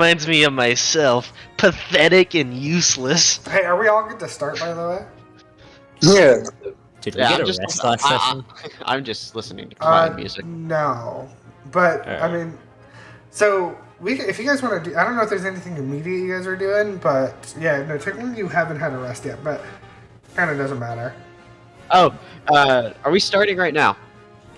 reminds me of myself. Pathetic and useless. Hey, are we all good to start, by the way? Yeah. Did we get a rest last session? I'm just listening to quiet music. No. But, Alright. I mean, so, if you guys want to do, I don't know if there's anything immediate you guys are doing, but, yeah, no, technically you haven't had a rest yet, but kind of doesn't matter. Oh, are we starting right now?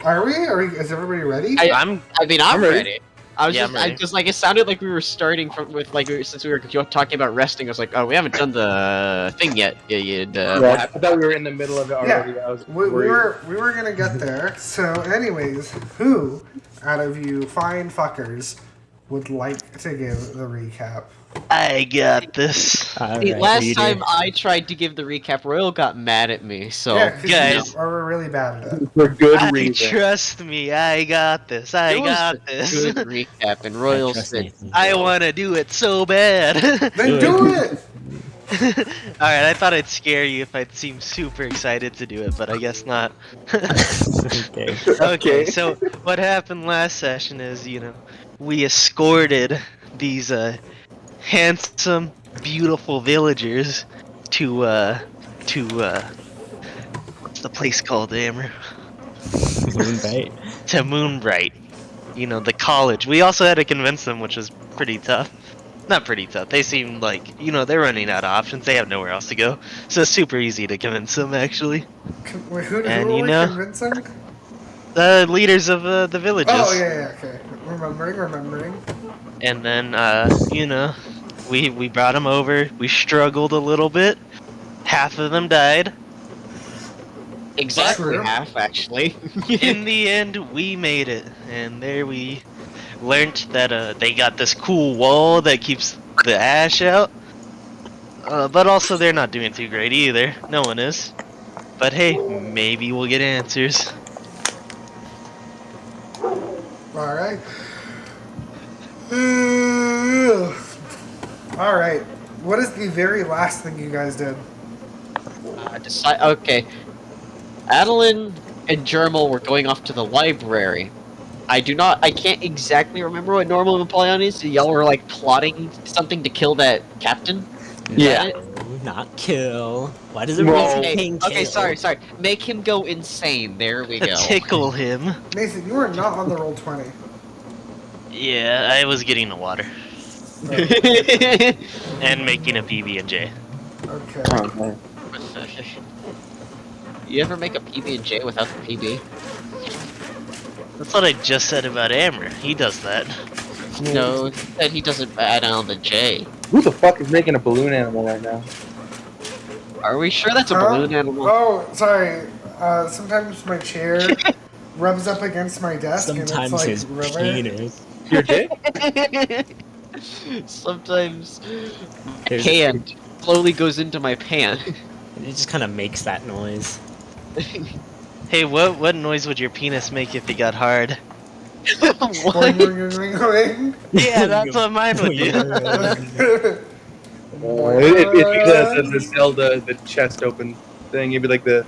Are we? Is everybody ready? I'm I'm ready. I was Yeah, just, I'm ready. just like it sounded like we were starting since we were talking about resting. I was like, oh, we haven't done the thing yet. I thought we were in the middle of it already. Yeah, I was we worried. were gonna get there. So, anyways, who out of you fine fuckers would like to give the recap? I got this. Alright, last leader. time I tried to give the recap, Royal got mad at me. So Yeah, 'cause guys. you are really bad at it. For good reason. Trust me, I got this. I it was got a this. good recap, and Royal Trust said, Nathan. I want to do it so bad. Then do it. Alright, I thought I'd scare you if I'd seem super excited to do it, but I guess not. Okay. Okay, so what happened last session is, we escorted these handsome, beautiful villagers to what's the place called, Amber? Moonbite. To Moonbright. The college. We also had to convince them, which was pretty tough. Not pretty tough. They seemed like, they're running out of options. They have nowhere else to go. So it's super easy to convince them, actually. Wait, who And were you we know- convincing? The leaders of the villages. Oh, yeah, okay. Remembering. And then, we brought them over. We struggled a little bit. Half of them died. exactly True. half, actually. In the end, we made it. And there we learnt that they got this cool wall that keeps the ash out. But also, they're not doing too great either. No one is. But hey, maybe we'll get answers. Alright. Alright. What is the very last thing you guys did? Okay. Adaline and Jourmal were going off to the library. I can't exactly remember what Nourmal and Apollyon is. So y'all were like plotting something to kill that captain? Is Yeah. that it? Not kill. Why does it Well, really Okay, kill? okay, sorry. Make him go insane. There we To go. tickle him. Nathan, you are not on the roll 20. Yeah, I was getting the water. And making a PB&J. Okay. Oh, You ever make a PB&J without the PB? That's what I just said about Amber. He does that. No, he said he doesn't add on the J. Who the fuck is making a balloon animal right now? Are we sure that's a Huh? balloon animal? Oh, sorry. Sometimes my chair rubs up against my desk Sometimes and it's his like rubber. penis. Your dick? Sometimes There's- hand slowly goes into my pant. It just kind of makes that noise. Hey, what noise would your penis make if it got hard? Boing, What? boing, boing, boing. Yeah, that's what mine would do. It'd be the Zelda, the chest open thing. It'd be like the.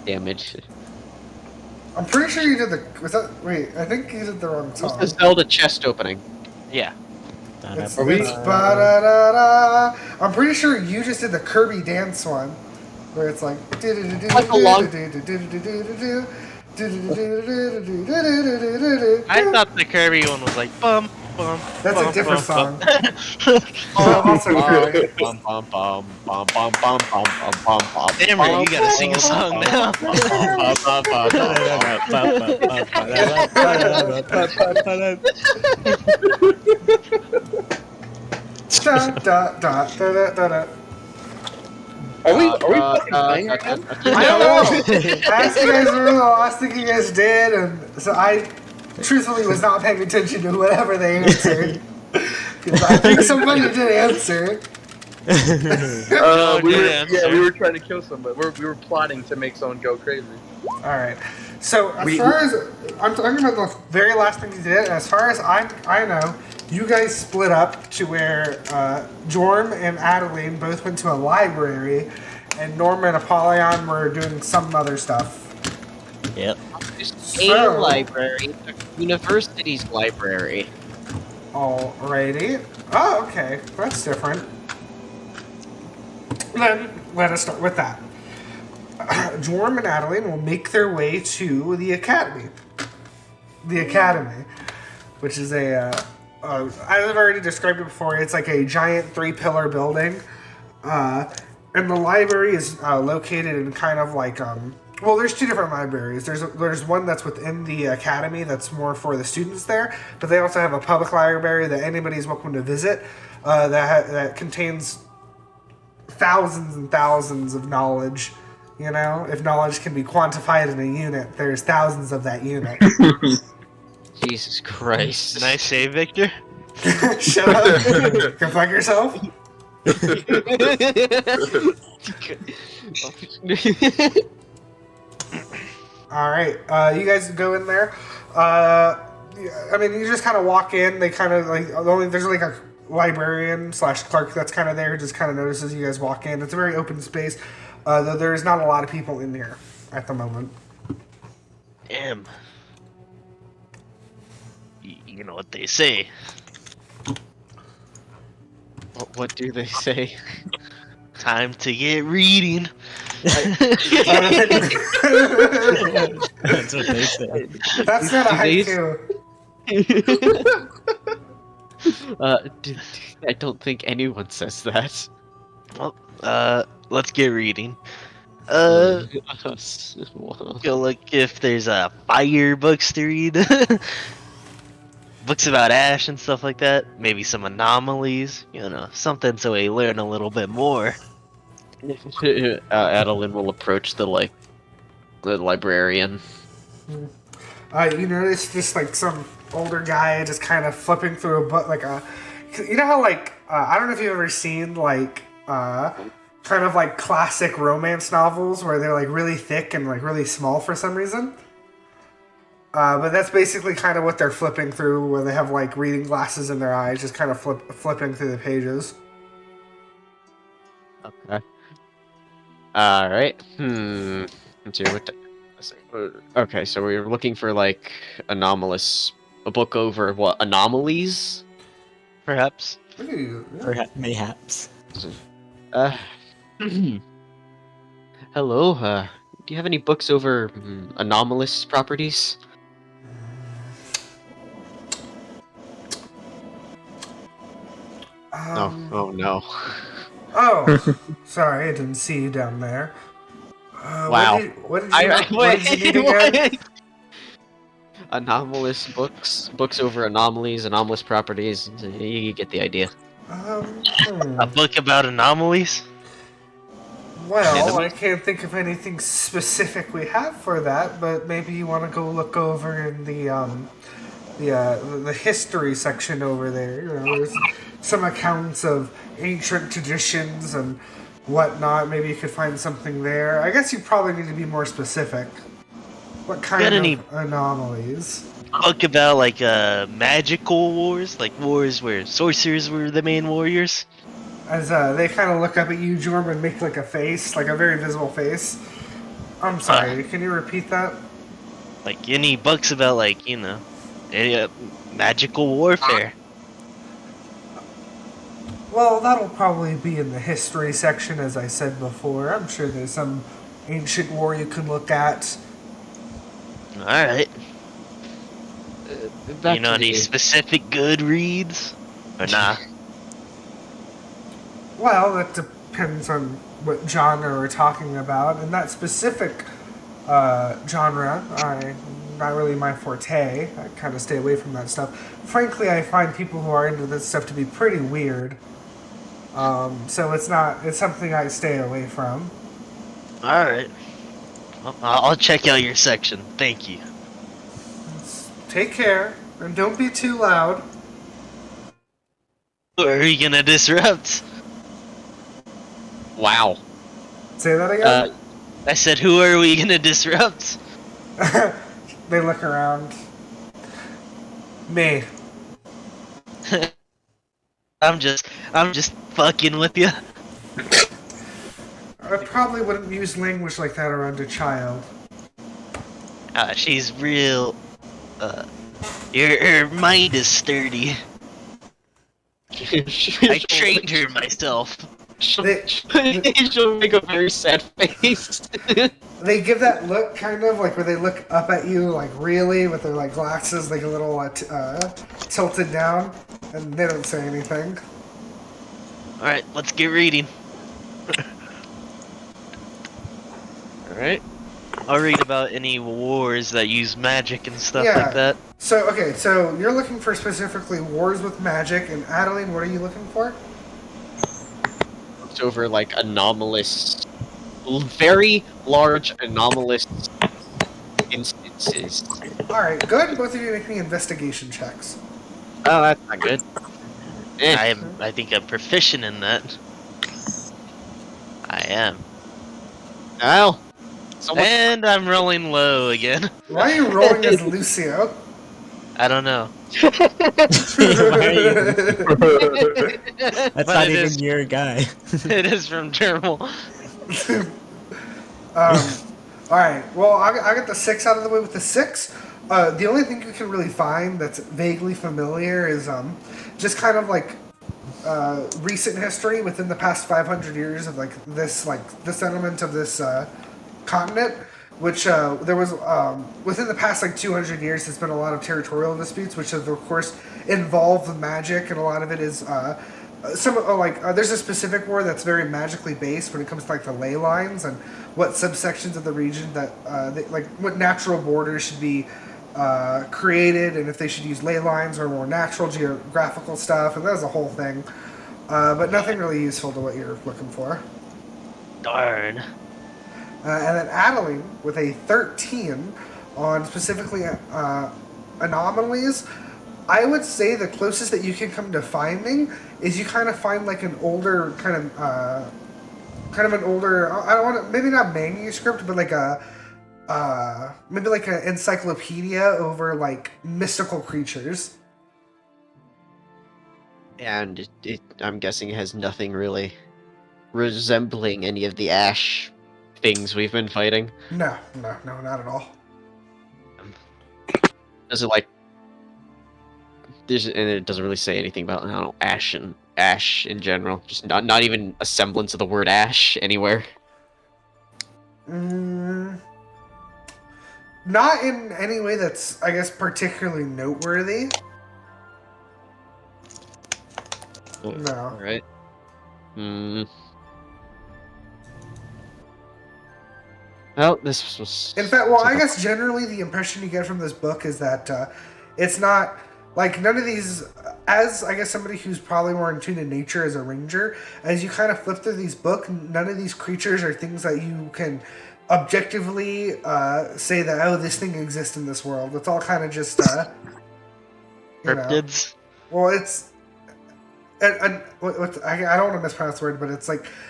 Damage. I'm pretty sure you did wait, I think you did the wrong What's song. the Zelda chest opening? Yeah. It's, Are we- it's ba-da-da-da. I'm pretty sure you just did the Kirby dance one, where it's like. Like a long- I thought the Kirby one was like bum bum. That's bum, a different bum, song. Also Kirby. Bum, bum, bum, bum, bum, bum, bum, bum, bum, Amber, you gotta sing a song now. Da, da, da, da, da, da, da. Are we fucking playing right now? I don't know. I asked you guys what the last thing you guys did, and so I truthfully was not paying attention to whatever they answered. Because I think somebody did answer. We were trying to kill somebody. We were plotting to make someone go crazy. Alright. So, as far as. I'm talking about the very last thing you did. As far as I know, you guys split up to where Jorm and Adaline both went to a library, and Norma and Apollyon were doing some other stuff. Yep. A library, the university's library. Alrighty. Oh, okay. That's different. Then, let us start with that. Jorm and Adaline will make their way to the academy. The academy, which is as I've already described it before, it's like a giant 3-pillar building. And the library is located in kind of like... well, there's 2 different libraries. There's one that's within the academy that's more for the students there, but they also have a public library that anybody's welcome to visit that contains thousands and thousands of knowledge. You know, if knowledge can be quantified in a unit, there's thousands of that unit. Jesus Christ. Nice save, Victor. Shut up. Go fuck yourself. Alright, you guys go in there. I mean, you just kind of walk in. They kind of like, there's like a librarian / clerk that's kind of there, just kind of notices you guys walk in. It's a very open space, though there's not a lot of people in here at the moment. Damn. You know what they say. What do they say? Time to get reading. That's what they say. That's not a haiku. I don't think anyone says that. Well, let's get reading. Go look if there's fire books to read. Books about Ash and stuff like that. Maybe some anomalies. You know, something so we learn a little bit more. Adaline will approach the librarian. You notice just like some older guy just kind of flipping through a book, like you know how like I don't know if you've ever seen like kind of like classic romance novels where they're like really thick and like really small for some reason. But that's basically kind of what they're flipping through, where they have like reading glasses in their eyes, just kind of flipping through the pages. Okay. All right. Let's see what. Okay, so we were looking for like a book over what, anomalies? Perhaps. Mayhaps. Hello. Do you have any books over anomalous properties? Oh no. Oh, sorry, I didn't see you down there. Wow. What did you need again? Anomalous books over anomalies, anomalous properties. You get the idea. A book about anomalies? Well, I can't think of anything specific we have for that, but maybe you want to go look over in the history section over there. You know, there's some accounts of ancient traditions and whatnot. Maybe you could find something there. I guess you probably need to be more specific. What kind of anomalies? Book about like magical wars, like wars where sorcerers were the main warriors. As they kind of look up at you, Jorm, and make like a face, like a very visible face. I'm sorry, can you repeat that? Like any books about like, you know, any magical warfare. Well, that'll probably be in the history section, as I said before. I'm sure there's some ancient war you can look at. Alright. You know any specific good reads? Or nah? Well, that depends on what genre we're talking about. And that specific genre, not really my forte. I kind of stay away from that stuff. Frankly, I find people who are into this stuff to be pretty weird. So it's something I stay away from. Alright. Well, I'll check out your section. Thank you. Take care, and don't be too loud. Who are you gonna disrupt? Wow. Say that again? I said, who are we gonna disrupt? They look around. Me. I'm just fucking with you. I probably wouldn't use language like that around a child. She's real. Her mind is sturdy. I trained her myself. They- She'll make a very sad face. They give that look kind of like where they look up at you like really with their like glasses like a little tilted down, and they don't say anything. All right, let's get reading. All right. I'll read about any wars that use magic and stuff Yeah. like that. So okay, so you're looking for specifically wars with magic, and Adaline, what are you looking for? It's over like anomalous, very large anomalous instances. All right, go ahead and both of you make me investigation checks. Oh, that's not good. Eh. I think I'm proficient in that. I am. Well, someone. And I'm rolling low again. Why are you rolling as Lucio? I don't know. That's But not it even is- your guy. It is from Jourmal. All right. Well, I got the 6 out of the way with the 6. The only thing you can really find that's vaguely familiar is just kind of like recent history within the past 500 years of the settlement of this continent. Which there was within the past 200 years, there's been a lot of territorial disputes, which have of course involved magic, and a lot of it is there's a specific war that's very magically based when it comes to the ley lines and what subsections of the region that what natural borders should be created, and if they should use ley lines or more natural geographical stuff, and that was a whole thing, but nothing really useful to what you're looking for. Darn. And then Adaline with a 13 on specifically anomalies. I would say the closest that you can come to finding is you kind of find an older kind of an older, I don't want to, maybe not manuscript, but maybe an encyclopedia over mystical creatures. And I'm guessing it has nothing really resembling any of the ash things we've been fighting. No, not at all. Does it and it doesn't really say anything about, I don't know, ash in general. Just not even a semblance of the word ash anywhere. Not in any way that's, I guess, particularly noteworthy. No. Alright. Well, this was... In fact, well, I guess generally the impression you get from this book is that it's not, none of these, as, I guess, somebody who's probably more in tune to nature as a ranger, as you kind of flip through these books, none of these creatures are things that you can objectively say that, oh, this thing exists in this world. It's all kind of just, Cryptids. Well, it's... I don't want to mispronounce the word, but it's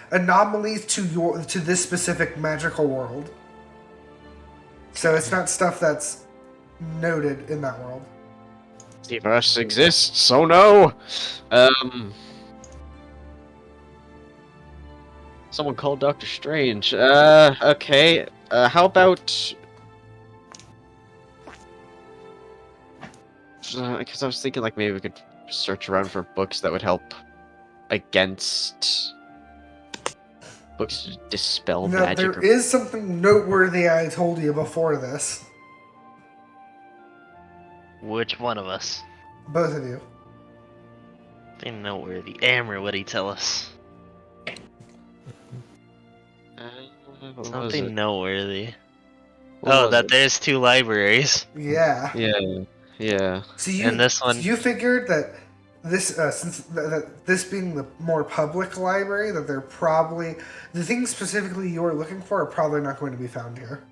anomalies to this specific magical world. So it's not stuff that's noted in that world. The universe exists, so no! Someone called Doctor Strange. Okay. How about... Because I was thinking maybe we could search around for books that would help against books to dispel No, magic. there is something noteworthy I told you before this. Which one of us? Both of you. Something noteworthy. Amber, what'd he tell us? What was Something it? noteworthy. What Oh, was that it? there's 2 libraries. Yeah. Yeah. So you And this one- you figured that this this being the more public library, that they're probably the things specifically you're looking for are probably not going to be found here.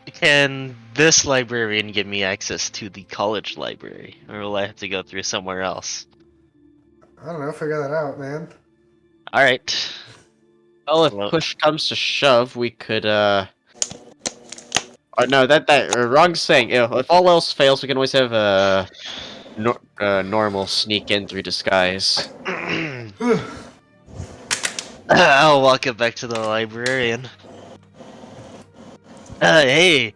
Can this librarian give me access to the college library? Or will I have to go through somewhere else? I don't know. Figure that out, man. Alright. Well, if Well- push comes to shove, we could, Oh, no, wrong saying. If all else fails, we can always have, Nourmal sneak in through disguise. I'll walk it back to the librarian. Hey,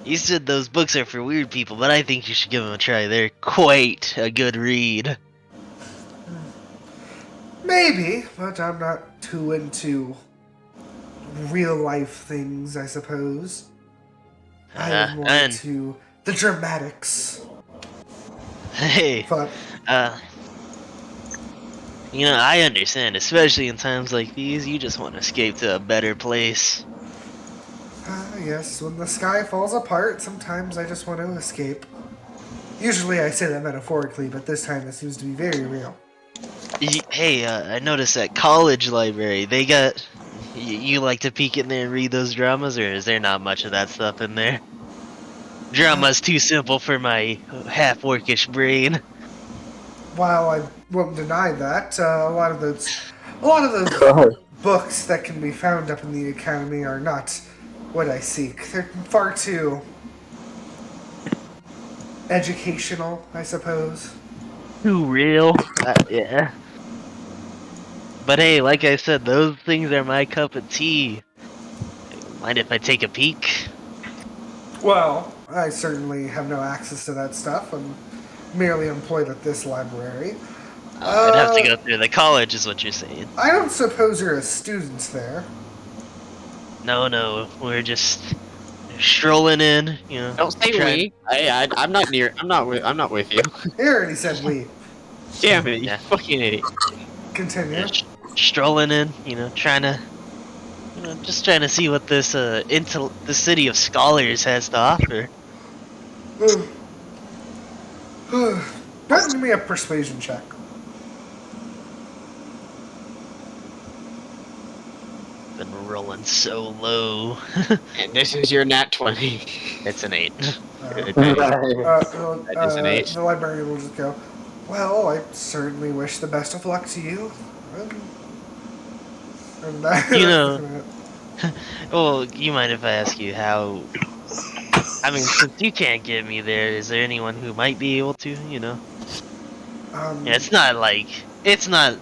You said those books are for weird people, but I think you should give them a try. They're quite a good read. Maybe, but I'm not too into real life things, I suppose. I am more and into the dramatics. hey, But I understand, especially in times like these. You just want to escape to a better place. yes, when the sky falls apart, sometimes I just want to escape. Usually I say that metaphorically, but this time it seems to be very real. Hey, I noticed that college library, they got... You like to peek in there and read those dramas, or is there not much of that stuff in there? Drama's too simple for my half-orcish brain. While I won't deny that, a lot of those books that can be found up in the academy are not what I seek. They're far too educational, I suppose. Too real? Yeah. But hey, like I said, those things are my cup of tea. Mind if I take a peek? Well, I certainly have no access to that stuff. I'm merely employed at this library. I'd have to go through the college, is what you're saying. I don't suppose you're a student there. No, we're just strolling in, Don't say we. I'm not near. I'm not with you. He already said we. Damn it, you Yeah. fucking idiot. Continue. Just strolling in, trying to, just trying to see what this the city of scholars has to offer. Go ahead and give me a persuasion check. Been rolling so low. And this is your nat 20. It's an 8. That is an 8. The librarian will just go, well, I certainly wish the best of luck to you. And Well, you mind if I ask you how? I mean, since you can't get me there, is there anyone who might be able to? Yeah, it's not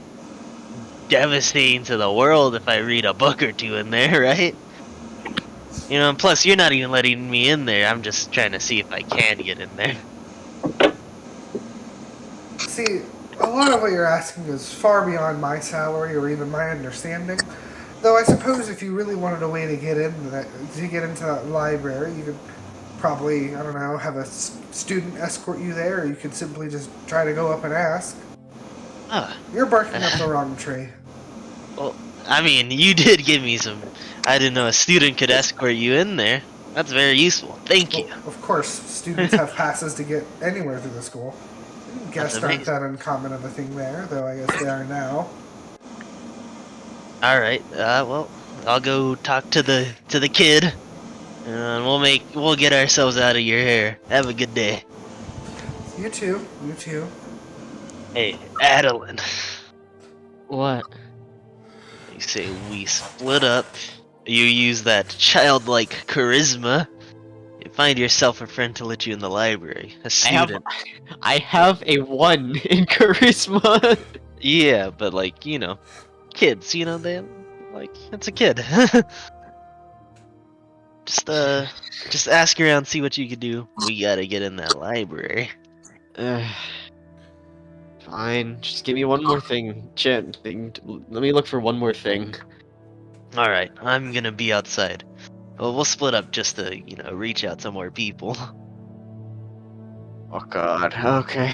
devastating to the world if I read a book or two in there, right? And plus you're not even letting me in there. I'm just trying to see if I can get in there. See, a lot of what you're asking is far beyond my salary or even my understanding. Though I suppose if you really wanted a way to get into that library, you could probably, I don't know, have a student escort you there, or you could simply just try to go up and ask. You're barking up the wrong tree. Well, I mean, you did give me some. I didn't know a student could escort you in there. That's very useful. Thank you. Well, of course, students have passes to get anywhere through the school. Guests aren't that uncommon of a thing there, though I guess they are now. All right. Well, I'll go talk to the kid, and we'll get ourselves out of your hair. Have a good day. You too. Hey, Adaline. What? You say we split up. You use that childlike charisma. You find yourself a friend to let you in the library. A student. I have a 1 in charisma. Yeah, but kids, they it's a kid. Just ask around, see what you can do. We gotta get in that library. Fine, just give me one more thing. Let me look for one more thing. All right, I'm gonna be outside. Well, we'll split up just to reach out to more people. Oh god. Okay.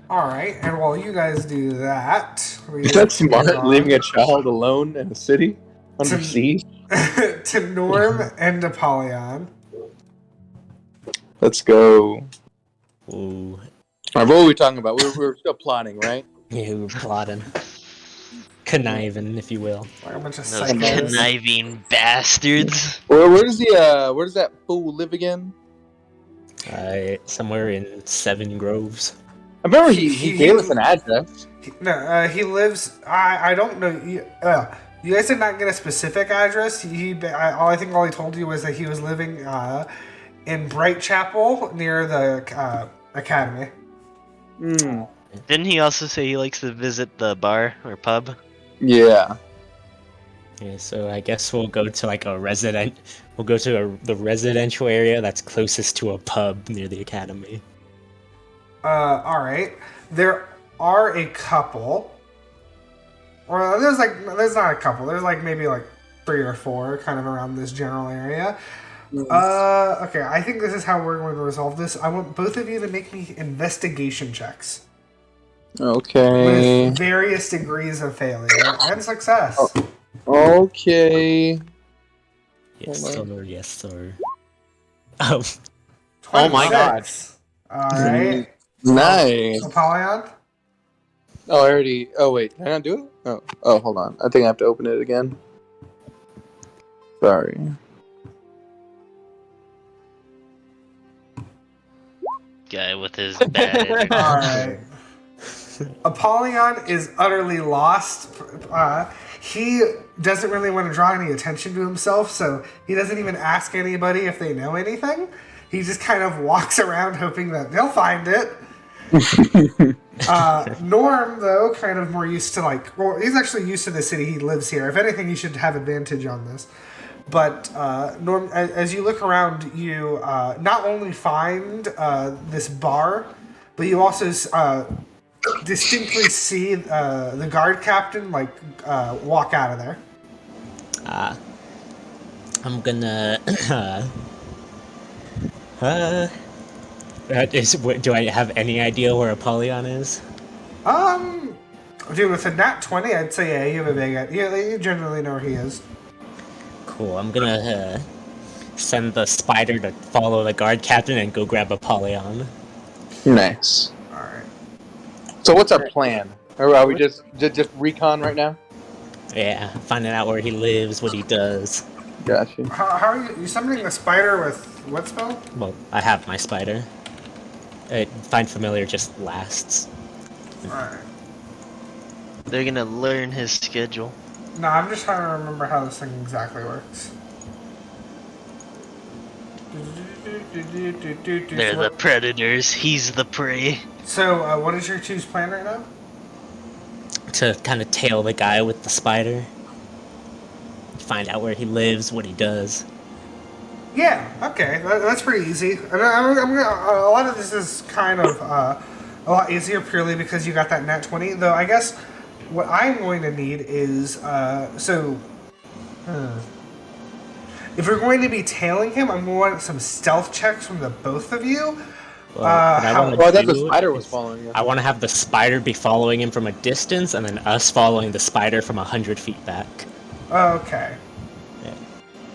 Alright, and while you guys do that... Is that smart, leaving a child alone in a city? Under siege? to Norm and Apollyon. Let's go. Ooh. Alright, what were we talking about? We're still plotting, right? Yeah, we were plotting. Conniving, if you will. Like a bunch of Those psychos. conniving bastards. Where does that fool live again? Somewhere in Seven Groves. I remember he gave us an address. He lives... I don't know... You guys did not get a specific address. I think all he told you was that he was living in Brightchapel near the academy. Didn't he also say he likes to visit the bar or pub? Yeah. Yeah, so I guess we'll go to like a resident. We'll go to the residential area that's closest to a pub near the academy. All right. There are a couple. Or there's not a couple. There's like maybe like 3 or 4 kind of around this general area. Okay, I think this is how we're going to resolve this. I want both of you to make me investigation checks. Okay. With various degrees of failure and success. Okay. Yes, Hold sir. Yes, sir. Oh my god. Alright. Nice. Apollyon? Oh, I already. Oh, wait. Can I not do it? Oh, hold on. I think I have to open it again. Sorry. Guy with his bad energy. Alright. Apollyon is utterly lost. He doesn't really want to draw any attention to himself, so he doesn't even ask anybody if they know anything. He just kind of walks around hoping that they'll find it. Norm, though, kind of more used to well, he's actually used to the city. He lives here. If anything, he should have advantage on this. But Norm, as you look around, you not only find this bar, but you also distinctly see the guard captain walk out of there. I'm gonna. Do I have any idea where Apollyon is? Dude, with a nat 20, I'd say yeah, you have a big idea. You generally know where he is. Cool. I'm gonna send the spider to follow the guard captain and go grab Apollyon. Nice. Alright. So what's our plan? Or are we just recon right now? Yeah, finding out where he lives, what he does. Gotcha. How are you summoning the spider with what spell? Well, I have my spider. Find familiar just lasts. Alright. They're gonna learn his schedule. No, I'm just trying to remember how this thing exactly works. They're the predators, he's the prey. So, what is your two's plan right now? To kind of tail the guy with the spider. Find out where he lives, what he does. Yeah, okay, that's pretty easy. And I'm gonna, a lot of this is kind of a lot easier purely because you got that nat 20. Though I guess what I'm going to need is if we're going to be tailing him, I'm going to want some stealth checks from the both of you. I thought the spider was following you. I want to have the spider be following him from a distance, and then us following the spider from 100 feet back. Okay. Yeah.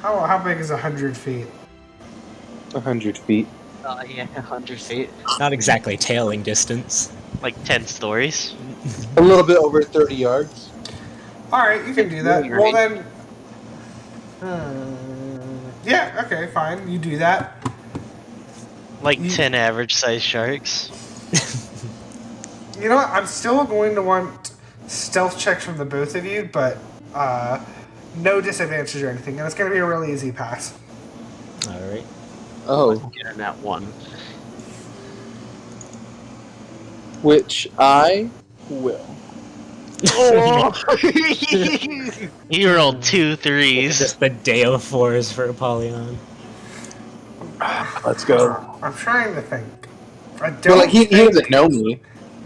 How big is 100 feet? 100 feet. Yeah, 100 feet. Not exactly tailing distance. Like 10 stories. A little bit over 30 yards. Alright, you can do that. Really Well great. then... yeah, okay, fine. You do that. Like 10 average sized sharks. You know what? I'm still going to want stealth checks from the both of you, but no disadvantage or anything. And it's going to be a really easy pass. Alright. Oh. Get in that one. Which I will. You rolled 2 3s. Just the Dale 4s for Apollyon. Let's go. I'm trying to think. I don't But like he think doesn't know me.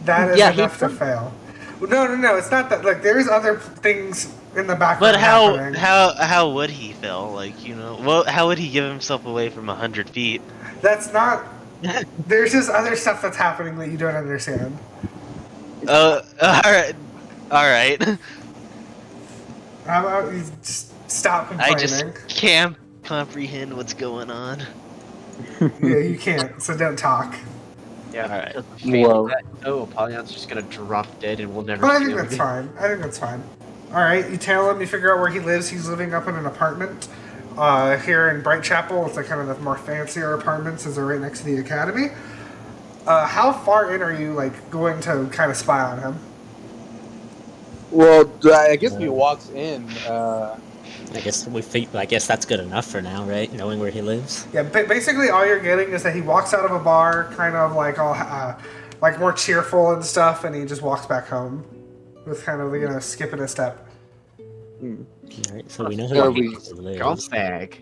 that is Yeah, enough to fail. No, it's not that. Like, there's other things in the background But happening. how would he fail? Like, you know, well, how would he give himself away from 100 feet? That's not... There's just other stuff that's happening that you don't understand. Alright. Alright. How about you just stop I complaining? just can't comprehend what's going on. Yeah, you can't, so don't talk. Yeah. Alright. Whoa. Oh, Apollyon's just gonna drop dead and we'll never But I see think him that's again. fine. I think that's fine. Alright, you tail him, you figure out where he lives. He's living up in an apartment here in Brightchapel. It's like kind of the more fancier apartments as they're right next to the academy. How far in are you like going to kind of spy on him? Well, I guess if he walks in, I guess that's good enough for now, right? Knowing where he lives. Yeah, basically all you're getting is that he walks out of a bar, kind of like all like more cheerful and stuff, and he just walks back home with kind of skipping a step. Alright, so we know Are who we- he lives. Scumbag.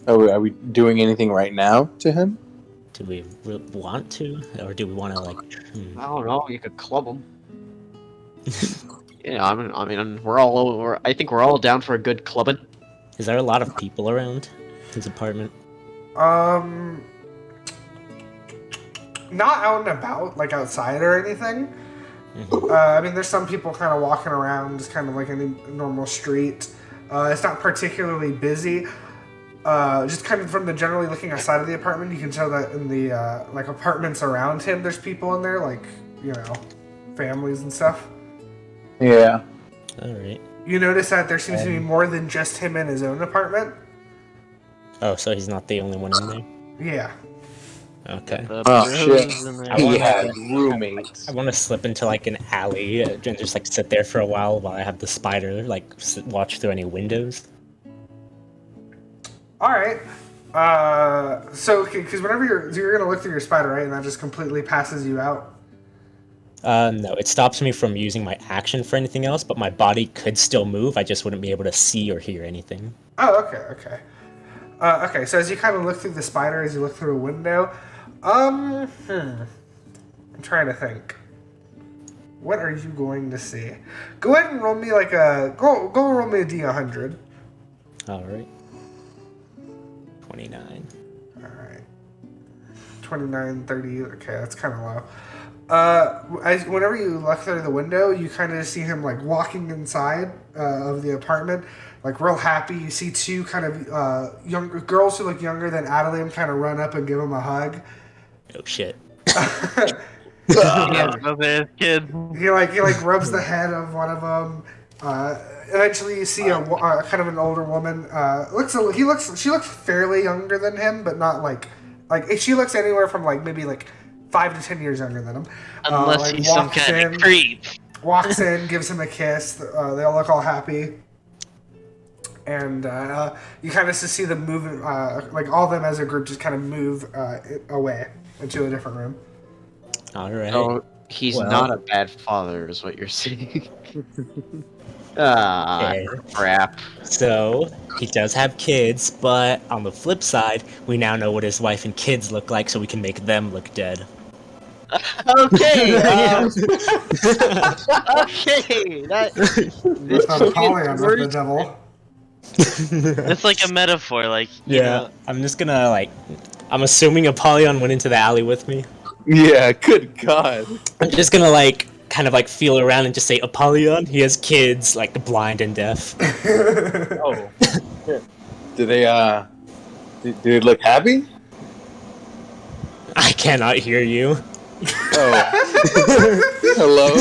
Are we doing anything right now to him? Do we want to, or do we want to like? I don't know. You could club him. Yeah, I mean, I think we're all down for a good clubbing. Is there a lot of people around his apartment? Not out and about, like outside or anything. Mhm. I mean, there's some people kind of walking around, just kind of like any normal street. It's not particularly busy. Just kind of from the generally looking outside of the apartment, you can tell that in the like apartments around him, there's people in there, like, you know, families and stuff. Yeah. All right. You notice that there seems to be more than just him in his own apartment. Oh, so he's not the only one in there. Yeah. Okay. The Oh, bros shit. and I He wanna- has roommates. I want to slip into like an alley and just like sit there for a while I have the spider like watch through any windows. All right. So, because whenever you're gonna look through your spider, right, and that just completely passes you out. No, it stops me from using my action for anything else, but my body could still move. I just wouldn't be able to see or hear anything. Oh, okay. Okay, so as you kind of look through the spider, as you look through a window, I'm trying to think. What are you going to see? Go ahead and roll me like go roll me a D100. All right. 29. All right. 29, 30. Okay, that's kind of low. Whenever you look through the window, you kind of see him like walking inside of the apartment, like real happy. You see two kind of younger girls who look younger than Adaline kind of run up and give him a hug. Oh shit. Yeah, those kids. He like rubs the head of one of them. Eventually, you see a kind of an older woman. She looks fairly younger than him, but not like she looks anywhere from like maybe like 5 to 10 years younger than him. Unless Like, he's some walks kind of in, creep. Walks in, gives him a kiss. They all look all happy, and you kind of just see them move, like all of them as a group, just kind of move away into a different room. All right. So he's Well. not a bad father, is what you're saying. Ah, Okay. crap. So he does have kids, but on the flip side, we now know what his wife and kids look like, so we can make them look dead. Okay. Okay. It's not Apollyon with the devil. It's like a metaphor, like, you know, I'm just gonna like. I'm assuming Apollyon went into the alley with me. Yeah, good God. I'm just gonna like kind of like feel around and just say Apollyon. He has kids, like blind and deaf. Oh. Do they, do they look happy? I cannot hear you. Oh. Hello?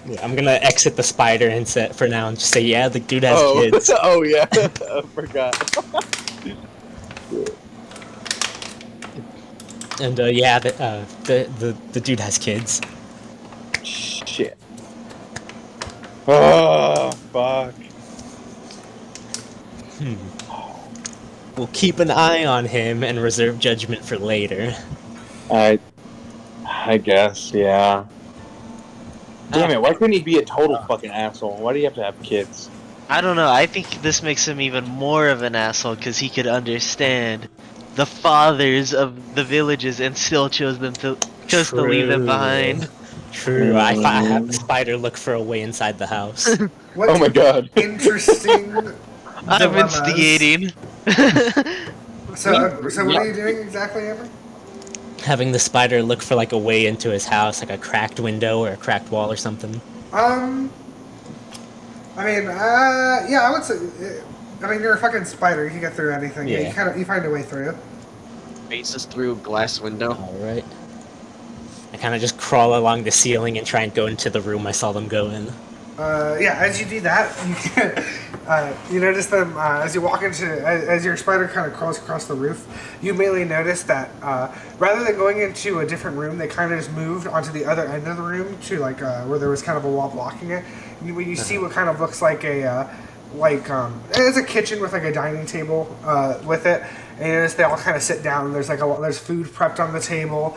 Yeah, I'm gonna exit the spider and set for now and just say, yeah, the dude has Oh. kids. Oh, yeah. I forgot. And yeah, the dude has kids. Shit. Oh, fuck. We'll keep an eye on him and reserve judgment for later. I guess, yeah. Damn it, why couldn't he be a total fucking asshole? Why do you have to have kids? I don't know. I think this makes him even more of an asshole because he could understand the fathers of the villages and still chose to leave them behind. True. I have the spider look for a way inside the house. What Oh my God. interesting. I'm dilemmas. instigating. So what are you doing exactly, Amber? Having the spider look for like a way into his house, like a cracked window or a cracked wall or something. I mean, yeah, I would say. I mean, you're a fucking spider. You can get through anything. Yeah. You find a way through. Faces through a glass window. All right. I kind of just crawl along the ceiling and try and go into the room I saw them go in. Yeah, as you do that, you notice them as you walk into as your spider kind of crawls across the roof. You immediately notice that rather than going into a different room, they kind of just moved onto the other end of the room to like where there was kind of a wall blocking it. And when you see what kind of looks like a it's a kitchen with like a dining table with it, and you notice they all kind of sit down. There's like there's food prepped on the table.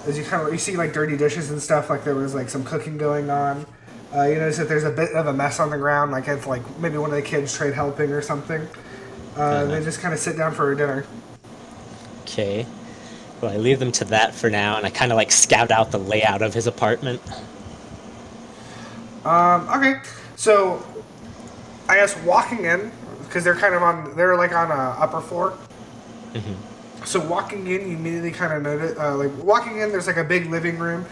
As you see like dirty dishes and stuff, like there was like some cooking going on. You notice that there's a bit of a mess on the ground, like if like maybe one of the kids tried helping or something. They just kind of sit down for dinner. Okay. Well, I leave them to that for now, and I kind of like scout out the layout of his apartment. Okay, so I guess walking in, because they're like on a upper floor. So walking in, you immediately kind of notice, like walking in, there's like a big living room,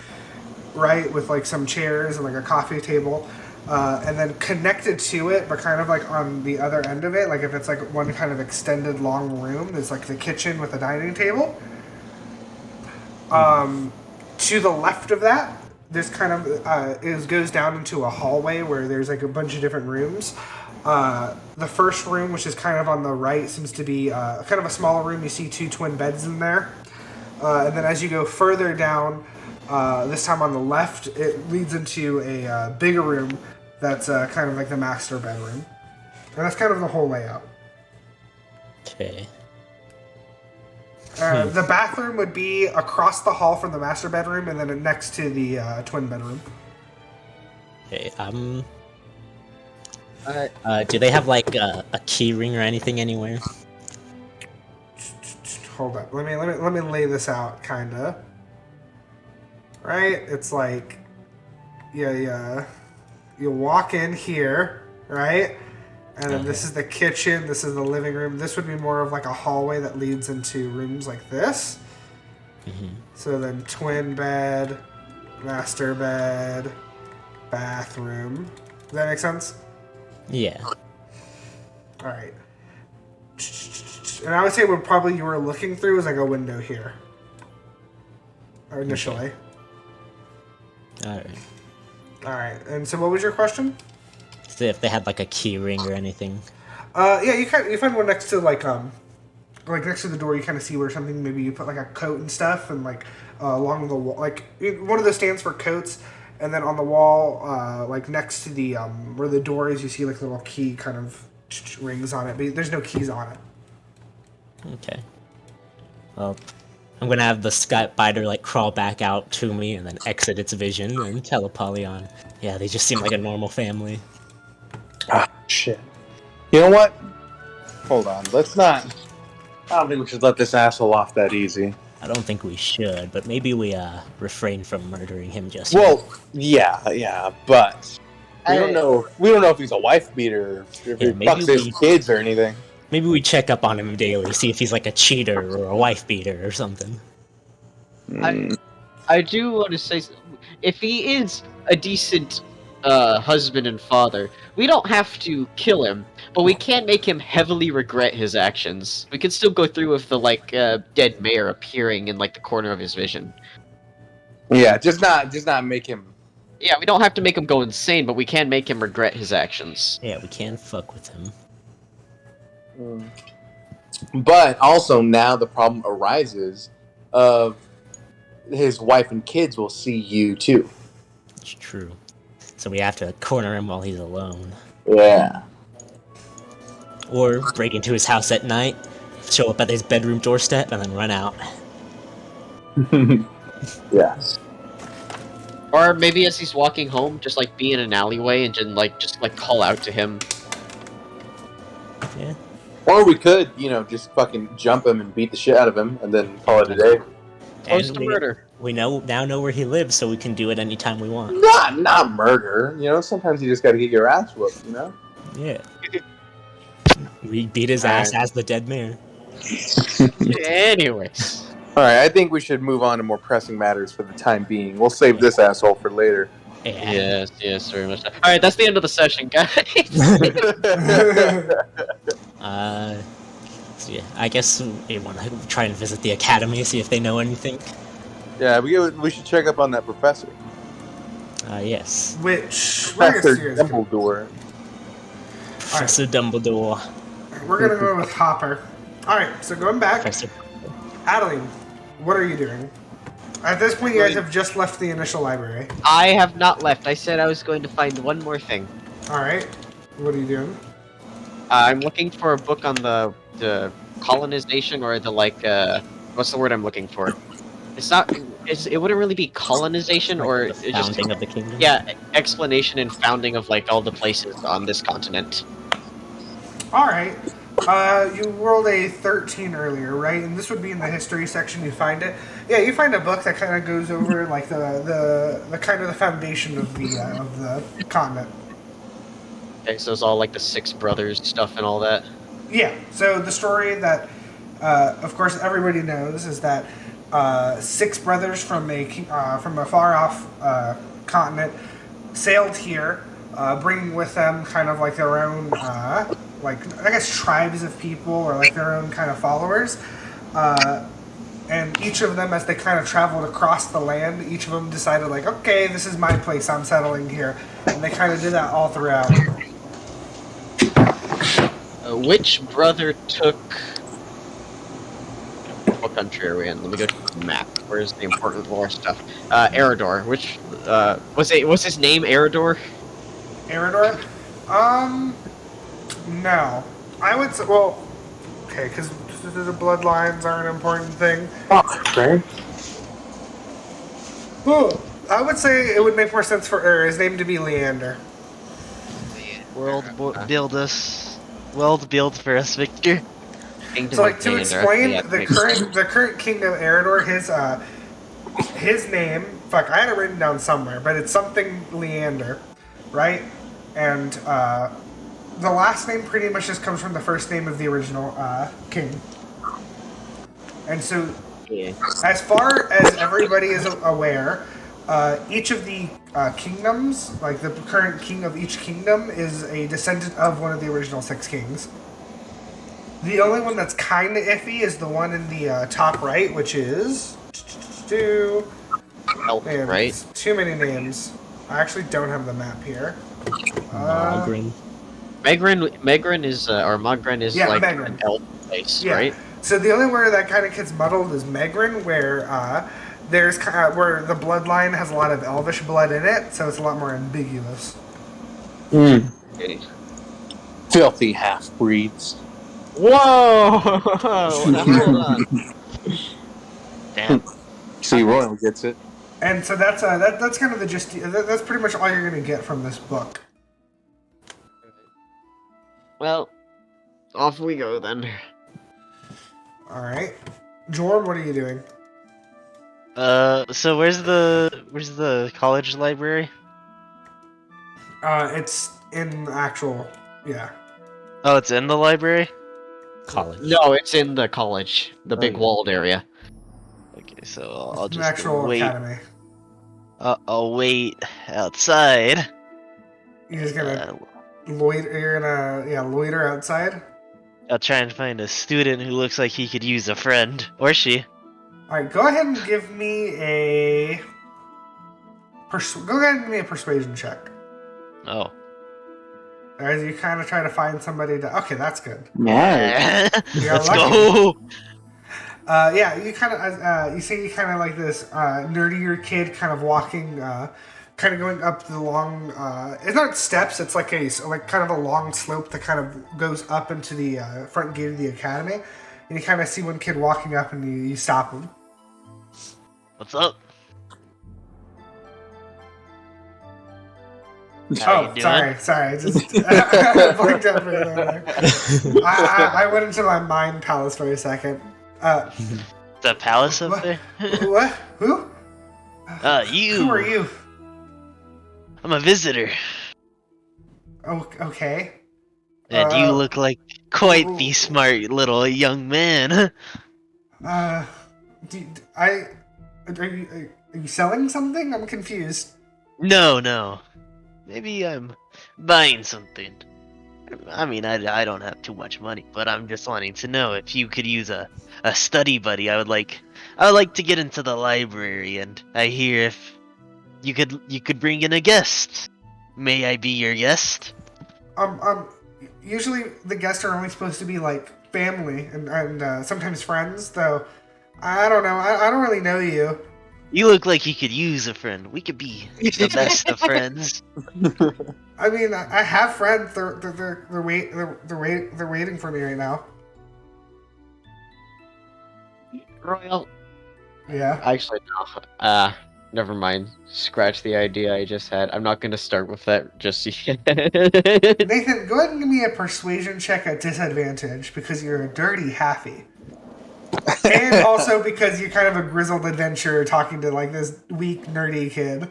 right, with like some chairs and like a coffee table, and then connected to it, but kind of like on the other end of it, like if it's like one kind of extended long room, there's like the kitchen with a dining table. To the left of that, this kind of goes down into a hallway where there's like a bunch of different rooms. The first room, which is kind of on the right, seems to be kind of a smaller room. You see 2 twin beds in there. And then as you go further down, this time on the left, it leads into a bigger room that's kind of like the master bedroom. And that's kind of the whole layout. Okay. The bathroom would be across the hall from the master bedroom and then next to the twin bedroom. Okay. Do they have like a key ring or anything anywhere? Hold up. Let me lay this out, kinda. Right? It's like, yeah. You walk in here, right? And then this is the kitchen. This is the living room. This would be more of like a hallway that leads into rooms like this. So then twin bed, master bed, bathroom. Does that make sense? Yeah. All right. And I would say what probably you were looking through is like a window here. Initially. Alright. All right. And so what was your question? So if they had like a key ring or anything. Yeah, you find one next to like next to the door. You kind of see where something, maybe you put like a coat and stuff, and like along the wall, like one of those stands for coats, and then on the wall, like next to the where the door is, you see like little key kind of rings on it, but there's no keys on it. Okay. Well, I'm gonna have the Sky Biter like crawl back out to me and then exit its vision and tell Apollyon. Yeah, they just seem like a normal family. Ah, shit. You know what? Hold on. Let's not. I don't think we should let this asshole off that easy. I don't think we should, but maybe we refrain from murdering him just Well, yeah, but we don't know. We don't know if he's a wife beater, if he maybe fucks his kids or anything. Maybe we check up on him daily, see if he's like a cheater or a wife beater or something. I do want to say, if he is a decent husband and father, we don't have to kill him, but we can't make him heavily regret his actions. We can still go through with the dead mayor appearing in like the corner of his vision. Yeah, just not make him. Yeah, we don't have to make him go insane, but we can make him regret his actions. Yeah, we can fuck with him. But also now the problem arises of his wife and kids will see you too. It's true. So we have to corner him while he's alone. Yeah. Or break into his house at night, show up at his bedroom doorstep, and then run out. Yes. Or maybe as he's walking home, just like be in an alleyway and just call out to him. Yeah. Or we could, just fucking jump him and beat the shit out of him and then call it a day. Close to murder. We now know where he lives, so we can do it anytime we want. Not murder. Sometimes you just gotta get your ass whooped, Yeah. We beat his ass as the dead mayor. Anyways. Alright, I think we should move on to more pressing matters for the time being. We'll save this asshole for later. Yeah. Yes, very much. Alright, that's the end of the session, guys. So yeah, I guess we want to try and visit the academy, see if they know anything. Yeah, we should check up on that professor. Which Professor Dumbledore. Professor Dumbledore. We're gonna go with Hopper. All right, so going back, Professor. Adeline, what are you doing? At this point, you guys have just left the initial library. I have not left. I said I was going to find one more thing. All right, what are you doing? I'm looking for a book on the colonization or the what's the word I'm looking for? It's not. It wouldn't really be colonization Like or the it just founding of the kingdom. yeah, explanation and founding of like all the places on this continent. All right. You rolled a 13 earlier, right? And this would be in the history section. You find it. Yeah, you find a book that kind of goes over like the kind of the foundation of the continent. Okay, so it's all like the Six Brothers stuff and all that. Yeah. So the story that, of course, everybody knows is that six brothers from a far off continent sailed here, bringing with them kind of like their own, like I guess tribes of people or like their own kind of followers. And each of them, as they kind of traveled across the land, each of them decided like, okay, this is my place. I'm settling here, and they kind of did that all throughout. Which brother took? What country are we in? Let me go to the map. Where's the important lore stuff? Eridor. Which was his name Eridor? Eridor? No. I would say, well, okay, because the bloodlines are an important thing. Fuck, right? Well, I would say it would make more sense for his name to be Leander. World build for us, Victor. So, like, to explain the current king of Eridor, his name, fuck, I had it written down somewhere, but it's something Leander, right? And the last name pretty much just comes from the first name of the original king. And so, as far as everybody is aware, each of the kingdoms, like the current king of each kingdom, is a descendant of one of the original six kings. The only one that's kind of iffy is the one in the top right, which is... right? Too many names. I actually don't have the map here. Magrin. Megrin is, or Magrin is like Megrin. an elf place, Yeah. right? So the only where that kind of gets muddled is Megrin, where there's where the bloodline has a lot of elvish blood in it, so it's a lot more ambiguous. Okay. Filthy half-breeds. Whoa! Hold on. Damn. See, Royal gets it. And so that's that's kind of the gist. That's pretty much all you're gonna get from this book. Well, off we go then. All right, Jorm, what are you doing? So where's the college library? It's in actual, yeah. Oh, it's in the library? College. No, it's in the college, the big Okay. walled area. Okay, so I'll An just actual wait. academy. I'll wait outside. You're just gonna loiter. You're gonna loiter outside. I'll try and find a student who looks like he could use a friend. Or she. All right, go ahead and give me a. Go ahead and give me a persuasion check. Oh. As you kind of try to find somebody to. Okay, that's good. Yeah. Let's lucky. go! Yeah, you kind of you see kind of like this nerdier kid kind of walking, kind of going up the long. It's not steps. It's like kind of a long slope that kind of goes up into the front gate of the academy, and you kind of see one kid walking up, and you stop him. What's up? How you doing? Sorry. I just I blanked out for a minute. I went into my mind palace for a second. The palace up What? there? What? Who? You. Who are you? I'm a visitor. Oh, okay. And you look like quite the smart little young man. Are you selling something? I'm confused. No. Maybe I'm buying something. I mean, I don't have too much money, but I'm just wanting to know if you could use a study buddy. I would like to get into the library, and I hear if you could bring in a guest. May I be your guest? Usually the guests are only supposed to be like family and sometimes friends. Though I don't know. I don't really know you. You look like you could use a friend. We could be the best of friends. I mean, I have friends. They're waiting for me right now. Royal, Yeah. Actually, no. Never mind. Scratch the idea I just had. I'm not gonna start with that just yet. Nathan, go ahead and give me a persuasion check at disadvantage because you're a dirty halfie. And also because you're kind of a grizzled adventurer talking to like this weak, nerdy kid.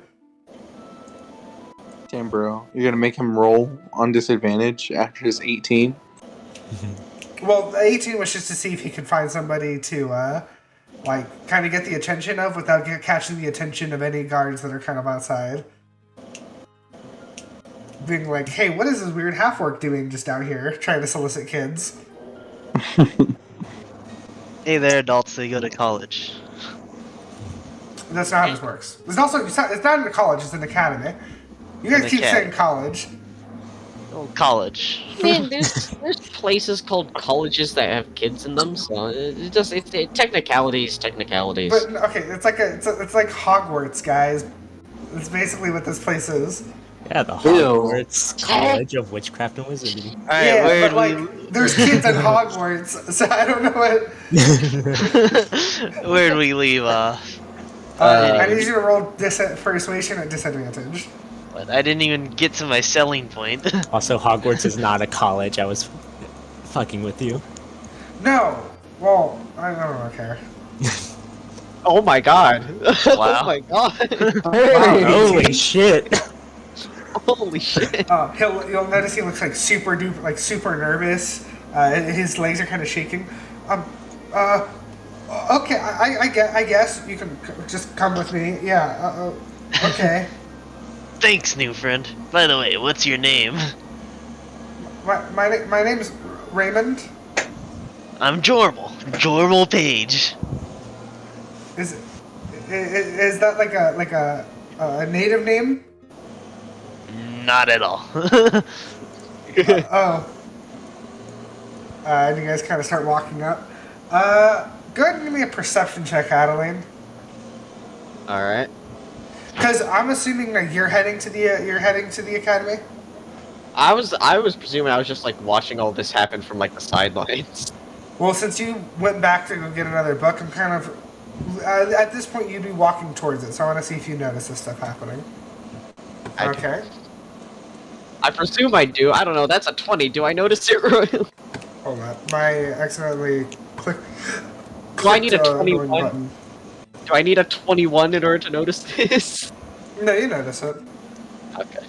Damn, bro. You're gonna make him roll on disadvantage after his 18? Well, the 18 was just to see if he could find somebody to, like, kind of get the attention of without catching the attention of any guards that are kind of outside. Being like, hey, what is this weird half-orc doing just out here trying to solicit kids? Hey, they're adults. They go to college. That's not how this works. It's not in a college, it's an academy. You guys An keep saying academy. college. Oh, college. Man, there's places called colleges that have kids in them, so it's technicalities. But, okay, it's like Hogwarts, guys. It's basically what this place is. Yeah, the Hogwarts College of Witchcraft and Wizardry. Alright, Yeah, where but, like, there's kids at Hogwarts, so I don't know what... where'd we leave off? I need you to roll persuasion at disadvantage. But I didn't even get to my selling point. Also, Hogwarts is not a college. I was fucking with you. No! Well, I don't care. Oh my god! Wow. Oh my god! Holy shit! Holy shit! You'll notice he looks like super duper, like super nervous. His legs are kind of shaking. Okay, I guess you can just come with me. Yeah. Okay. Thanks, new friend. By the way, what's your name? My name's Raymond. I'm Jourmal. Jourmal Paej. Is that like a native name? Not at all. Oh. And you guys kind of start walking up. Go ahead and give me a perception check, Adaline. Alright. Because I'm assuming that you're heading to the academy. I was presuming I was just like watching all this happen from like the sidelines. Well, since you went back to go get another book, I'm kind of at this point you'd be walking towards it. So I want to see if you notice this stuff happening. I do. Okay. I presume I do. I don't know. That's a 20. Do I notice it, Royal? Hold on. I accidentally clicked. Do I need a the wrong 21? button. Do I need a 21 in order to notice this? No, you notice it. Okay.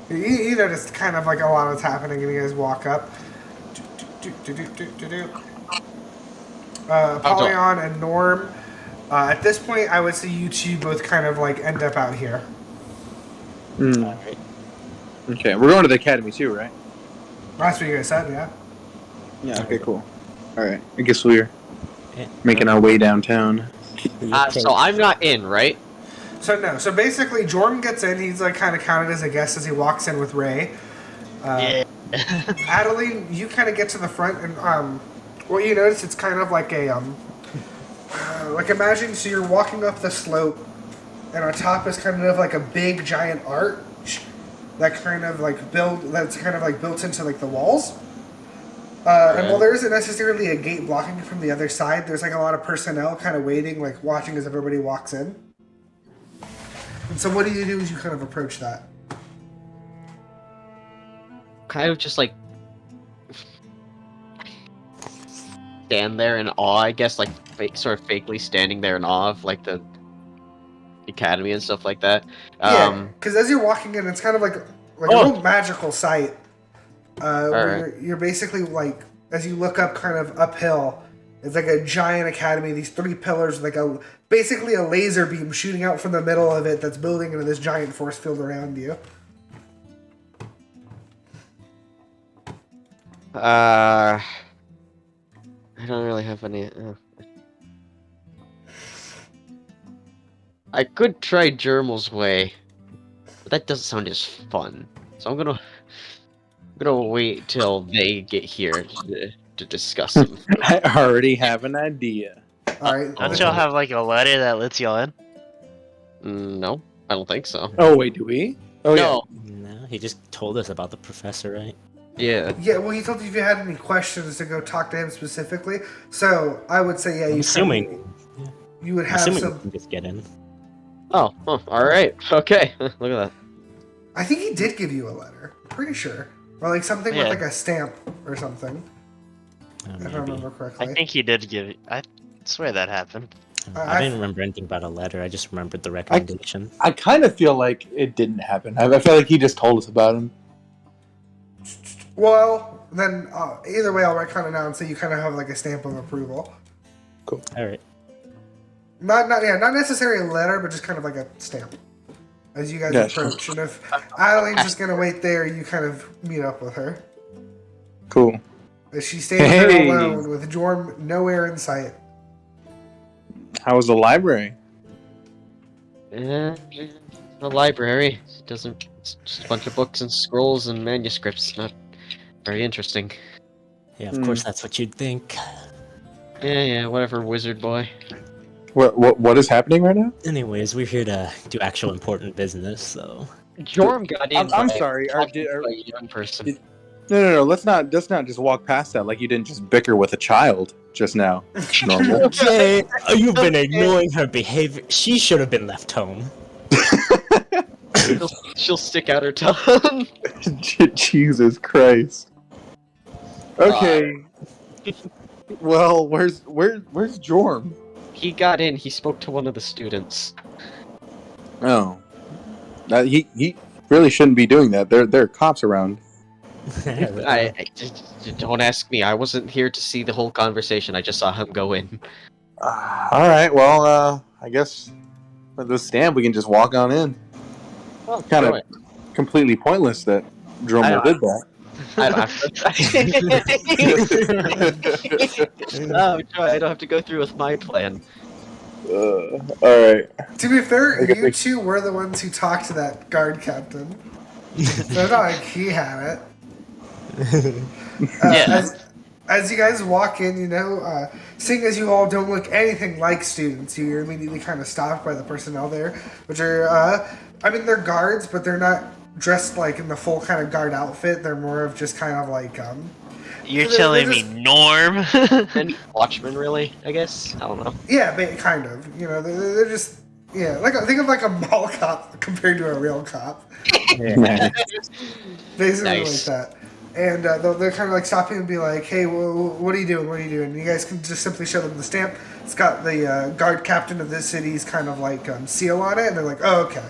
You notice kind of like a lot is happening, and you guys walk up. Apollyon and Norm. At this point, I would say you two both kind of like end up out here. Alright. Okay, we're going to the academy too, right? That's what you guys said, yeah. Yeah, okay, cool. Alright, I guess we're making our way downtown. So I'm not in, right? So no, so basically Jordan gets in, he's like kind of counted as a guest as he walks in with Ray. Yeah. Adaline, you kind of get to the front and what you notice, it's kind of like a like imagine, so you're walking up the slope and on top is kind of like a big giant arch that's kind of like built into like the walls. And while there isn't necessarily a gate blocking it from the other side, there's like a lot of personnel kind of waiting, like watching as everybody walks in. And so what do you do as you kind of approach that? Kind of just like stand there in awe, I guess, like sort of fakely standing there in awe of like the academy and stuff like that. Yeah, because as you're walking in, it's kind of like a real magical sight. Where you're basically like, as you look up kind of uphill, it's like a giant academy, these three pillars, like basically a laser beam shooting out from the middle of it that's building into this giant force field around you. I don't really have any. I could try Jourmal's way, but that doesn't sound as fun. So I'm gonna wait till they get here to discuss them. I already have an idea. Alright. Don't y'all have like a letter that lets y'all in? No, I don't think so. Oh, wait, do we? Oh, No, No, he just told us about the professor, right? Yeah. Yeah, well, he told you if you had any questions to go talk to him specifically. So I would say, yeah, I'm you assuming. you would I'm have assuming we some. can just get in. Oh, all right. Okay. Look at that. I think he did give you a letter. I'm pretty sure, or like something with Yeah. like a stamp or something, if I Maybe. remember I correctly. think he did give it. I swear that happened. I didn't remember anything about a letter. I just remembered the recommendation. I kind of feel like it didn't happen. I feel like he just told us about him. Well, then either way, I'll retcon it now and say you kind of have like a stamp of approval. Cool. All right. Not necessarily a letter, but just kind of like a stamp as you guys Yeah, approach. And if Adeline's just gonna wait there, you kind of meet up with her. Cool. As she stands there Hey. alone with Jorm nowhere in sight. How was the library? The library doesn't. It's just a bunch of books and scrolls and manuscripts. Not very interesting. Yeah, of course that's what you'd think. Yeah, whatever, wizard boy. What is happening right now? Anyways, we're here to do actual important business, so. Jorm got in. I'm by sorry. talking to a young person. No. Let's not just walk past that like you didn't just bicker with a child just now. Normal. Okay, you've been ignoring her behavior. She should have been left home. She'll stick out her tongue. Jesus Christ. Okay. Well, where's Jorm? He got in. He spoke to one of the students. Oh, he really shouldn't be doing that. There are cops around. Don't ask me. I wasn't here to see the whole conversation. I just saw him go in. All right. Well, I guess with the stamp we can just walk on in. Well, Kind of completely pointless that Jourmal did that. I don't have to. Oh, joy! I don't have to go through with my plan. All right. To be fair, I guess you two were the ones who talked to that guard captain. So it's not like he had it. Yeah. As you guys walk in, seeing as you all don't look anything like students, you're immediately kind of stopped by the personnel there, which are, they're guards, but they're not dressed like in the full kind of guard outfit. They're more of just kind of like, You're they're telling just- me Norm? And watchman, really? I guess. I don't know. yeah, kind of. They're just, yeah, think of like a mall cop compared to a real cop. Basically Nice. like that. And they're kind of like stopping and be like, hey, what are you doing? What are you doing? And you guys can just simply show them the stamp. It's got the guard captain of this city's kind of like seal on it. And they're like, oh, okay.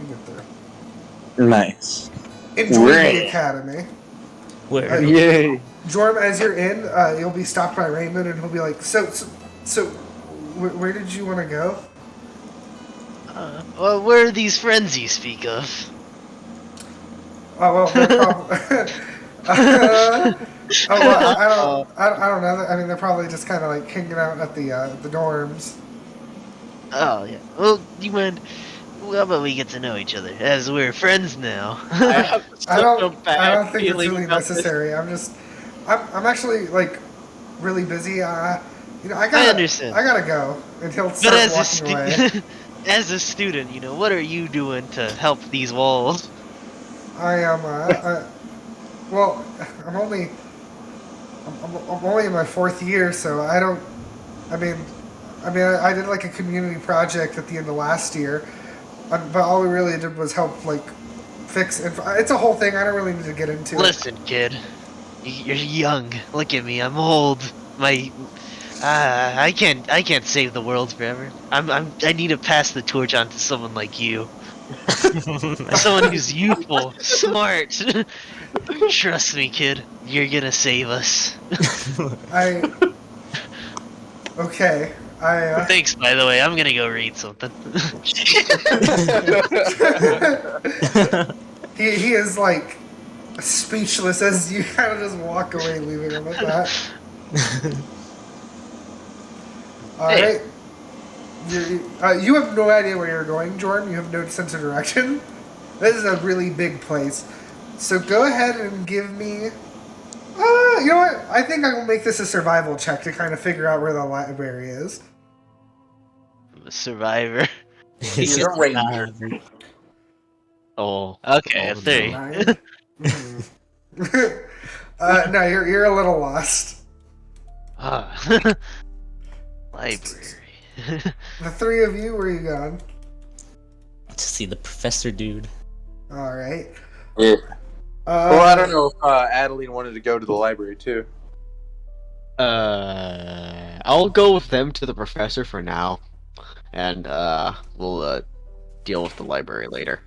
You get there. Nice. Enjoy Great. the academy. Where? Yay. Jorm, as you're in, you'll be stopped by Raymond and he'll be like, so where did you want to go? Well, where are these friends you speak of? Oh, well, they're probably... I don't know. I mean, they're probably just kind of like hanging out at the dorms. Oh, yeah. Well, you mind? How about we get to know each other, as we're friends now? I don't think it's really necessary. I'm actually like really busy. I understand. I gotta go, and he'll But start as a walking away. as a student, what are you doing to help these walls? I am. Well, I'm only in my 4th year, so I don't. I did like a community project at the end of last year, but all we really did was help like fix. It's a whole thing. I don't really need to get into. Listen, kid, you're young. Look at me. I'm old. I can't save the world forever. I need to pass the torch on to someone like you. Someone who's youthful, smart. Trust me, kid. You're gonna save us. Okay. Thanks, by the way. I'm gonna go read something. He is like speechless as you kind of just walk away, leaving him at that. All Hey. right. You have no idea where you're going, Jordan. You have no sense of direction. This is a really big place. So go ahead and give me... you know what? I think I will make this a survival check to kind of figure out where the library is. I'm a survivor. He's a ranger. Oh. Okay, a Oh, 3. Nine. No, you're a little lost. Ah. Library. The three of you, where you gone? To see the professor dude. All right. Yeah. Well, I don't know if Adaline wanted to go to the library too. I'll go with them to the professor for now, and we'll deal with the library later.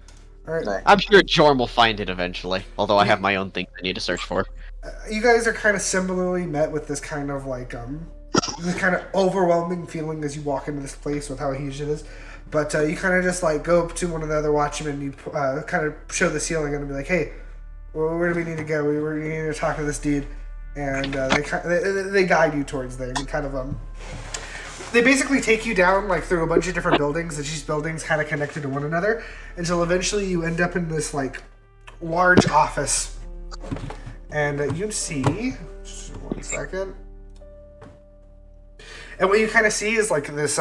All right. I'm sure Jorm will find it eventually, although I have my own things I need to search for. You guys are kind of similarly met with this kind of this kind of overwhelming feeling as you walk into this place with how huge it is. But you kind of just like go up to one of the other watchmen and you kind of show the ceiling and be like, "Hey, where do we need to go? We need to talk to this dude." And they guide you towards there. And you kind of they basically take you down like through a bunch of different buildings. And each building's kind of connected to one another until eventually you end up in this like large office. And you see, just 1 second. And what you kind of see is like this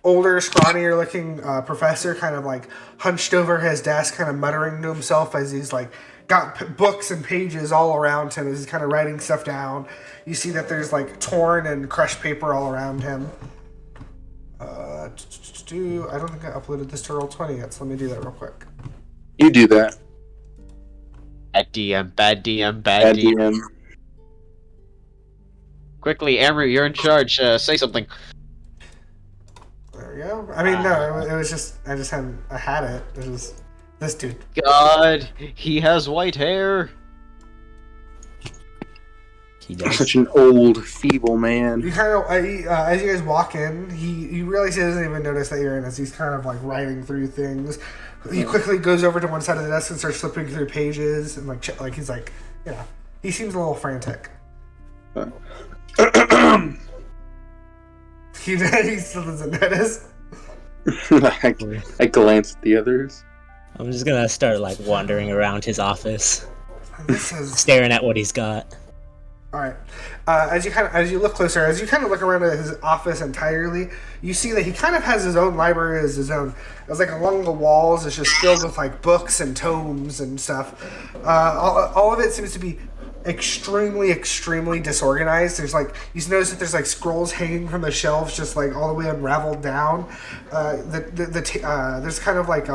older, scrawnier looking professor kind of like hunched over his desk, kind of muttering to himself as he's like got books and pages all around him as he's kind of writing stuff down. You see that there's like torn and crushed paper all around him. I don't think I uploaded this to Roll20 yet, so let me do that real quick. You do that. Bad DM, bad DM, Bad bad DM. DM. Quickly, Amber, you're in charge. Say something. There we go. I mean, no, it was just, I had it. It was this dude. God, he has white hair. He does. Such an old, feeble man. You kind of, as you guys walk in, you realize he doesn't even notice that you're in as he's kind of like writing through things. He quickly goes over to one side of the desk and starts flipping through pages and like he's like, you know, he seems a little frantic. He still doesn't notice. I glance at the others. I'm just gonna start like wandering around his office, This is staring at what he's got. all right. As you look closer, as you kind of look around at his office entirely, you see that he kind of has his own library as his own. It's like along the walls, it's just filled with like books and tomes and stuff. All of it seems to be extremely disorganized. There's like, you notice that there's like scrolls hanging from the shelves, just like all the way unraveled down. There's kind of like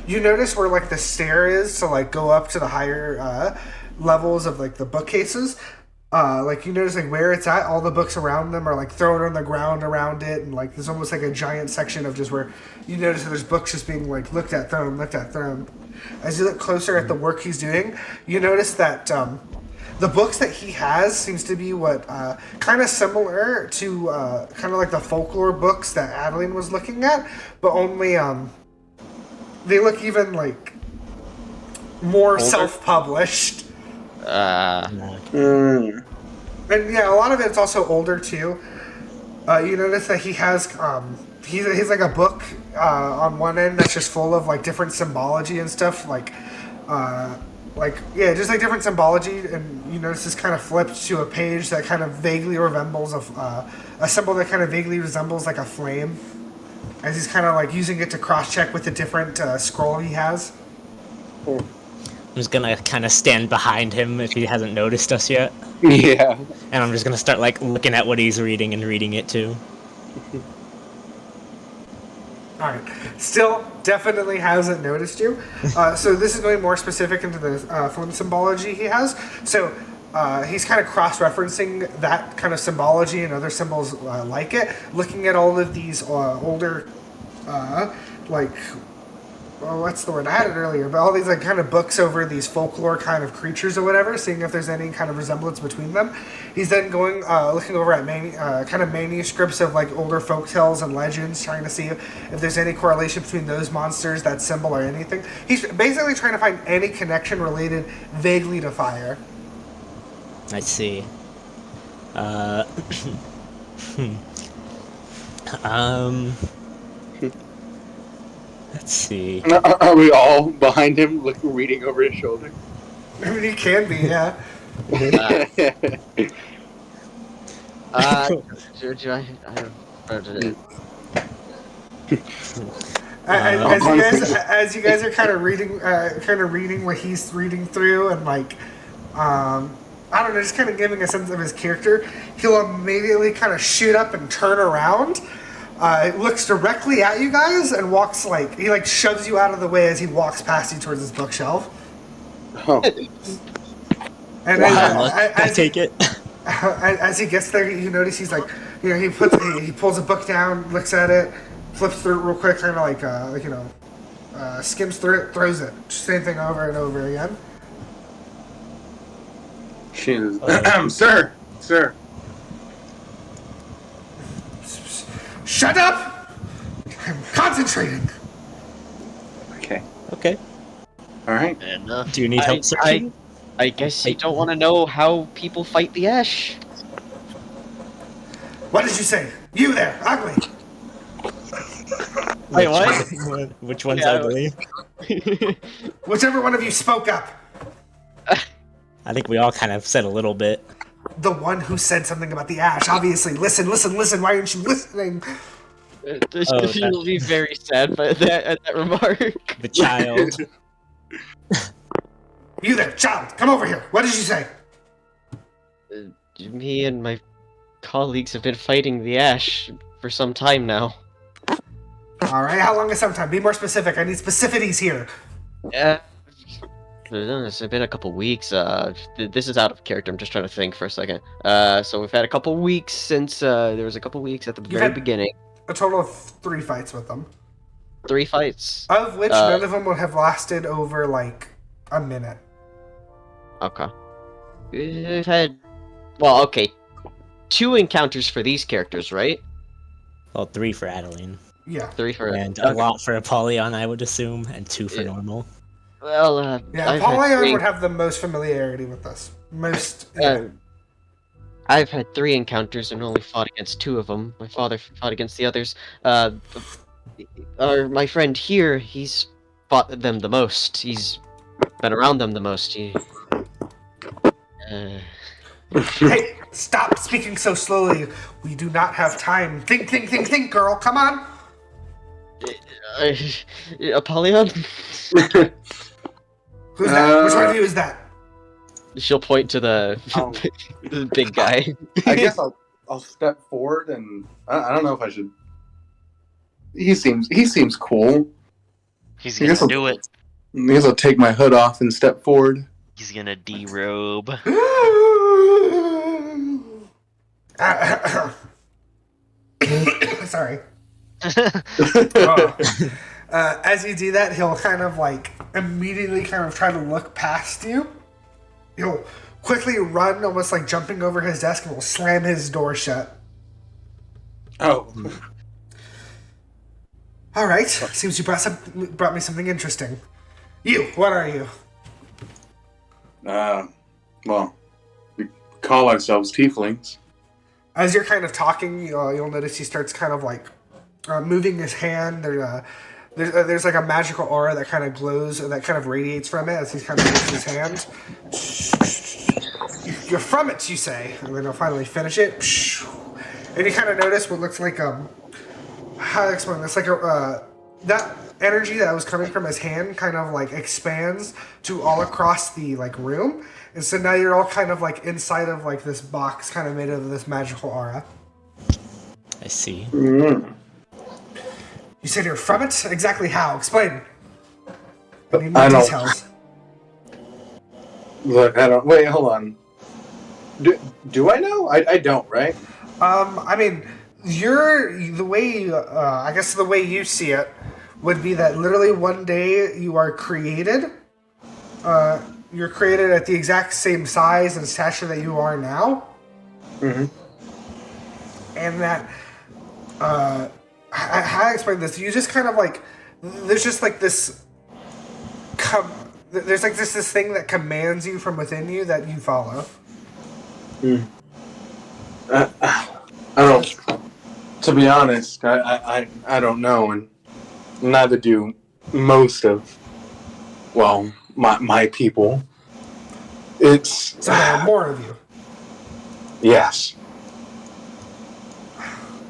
you notice where like the stair is to like go up to the higher levels of like the bookcases. Like you notice like where it's at, all the books around them are like thrown on the ground around it, and like there's almost like a giant section of just where you notice that there's books just being like looked at, thrown. As you look closer at the work he's doing, you notice that the books that he has seems to be what kind of similar to kind of like the folklore books that Adaline was looking at, but only they look even like more Older? self-published. Mm. And yeah, a lot of it's also older too. You notice that he has he's like a book on one end that's just full of like different symbology and stuff, like just like different symbology, and you notice this kind of flipped to a page that kind of vaguely resembles a symbol that kind of vaguely resembles like a flame, as he's kind of like using it to cross-check with the different scroll he has. I'm just gonna kind of stand behind him if he hasn't noticed us yet, Yeah. and I'm just gonna start like looking at what he's reading and reading it too. Alright. Still, definitely hasn't noticed you. So this is going more specific into the flame symbology he has. So he's kind of cross-referencing that kind of symbology and other symbols like it, looking at all of these older, what's the word? I had it earlier, but all these like kind of books over these folklore kind of creatures or whatever, seeing if there's any kind of resemblance between them. He's then going, looking over at kind of manuscripts of like older folk tales and legends, trying to see if there's any correlation between those monsters, that symbol, or anything. He's basically trying to find any connection related vaguely to fire. I see. Let's see. Are we all behind him, reading over his shoulder? I mean, he can be, yeah. As you guys are kind of reading what he's reading through, and like, I don't know, just kind of giving a sense of his character, he'll immediately kind of shoot up and turn around. Looks directly at you guys and walks he shoves you out of the way as he walks past you towards his bookshelf. Oh. And I take it. As he gets there, you notice he's like, he pulls a book down, looks at it, flips through it real quick, kind of skims through it, throws it. Same thing over and over again. Sir. Shut up! I'm concentrating. Okay. Okay. All right. And Do you need help searching? I guess you don't want to know how people fight the Ash. What did you say? You there, ugly. Wait, what? Which one's Yeah. ugly? Whichever one of you spoke up. I think we all kind of said a little bit. The one who said something about the ash. Obviously, listen. Why aren't you listening? She'll be very sad by that remark. The child. You there, child. Come over here. What did you say? Me and my colleagues have been fighting the Ash for some time now. All right. How long is some time? Be more specific. I need specificities here. It's been a couple weeks. This is out of character. I'm just trying to think for a second. So we've had a couple weeks since there was a couple weeks at the very beginning. A total of 3 fights with them. 3 fights. Of which none of them would have lasted over a minute. Okay. We've had, well, okay, 2 encounters for these characters, right? Well, 3 for Adaline. Yeah. 3 for And a lot for Apollyon, I would assume, and 2 for Nourmal. Well, yeah, Apollyon would have the most familiarity with this. I've had 3 encounters and only fought against 2 of them. My father fought against the others. My friend here, he's fought them the most. He's been around them the most. Hey, stop speaking so slowly. We do not have time. Think, girl. Come on. Apollyon? Who's that? Which one of you is that? She'll point to the, the big guy. I guess I'll step forward and I don't know if I should. He seems cool. He's gonna do it. I guess I'll take my hood off and step forward. He's gonna derobe. Sorry. As you do that, he'll kind of immediately kind of try to look past you. He'll quickly run, almost jumping over his desk, and will slam his door shut. Oh. All right. Seems you brought me something interesting. You, what are you? Well, we call ourselves tieflings. As you're kind of talking, you'll notice he starts kind of moving his hand. There's a magical aura that kind of glows, that kind of radiates from it as he kind of moves his hand. You're from it, you say, and then he'll finally finish it. And you kind of notice what looks like how to explain this? That energy that was coming from his hand kind of expands to all across the room, and so now you're all kind of inside of this box, kind of made of this magical aura. I see. Mm. You said you're from it? Exactly how? Explain. I need I more don't- details. Look, I don't. Wait, hold on. Do I know? I don't, right? I mean, the way you see it would be that literally one day you are created. You're created at the exact same size and stature that you are now. Mm-hmm. And that, how do I explain this? You just kind of there's just this, there's this thing that commands you from within you that you follow. I don't. To be honest, I don't know, and neither do most of, well, my people. It's So there are more of you. yes.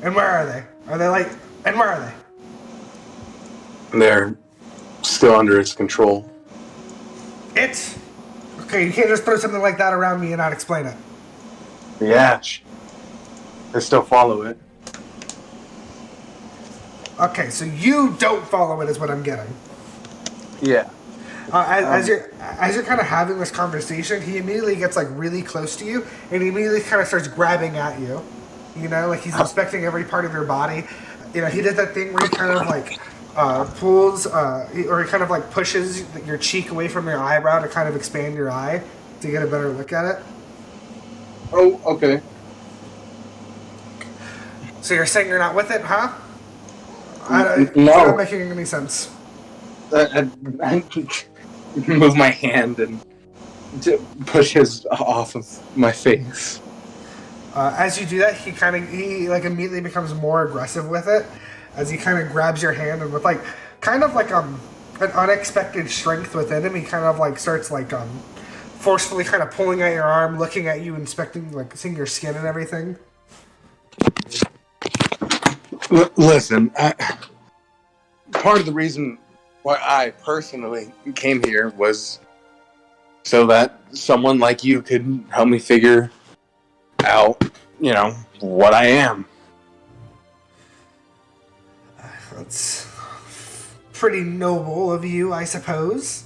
And where are they? And where are they? They're still under its control. It? Okay, you can't just throw something like that around me and not explain it. The ash. They still follow it. Okay, so you don't follow it is what I'm getting. Yeah. As you're kind of having this conversation, he immediately gets like really close to you, and he immediately kind of starts grabbing at you. You know, like he's inspecting every part of your body. You know, he did that thing where he kind of like pulls, or he kind of like pushes your cheek away from your eyebrow to kind of expand your eye to get a better look at it. Oh, okay. So you're saying you're not with it, huh? No. It's not making any sense. I move my hand and push his off of my face. As you do that, he like immediately becomes more aggressive with it, as he kind of grabs your hand and with like kind of like an unexpected strength within him, he kind of like starts like forcefully kind of pulling at your arm, looking at you, inspecting, like seeing your skin and everything. Listen, part of the reason why I personally came here was so that someone like you could help me figure out, you know, what I am. That's pretty noble of you, I suppose.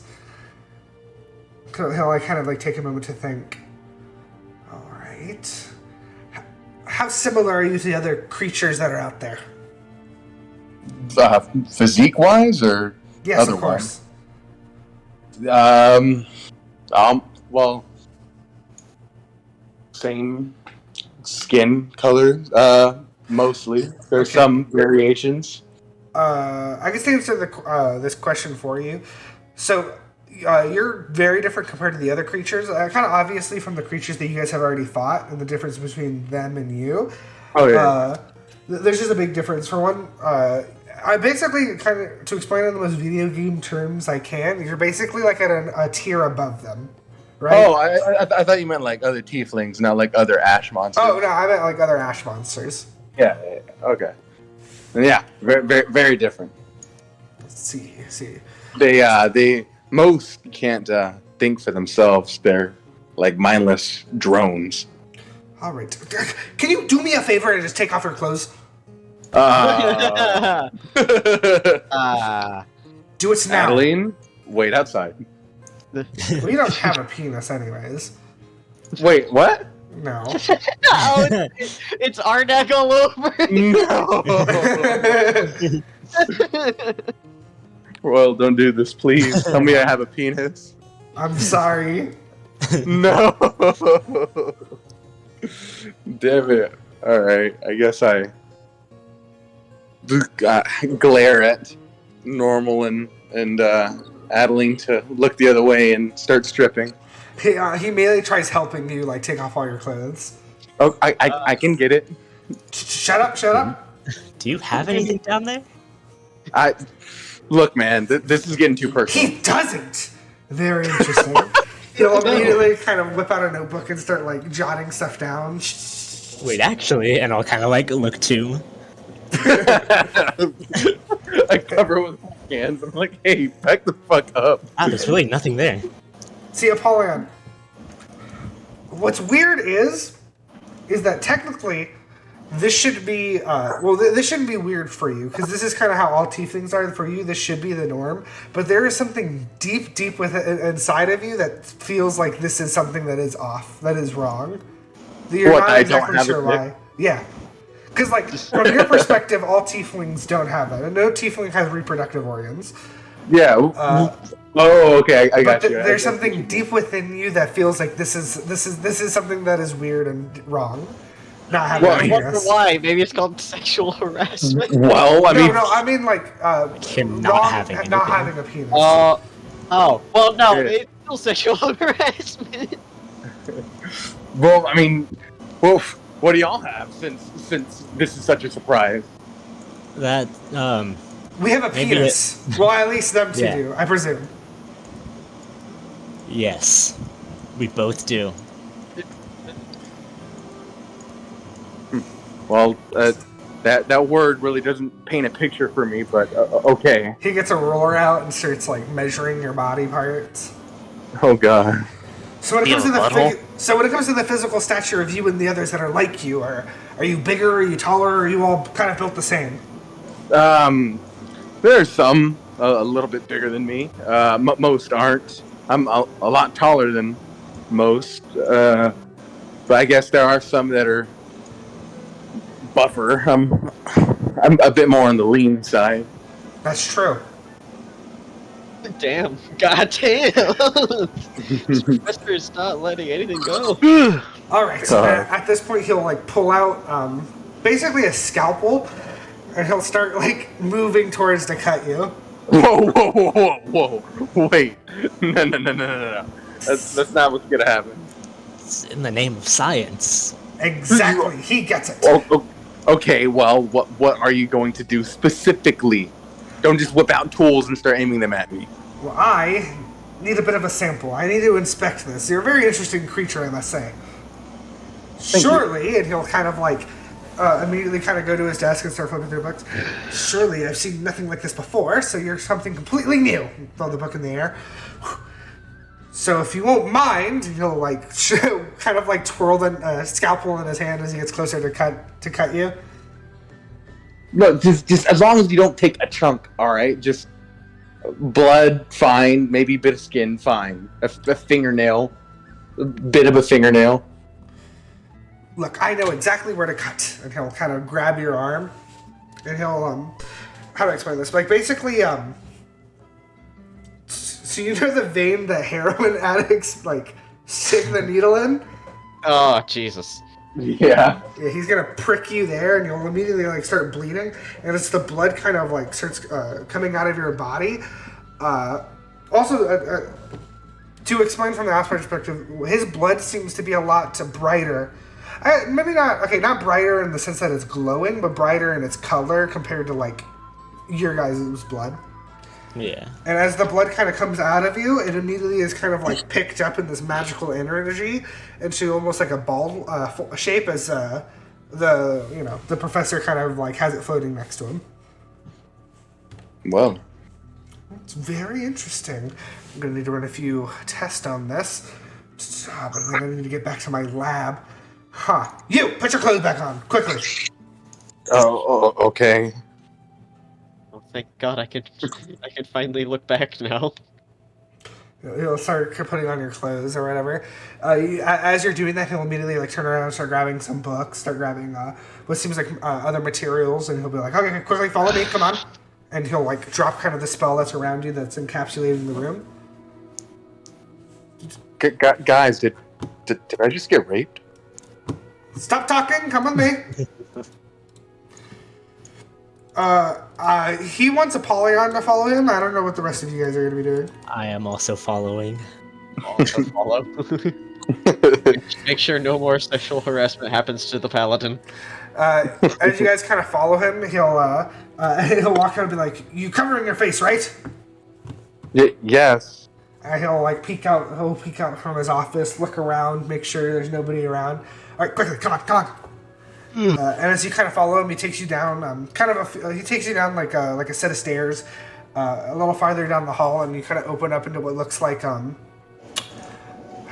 He'll like kind of like take a moment to think. All right. How similar are you to the other creatures that are out there? Physique-wise, or Yes, otherwise? of course. Well, same skin color, mostly. There's Okay. some variations. I guess to answer this question for you. So, you're very different compared to the other creatures. Kind of obviously from the creatures that you guys have already fought, and the difference between them and you. Oh, yeah. There's just a big difference. For one, I basically kind of, to explain it in the most video game terms I can, you're basically like at a tier above them, right? Oh, I thought you meant like other tieflings, not like other ash monsters. Oh no, I meant like other ash monsters. Yeah, okay. Yeah, very, very, very different. Let's see. They most can't think for themselves. They're like mindless drones. All right. Can you do me a favor and just take off your clothes? Uh, Do it now. Adaline, wait outside. Well, you don't have a penis, anyways. Wait, what? No. oh, it's Arnak all over. No. Well, don't do this, please. Tell me I have a penis. I'm sorry. No. Damn it. Alright, I guess I glare at Nourmal and Adaline to look the other way and start stripping. He immediately tries helping you, like, take off all your clothes. Oh, I can get it. Shut up. Do you have anything down there? Look, man, this is getting too personal. He doesn't. Very interesting. He'll immediately kind of whip out a notebook and start, like, jotting stuff down. Wait, actually, and I'll kind of like look too. I cover it with my hands. I'm like, hey, back the fuck up. Ah, there's really nothing there. See, Apollyon, what's weird is that technically this should be, this shouldn't be weird for you, because this is kind of how all tieflings are for you. This should be the norm. But there is something deep inside of you that feels like this is something that is off, that is wrong. You're not exactly sure why. Yeah. Because, like, from your perspective, all tieflings don't have that. And no tiefling has reproductive organs. Yeah. Oh, okay. I got you. There's something deep within you that feels like this is something that is weird and wrong. Not having a I wonder penis. why. Maybe it's called sexual harassment. Well, I mean like him not having a penis. Oh, well, no, it's still sexual harassment. Well, I mean, what do y'all have since this is such a surprise? That, we have a maybe penis. Well, at least them two Yeah. do, I presume. yes. We both do. Well, That word really doesn't paint a picture for me, but okay. He gets a ruler out and starts like measuring your body parts. Oh god. So when it You comes to have a butthole? the physical stature of you and the others that are like you, are you bigger? Are you taller? Or are you all kind of built the same? There are some a little bit bigger than me. Most aren't. I'm a lot taller than most. But I guess there are some that are buffer. I'm a bit more on the lean side. That's true. Damn. God damn. This professor is not letting anything go. All right. So at this point, he'll like pull out basically a scalpel, and he'll start like moving towards to cut you. Whoa! Wait, no. That's not what's gonna happen. It's in the name of science. Exactly. He gets it. Okay. Well, what are you going to do specifically? Don't just whip out tools and start aiming them at me. Well, I need a bit of a sample. I need to inspect this. You're a very interesting creature, I must say. Surely, and he'll kind of like immediately kind of go to his desk and start flipping through books. Surely, I've seen nothing like this before, so you're something completely new. Throw the book in the air. So if you won't mind, he'll like kind of like twirl the scalpel in his hand as he gets closer to cut you. No, just as long as you don't take a chunk, all right? Just blood, fine. Maybe a bit of skin, fine. A fingernail, a bit of a fingernail. Look, I know exactly where to cut, and he'll kind of grab your arm, and he'll how do I explain this? Like basically so you know the vein that heroin addicts like stick the needle in? Oh, Jesus. Yeah. Yeah, he's gonna prick you there, and you'll immediately like start bleeding, and it's the blood kind of like starts coming out of your body. Also, to explain from the outside perspective, his blood seems to be a lot brighter. Maybe not brighter in the sense that it's glowing, but brighter in its color compared to like your guys' blood. Yeah. And as the blood kind of comes out of you, it immediately is kind of like picked up in this magical energy into almost like a ball shape as the professor kind of like has it floating next to him. Well, It's very interesting. I'm gonna need to run a few tests on this, but then I need to get back to my lab. You put your clothes back on quickly. oh, okay. Oh, thank God I could finally look back now. He'll start putting on your clothes or whatever. As you're doing that, he'll immediately like turn around and start grabbing some books, start grabbing what seems like other materials, and he'll be like, "Okay, quickly follow me, come on!" And he'll like drop kind of the spell that's around you that's encapsulating the room. Guys, did I just get raped? Stop talking, come with me. He wants Apollyon to follow him. I don't know what the rest of you guys are going to be doing. I am also following. Also follow. Make sure no more sexual harassment happens to the Paladin. As you guys kind of follow him, he'll walk out and be like, "You covering your face, right?" Yes. And he'll like peek out from his office, look around, make sure there's nobody around. All right, quickly, come on. And as you kind of follow him, he takes you down, he takes you down like a set of stairs, a little farther down the hall, and you kind of open up into what looks like how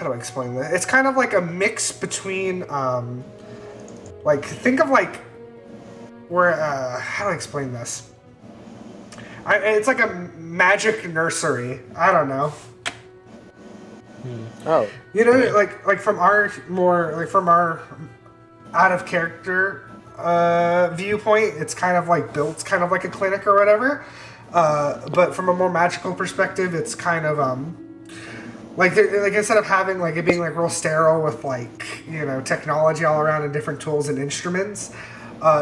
do I explain this? It's kind of like a mix between like think of like where how do I explain this? It's like a magic nursery. I don't know. Oh. You know, like from our out of character viewpoint, it's kind of like built kind of like a clinic or whatever. But from a more magical perspective, it's kind of like instead of having like it being like real sterile with like technology all around and different tools and instruments.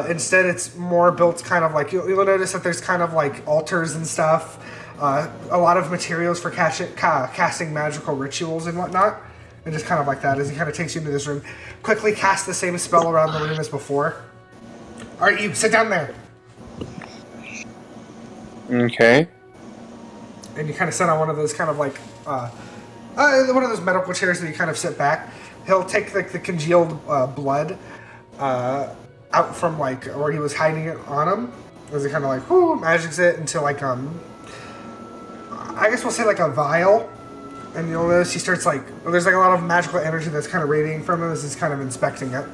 Instead, it's more built kind of like you'll notice that there's kind of like altars and stuff. A lot of materials for casting magical rituals and whatnot. And just kind of like that, as he kind of takes you into this room. Quickly cast the same spell around the room as before. Alright, you, sit down there. Okay. And you kind of sit on one of those kind of like, one of those medical chairs that you kind of sit back. He'll take like the congealed blood, out from like where he was hiding it on him. As he kind of like magics it into like I guess we'll say like a vial, and you'll notice he starts like there's like a lot of magical energy that's kind of radiating from him as he's kind of inspecting it.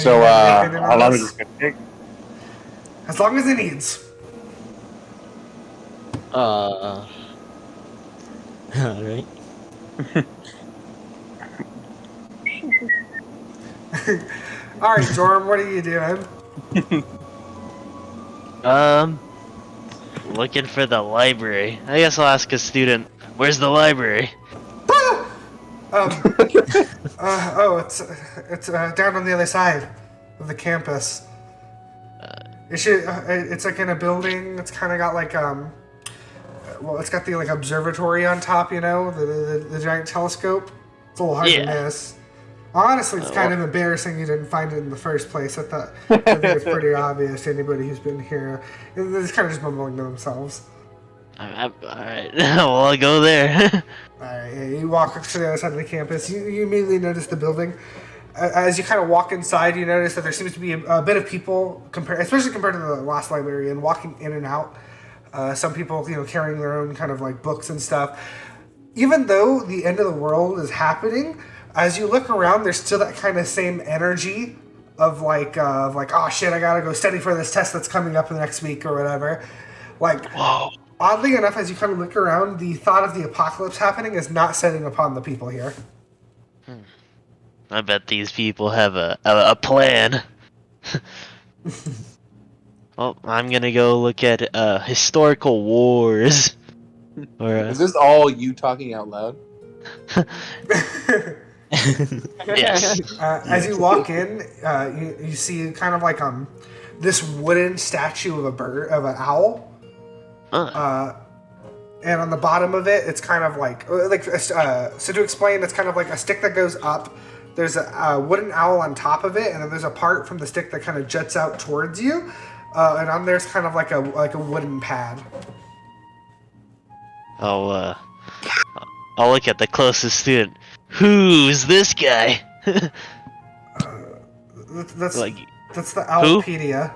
So how long is this gonna take? As long as it needs. All right. All right, Jorm, what are you doing? Looking for the library. I guess I'll ask a student, where's the library? It's down on the other side of the campus. It's like in a building. It's kind of got like it's got the like observatory on top. You know, the giant telescope. It's a little hard to miss. Honestly, it's kind of embarrassing you didn't find it in the first place. I think it's pretty obvious to anybody who's been here. They're just kind of just mumbling to themselves. Alright, well, I'll go there. Alright, you walk up to the other side of the campus. You immediately notice the building. As you kind of walk inside, you notice that there seems to be a bit of people, especially compared to the last librarian, walking in and out. Some people, carrying their own kind of like books and stuff. Even though the end of the world is happening, as you look around, there's still that kind of same energy of like, oh shit, I gotta go study for this test that's coming up in the next week or whatever. Like, Whoa. Oddly enough, as you kind of look around, the thought of the apocalypse happening is not setting upon the people here. I bet these people have a plan. Well, I'm gonna go look at historical wars. Is this all you talking out loud? Yes. As you walk in, you see kind of like this wooden statue of an owl. And on the bottom of it, it's kind of like so to explain, it's kind of like a stick that goes up. There's a wooden owl on top of it, and then there's a part from the stick that kind of juts out towards you. And on there's kind of like a wooden pad. I'll look at the closest student. Who's this guy? That's like, that's the Owlpedia.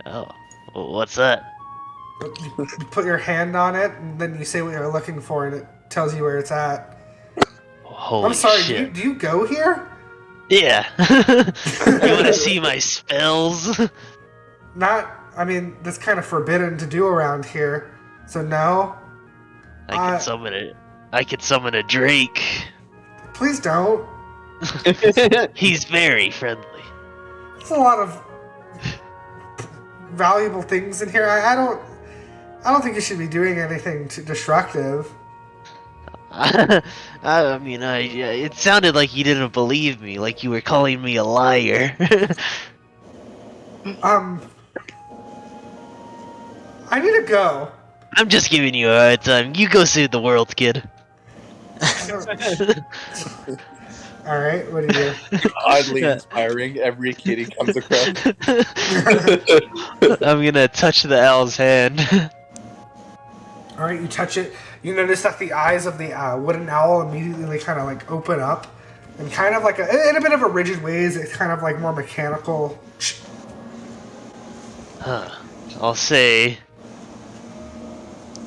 oh, what's that? You put your hand on it, and then you say what you're looking for, and it tells you where it's at. Holy I'm sorry, shit. do you go here? Yeah. You want to see my spells? I mean, that's kind of forbidden to do around here. So no. I can summon it. I can summon a Drake. Please don't. He's very friendly. There's a lot of valuable things in here. I don't think you should be doing anything too destructive. I mean, it sounded like you didn't believe me, like you were calling me a liar. I need to go. I'm just giving you a hard time. You go save the world, kid. All right, what do you do? Oddly inspiring. Every kid he comes across. I'm gonna touch the owl's hand. All right, you touch it. You notice that the eyes of the wooden owl immediately kind of like open up, and kind of like in a bit of a rigid ways. It's kind of like more mechanical. I'll say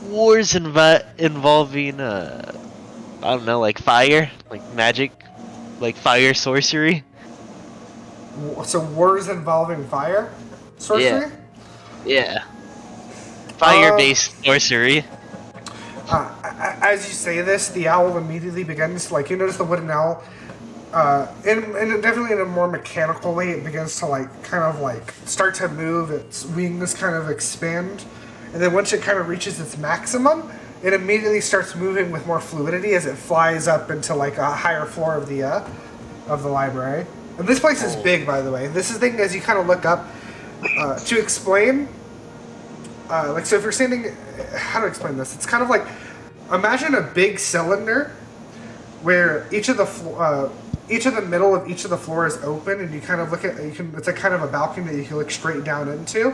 wars involving I don't know, like fire, like magic, like fire sorcery. So wars involving fire, sorcery. Yeah. Fire-based sorcery. As you say this, the owl immediately begins, like, you notice the wooden owl, definitely in a more mechanical way, it begins to, like, kind of, like, start to move, its wings kind of expand, and then once it kind of reaches its maximum, it immediately starts moving with more fluidity as it flies up into, like, a higher floor of the library. And this place is big, by the way. This is the thing, as you kind of look up, to explain, like, so if you're standing, how to explain this? It's kind of like, imagine a big cylinder where each of the middle of each of the floors is open, and you kind of look at, it's a kind of a balcony that you can look straight down into,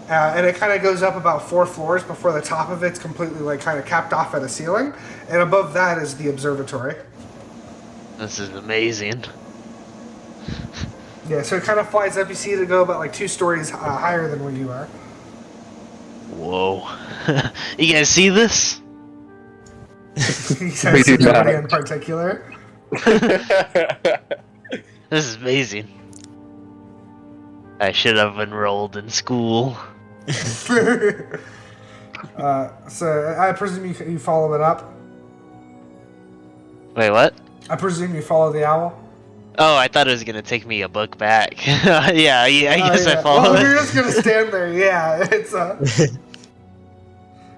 and it kind of goes up about 4 floors before the top of it's completely, like, kind of capped off at a ceiling, and above that is the observatory. This is amazing. Yeah, so it kind of flies up. You see it go about like 2 stories higher than where you are. Whoa. You guys see this? He says to nobody in particular. This is amazing. I should have enrolled in school. So I presume you follow it up. Wait, what? I presume you follow the owl. Oh, I thought it was gonna take me a book back. Yeah, I guess I follow Well, it. if you're just gonna stand there, yeah, it's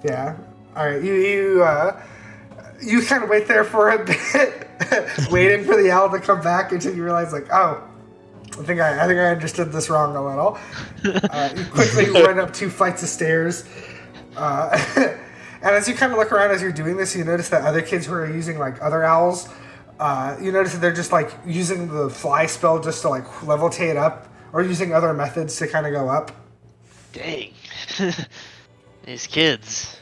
yeah. All right, you kind of wait there for a bit, waiting for the owl to come back until you realize, like, oh, I think I understood this wrong a little. You quickly run up 2 flights of stairs, and as you kind of look around as you're doing this, you notice that other kids who are using like other owls. You notice that they're just like using the fly spell just to like levitate up, or using other methods to kind of go up. Dang. These kids.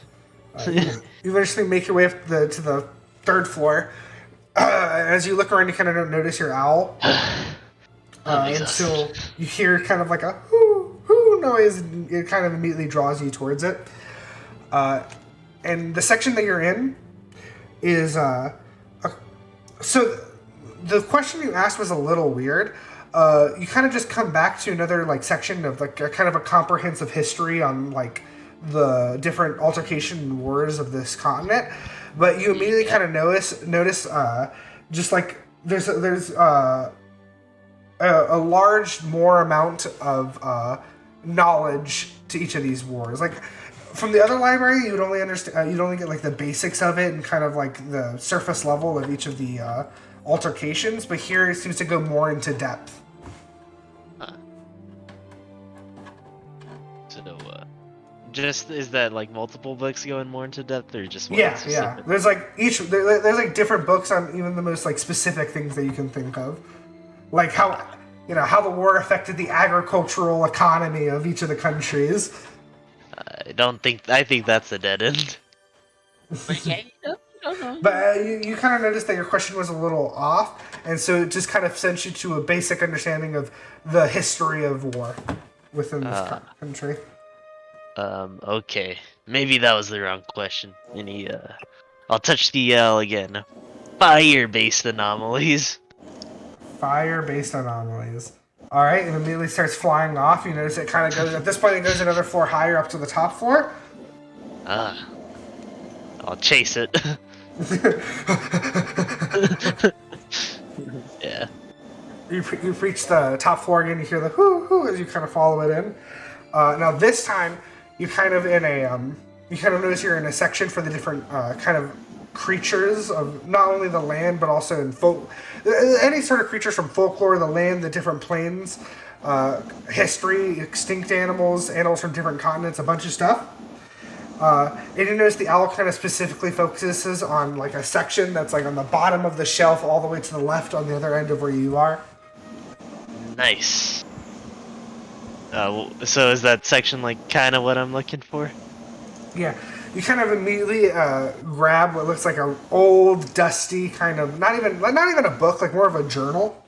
You eventually make your way up to the 3rd floor. As you look around, you kind of don't notice your owl until you hear kind of like a hoo hoo noise, and it kind of immediately draws you towards it. And the section that you're in is so the question you asked was a little weird. You kind of just come back to another like section of like a kind of a comprehensive history on like the different altercation and wars of this continent, but you immediately kind of notice just like there's a large more amount of knowledge to each of these wars. Like from the other library, you'd only understand, you'd only get like the basics of it and kind of like the surface level of each of the altercations, but here it seems to go more into depth. So, just is that like multiple books going more into depth, or just one Yeah. specific? There's like there's like different books on even the most like specific things that you can think of, like how the war affected the agricultural economy of each of the countries. I think that's a dead end. But you kind of noticed that your question was a little off, and so it just kind of sent you to a basic understanding of the history of war within this country. Okay. Maybe that was the wrong question. I'll touch the L again. Fire-based anomalies. Fire-based anomalies. All right, and immediately starts flying off. You notice it kind of goes, at this point, it goes another floor higher up to the top floor. I'll chase it. Yeah. You reach the top floor again. You hear the hoo hoo as you kind of follow it in. Now this time, you kind of notice you're in a section for the different kind of creatures of not only the land but also in any sort of creatures from folklore, the land, the different planes, history, extinct animals from different continents, a bunch of stuff. And you notice the owl kind of specifically focuses on like a section that's like on the bottom of the shelf all the way to the left on the other end of where you are. Nice. So is that section like kind of what I'm looking for? Yeah. You kind of immediately grab what looks like an old, dusty kind of not even a book, like more of a journal.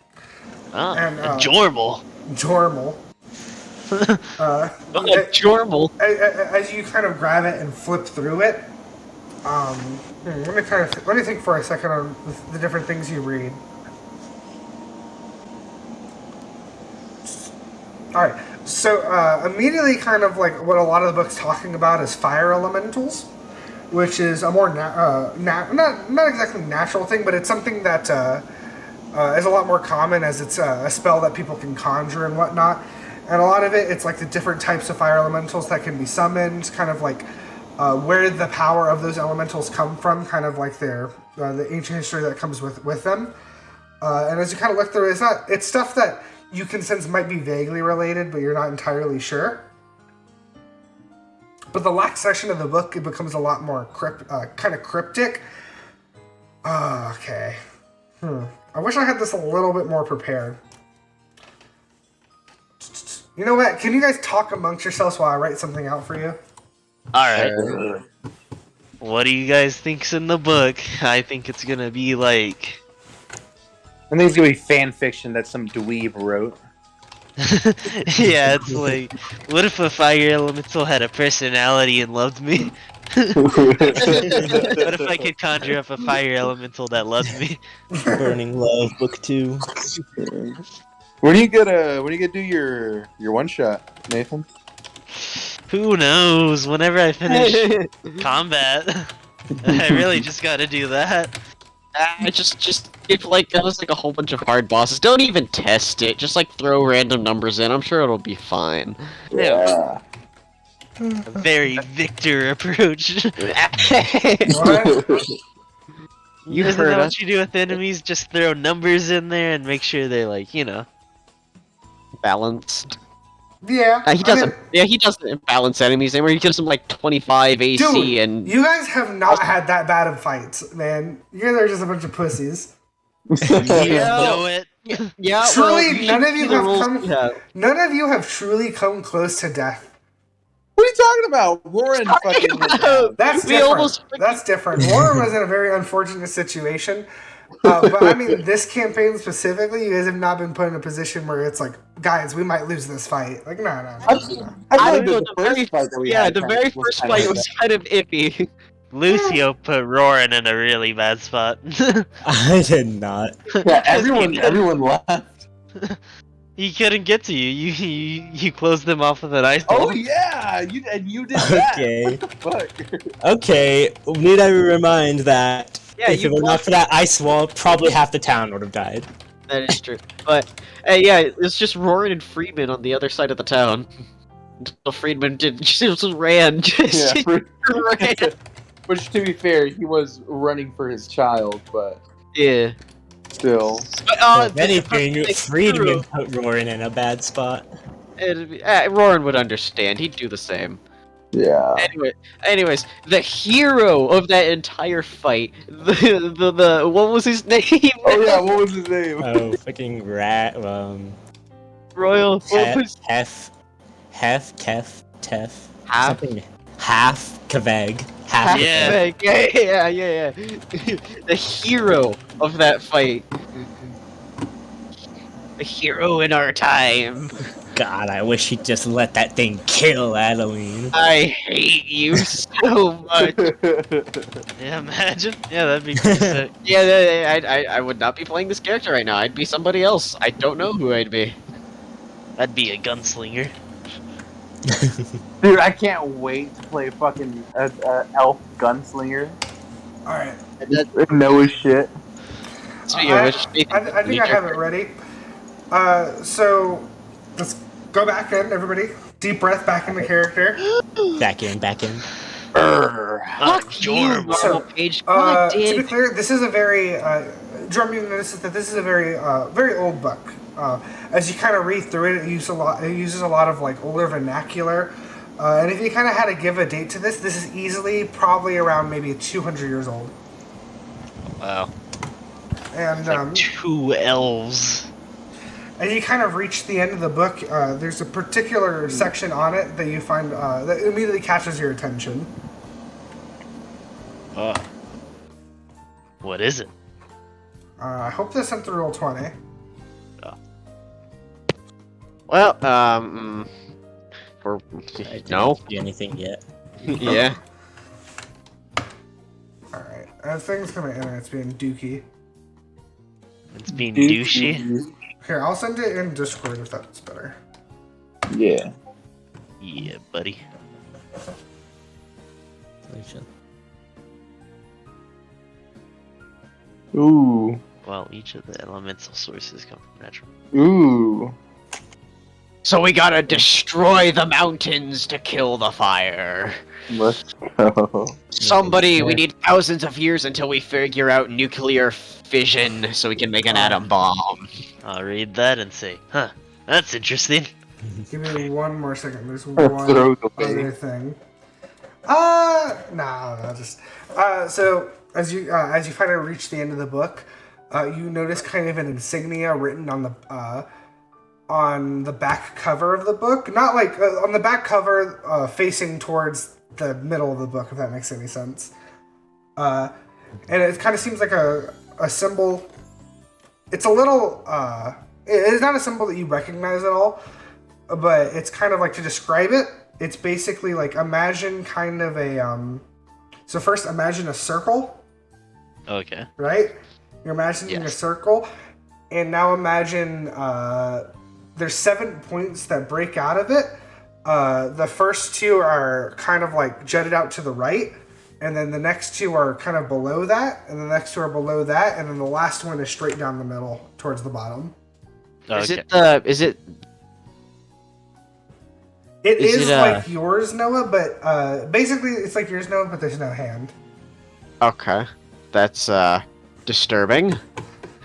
And Jourmal. Jourmal. Jourmal. As you kind of grab it and flip through it, let me think for a second on the different things you read. All right. So immediately, kind of like what a lot of the book's talking about is fire elementals, which is a more not exactly natural thing, but it's something that is a lot more common as it's a spell that people can conjure and whatnot. And a lot of it, it's like the different types of fire elementals that can be summoned, kind of like where the power of those elementals come from, kind of like the ancient history that comes with them. And as you kind of look through, it's stuff that you can sense might be vaguely related, but you're not entirely sure. But the last section of the book, it becomes a lot more kind of cryptic. Okay. I wish I had this a little bit more prepared. You know what? Can you guys talk amongst yourselves while I write something out for you? Alright. What do you guys think's in the book? I think it's gonna be like... I think it's gonna be fan fiction that some dweeb wrote. Yeah, it's like, what if a fire elemental had a personality and loved me? What if I could conjure up a fire elemental that loved me? Burning Love, Book 2. When do you get do your one shot, Nathan? Who knows? Whenever I finish combat, I really just gotta do that. Just if like that was like a whole bunch of hard bosses, don't even test it. Just like throw random numbers in. I'm sure it'll be fine. Yeah. A very Victor approach. What? You Isn't heard that us. what you do with enemies? Just throw numbers in there and make sure they're like, Balanced. Yeah. He doesn't. He doesn't balance enemies anymore. He gives them like 25 AC Dude, and. you guys have not had that bad of fights, man. You guys are just a bunch of pussies. You know it. Yeah. Truly, well, none of you have come. Yeah. None of you have truly come close to death. What are you talking about? Warren fucking went down. That's We different. almost- That's different. Warren was in a very unfortunate situation. But I mean, this campaign specifically, you guys have not been put in a position where it's like, guys, we might lose this fight. Like, no. I feel I like don't know, the first fight that we had. the very first fight was kind of iffy. Lucio put Roran in a really bad spot. I did not. Yeah, everyone left. He couldn't get to you. You closed them off with an ice ball. Oh yeah, you did that. Okay. Fuck. Okay, need I remind that Yeah, if you it were not for that ice wall, probably half the town would have died. That is true. But yeah, it's just Roran and Friedman on the other side of the town. So Friedman just ran. Just Yeah, ran. which to be fair, he was running for his child, but Yeah. still. But, If anything, the Friedman hero- put Roran in a bad spot. Roran would understand. He'd do the same. Yeah. Anyways, the hero of that entire fight, the what was his name? Oh yeah, what was his name? Oh, fucking rat. Royal. What was Tef. half? Something. Half Kaveg. Half. Yeah. Yeah. The hero of that fight. The hero in our time. God, I wish he'd just let that thing kill Adaline. I hate you so much. Yeah, imagine. Yeah, that'd be pretty sick. Yeah, I would not be playing this character right now. I'd be somebody else. I don't know who I'd be. I'd be a gunslinger. Dude, I can't wait to play fucking elf gunslinger. Alright. Know his shit. Speaking of which, I think I have it ready. So, let's go back in, everybody. Deep breath back into character. Back in. Fuck you, Jourmal. Nourmal Paej. God To be damn. clear, this is a very Drum. You notice that this is a very very old book. As you kind of read through it, it uses a lot of like older vernacular. And if you kind of had to give a date to this, this is easily probably around maybe 200 years old. Wow. And Like 2 elves. as you kind of reach the end of the book, there's a particular section on it that you find that immediately catches your attention. What is it? I hope this sent through roll 20. Well, for I didn't no, do anything yet. yeah. Alright. As things come in, it's being dookie. It's being douchey. Here, I'll send it in Discord if that's better. Yeah. Yeah, buddy. Ooh. Well, each of the elemental sources come from natural. Ooh. So we gotta destroy the mountains to kill the fire. Let's go. Somebody, we need thousands of years until we figure out nuclear fission so we can make an atom bomb. I'll read that and say, huh, that's interesting. Give me one more second. There's Throw one it away. other thing. No, just so as you finally reach the end of the book, you notice kind of an insignia written on the back cover of the book. Not like on the back cover, facing towards the middle of the book, if that makes any sense. And it kind of seems like a symbol. It's a little It's not a symbol that you recognize at all, but it's kind of like to describe it. It's basically like imagine kind of a So first, imagine a circle. Okay. Right? You're imagining a circle, and now imagine there's 7 points that break out of it. The first 2 are kind of like jutted out to the right, and then the next 2 are kind of below that, and the next 2 are below that, and then the last one is straight down the middle towards the bottom. Okay. It is like yours, Noah, but basically it's like yours, Noah, but there's no hand. Okay. That's disturbing.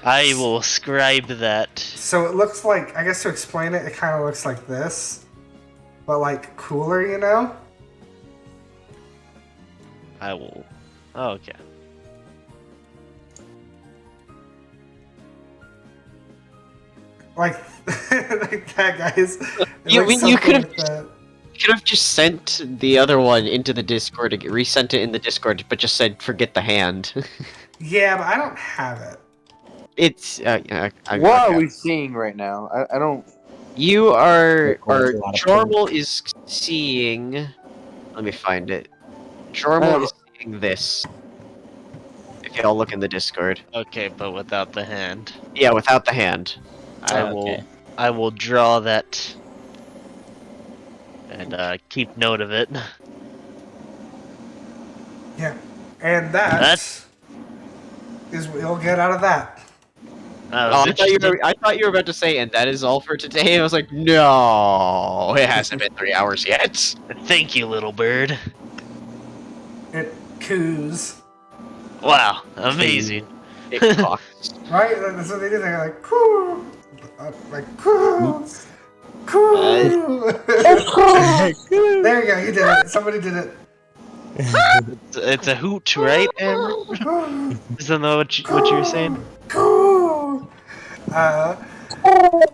I will scribe that. So it looks like, I guess to explain it, it kind of looks like this, but like cooler, you know? I will. Oh, okay. Like, like that, guys. You could have just sent the other one into the Discord, resent it in the Discord, but just said forget the hand. Yeah, but I don't have it. It's What are we seeing right now? I don't. You are There's a lot of Jourmal is seeing. Let me find it. Jourmal is seeing this. If y'all look in the Discord. Okay, but without the hand. Yeah, without the hand. I will draw that and keep note of it. Yeah, and that is what you'll get out of that. I thought you were about to say, and that is all for today. I was like, no, it hasn't been 3 hours yet. Thank you, little bird. It coos. Wow, amazing. It cocks. Right? That's what they do. They're like, coo. Like, coo. Coo. There you go. You did it. Somebody did it. It's a hoot, right, Amber? Isn't that what you were saying? Cool.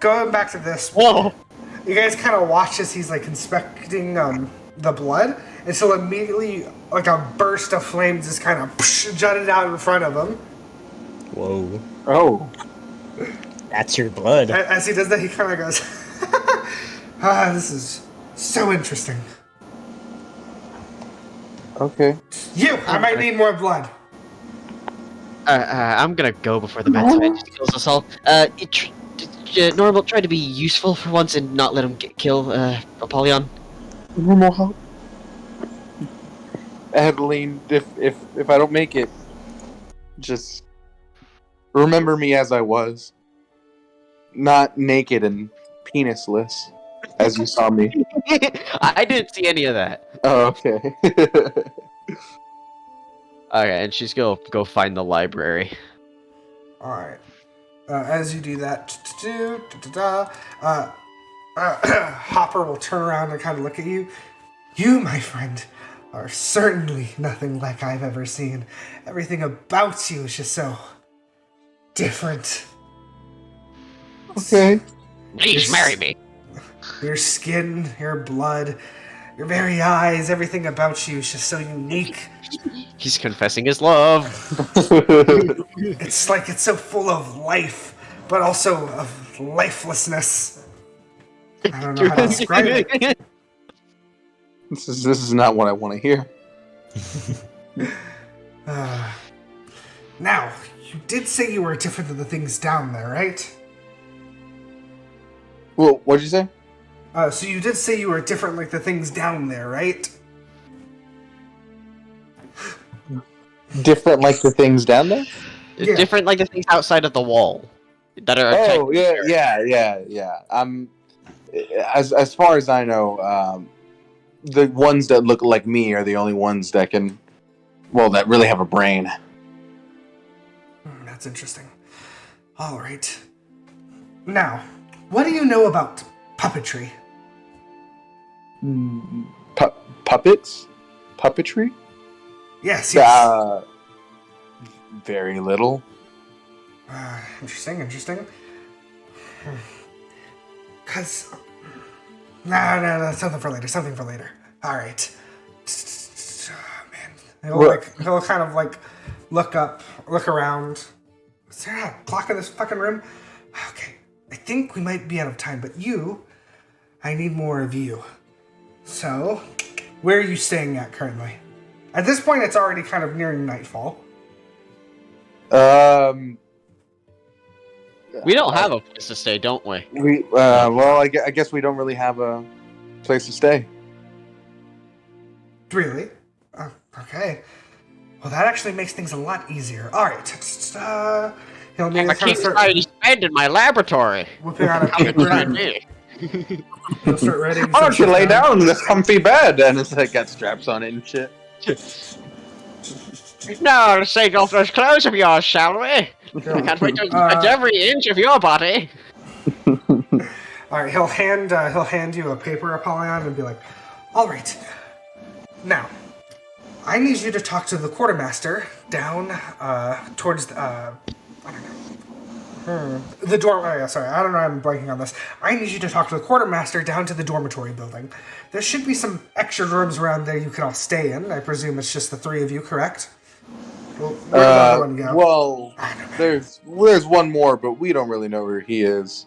Going back to this. Whoa. You guys kind of watch as he's like inspecting the blood, and so immediately like a burst of flames is kind of jutted out in front of him. Whoa. Oh. That's your blood. As he does that, he kind of goes, this is so interesting. Okay. I might need more blood. I'm gonna go before the Meta just kills us all. Nourmal, try to be useful for once and not let him kill Apollyon. Nourmal help. Adaline, if I don't make it, just remember me as I was. Not naked and penisless, as you saw me. I didn't see any of that. Oh, okay. Okay, and she's gonna go find the library. Alright. As you do that, Hopper will turn around and kind of look at you. You, my friend, are certainly nothing like I've ever seen. Everything about you is just so different. Okay. Please marry me. Your skin, your blood, your very eyes, everything about you is just so unique. He's confessing his love. It's like it's so full of life, but also of lifelessness. I don't know how to describe it. This is not what I want to hear. Now, you did say you were different than the things down there, right? Well, what'd you say? So you did say you were different like the things down there, right? Different like the things down there? Yeah. Different like the things outside of the wall that are. Oh, yeah. As far as I know, the ones that look like me are the only ones that can, that really have a brain. That's interesting. All right. Now, what do you know about puppetry? Puppets? Puppetry? Yes. Very little. Interesting. Cause... No, something for later. Alright. Man. He'll kind of like look around. Is there a clock in this fucking room? Okay. I think we might be out of time, but I need more of you. So, where are you staying at currently? At this point, it's already kind of nearing nightfall. We don't have a place to stay, don't we? Well, I guess we don't really have a place to stay. Really? Okay. Well, that actually makes things a lot easier. All right. He'll need I to kind keep of start trying to spend in my laboratory. whipping out a paper and he'll start writing. Why don't you lay down in this comfy bed? And it's like got straps on it and shit. Now, let's take off those clothes of yours, shall we? I can't wait to touch every inch of your body. All right. He'll hand you a paper, Apollyon, and be like, "All right. Now, I need you to talk to the quartermaster down towards the dorm. Oh, yeah, sorry, I don't know. I'm blanking on this. I need you to talk to the quartermaster down to the dormitory building. There should be some extra rooms around there you can all stay in. I presume it's just the three of you, correct? Well, where did everyone go? Well, there's one more, but we don't really know where he is.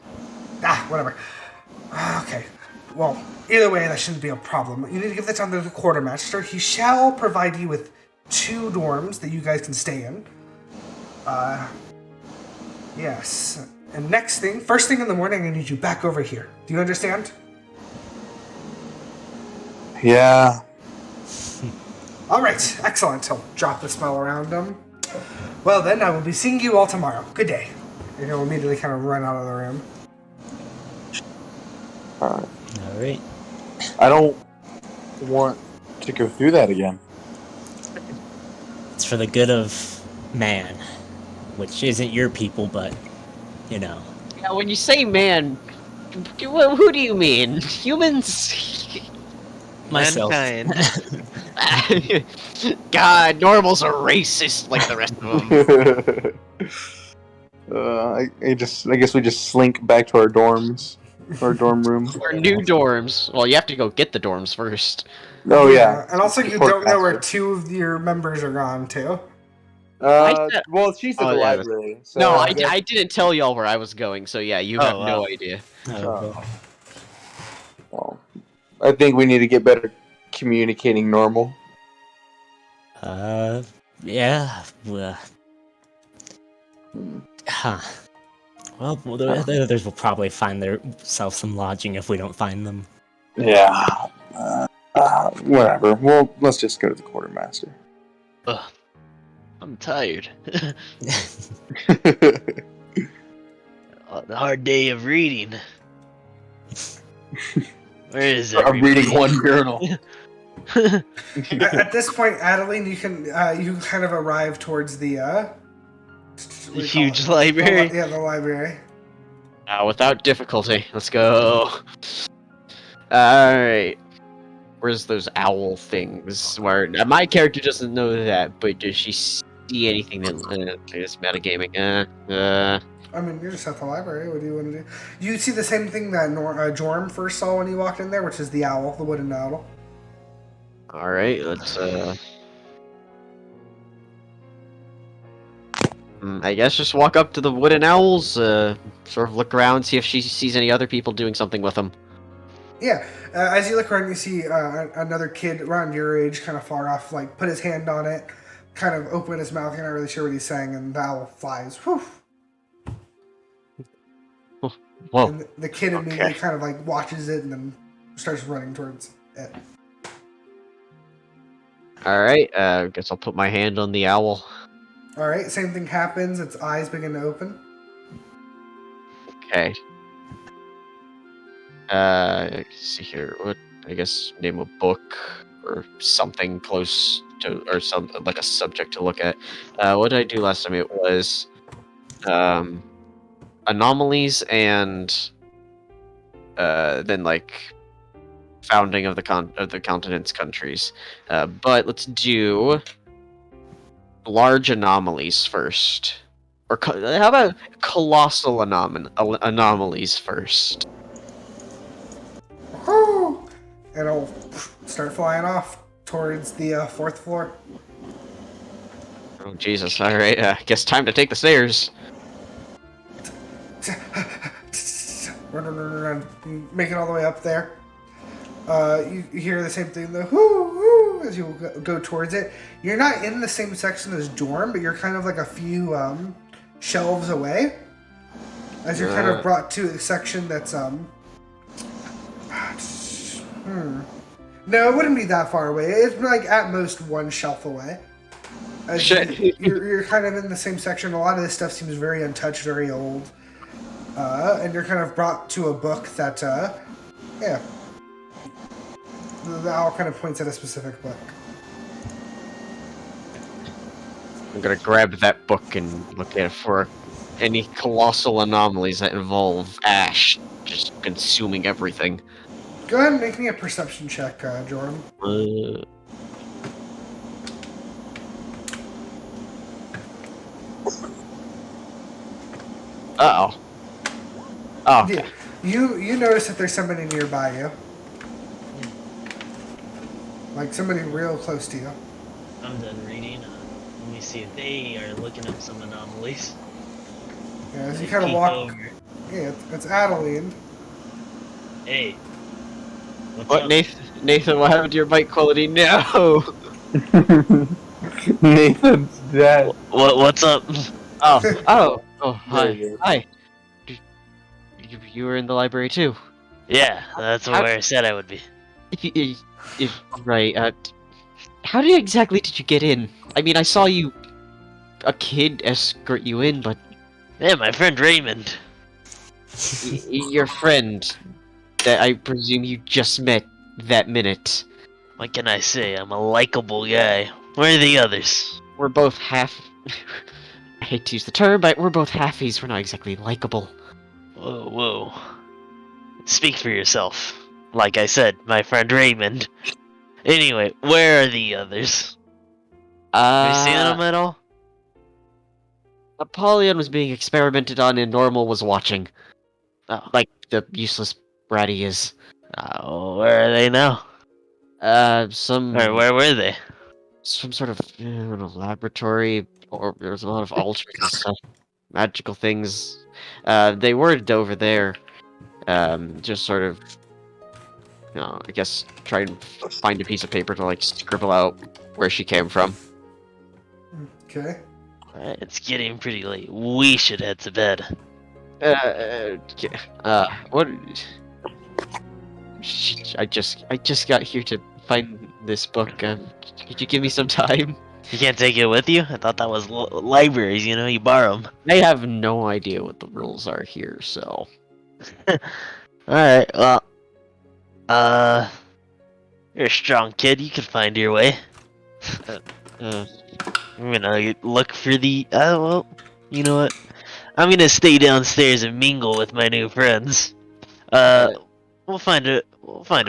Whatever. Okay. Well, either way, that shouldn't be a problem. You need to give that down to the quartermaster. He shall provide you with 2 dorms that you guys can stay in. Yes. And first thing in the morning, I need you back over here. Do you understand? Yeah. All right. Excellent. He'll drop the spell around him. Well, then, I will be seeing you all tomorrow. Good day. And he'll immediately kind of run out of the room. Alright. I don't want to go through that again. It's for the good of man, which isn't your people, but, you know. Yeah, when you say man, who do you mean? Humans? Myself. Mankind. God, Nourmal's a racist like the rest of them. I guess we just slink back to our dorms, our dorm room. Or new dorms. Well, you have to go get the dorms first. Oh yeah. And also, you Support don't know where master. 2 of your members are gone to. Well, she's at Oh, the yeah, library. So No, I guess- I didn't tell y'all where I was going, so yeah, you have Oh, no wow. idea. Oh. Well, I think we need to get better communicating Nourmal. Yeah. Huh. Well, the others will probably find themselves some lodging if we don't find them. Yeah. Whatever. Well, let's just go to the quartermaster. Ugh. I'm tired. A hard day of reading. Where is it? I'm reading one journal. At this point, Adaline, you kind of arrive towards the what do you call Huge it? library. The library. Without difficulty. Let's go. Alright. Where's those owl things? Where my character doesn't know that, but does she see anything that is metagaming? I mean, you're just at the library. What do you want to do? You see the same thing that Jorm first saw when you walked in there, which is the owl, the wooden owl. Alright, let's I guess just walk up to the wooden owls, sort of look around, see if she sees any other people doing something with them. Yeah, as you look around, you see another kid around your age, kind of far off, like put his hand on it, kind of open his mouth. You're not really sure what he's saying, and the owl flies. Whew. Whoa. And the kid immediately kind of like watches it and then starts running towards it. Alright, guess I'll put my hand on the owl. All right, same thing happens. Its eyes begin to open. Okay. Let's see here. What? I guess name a book or something close to, or something like a subject to look at. What did I do last time? It was anomalies and then like founding of the continent's countries. But let's do large anomalies first. Or how about colossal anomalies first? And it'll start flying off towards the 4th floor. Oh Jesus! All right, guess time to take the stairs. Make it all the way up there. You hear the same thing, the whoo whoo, as you go towards it. You're not in the same section as Dorm, but you're kind of like a few shelves away. As you're kind of brought to a section that's No, it wouldn't be that far away. It's like at most one shelf away. You're kind of in the same section. A lot of this stuff seems very untouched, very old. And you're kind of brought to a book that, yeah. The owl kind of points at a specific book. I'm gonna grab that book and look at it for any colossal anomalies that involve ash just consuming everything. Go ahead and make me a perception check, Jordan. Uh-oh. Oh, okay. Yeah. You notice that there's somebody nearby you. Like somebody real close to you. I'm done reading. Let me see if they are looking up some anomalies. Yeah, as you kind of walk. Over. Yeah, it's Adaline. Hey. What, Nathan? What happened to your bike quality? No. Nathan's dead. What's up? Oh, hi. You were in the library too. Yeah, that's where I said I would be. Right. How exactly did you get in? I mean, I saw a kid escort you in, but yeah, my friend Raymond. Your friend that I presume you just met that minute. What can I say? I'm a likable guy. Where are the others? We're both half. I hate to use the term, but we're both halfies. We're not exactly likable. Whoa. Speak for yourself. Like I said, my friend Raymond. Anyway, where are the others? Have you seen them at all? Apollyon was being experimented on and Nourmal was watching. Oh. Like the useless brat he is. Oh, where are they now? Or where were they? Some sort of, I don't know, laboratory, or there was a lot of altars and stuff. Magical things. They were over there. Just sort of, I guess try and find a piece of paper to, like, scribble out where she came from. Okay. It's getting pretty late. We should head to bed. What? I just got here to find this book. Could you give me some time? You can't take it with you? I thought that was libraries, you borrow them. I have no idea what the rules are here, so. Alright, well. You're a strong kid, you can find your way. I'm gonna look for the. Well, you know what? I'm gonna stay downstairs and mingle with my new friends. We'll find a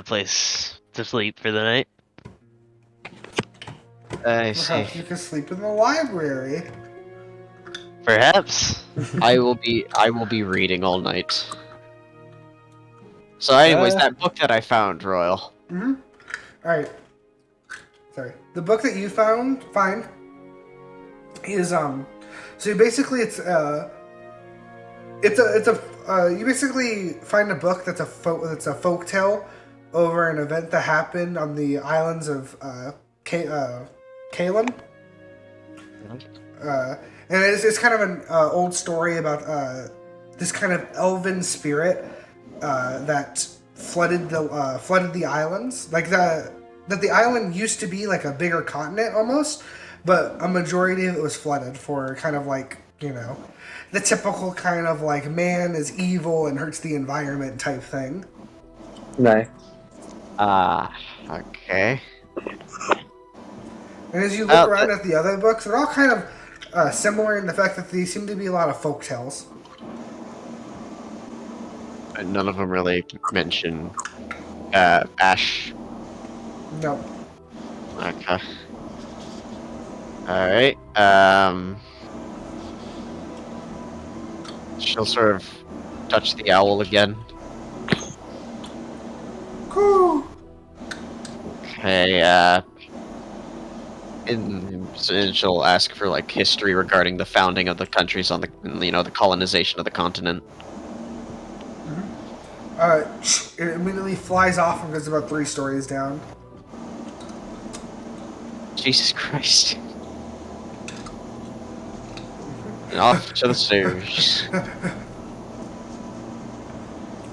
place to sleep for the night. I see. Perhaps you can sleep in the library. Perhaps. I will be reading all night. So, anyways, that book that I found, Royal. Mm-hmm. All right. Sorry. The book that you find is So basically, you basically find a book that's a folk tale over an event that happened on the islands of Kalin. And it's kind of an old story about this kind of elven spirit that flooded the islands. Like that the island used to be like a bigger continent almost, but a majority of it was flooded for kind of like, the typical kind of like man is evil and hurts the environment type thing. Nice. Okay. And as you look around at the other books, they're all kind of similar in the fact that they seem to be a lot of folk tales. And none of them really mention Ash. No. Okay. Alright, she'll sort of touch the owl again. Cool. Okay, and she'll ask for, like, history regarding the founding of the countries on the, the colonization of the continent. It immediately flies off and goes about 3 stories down. Jesus Christ. And off to the stairs.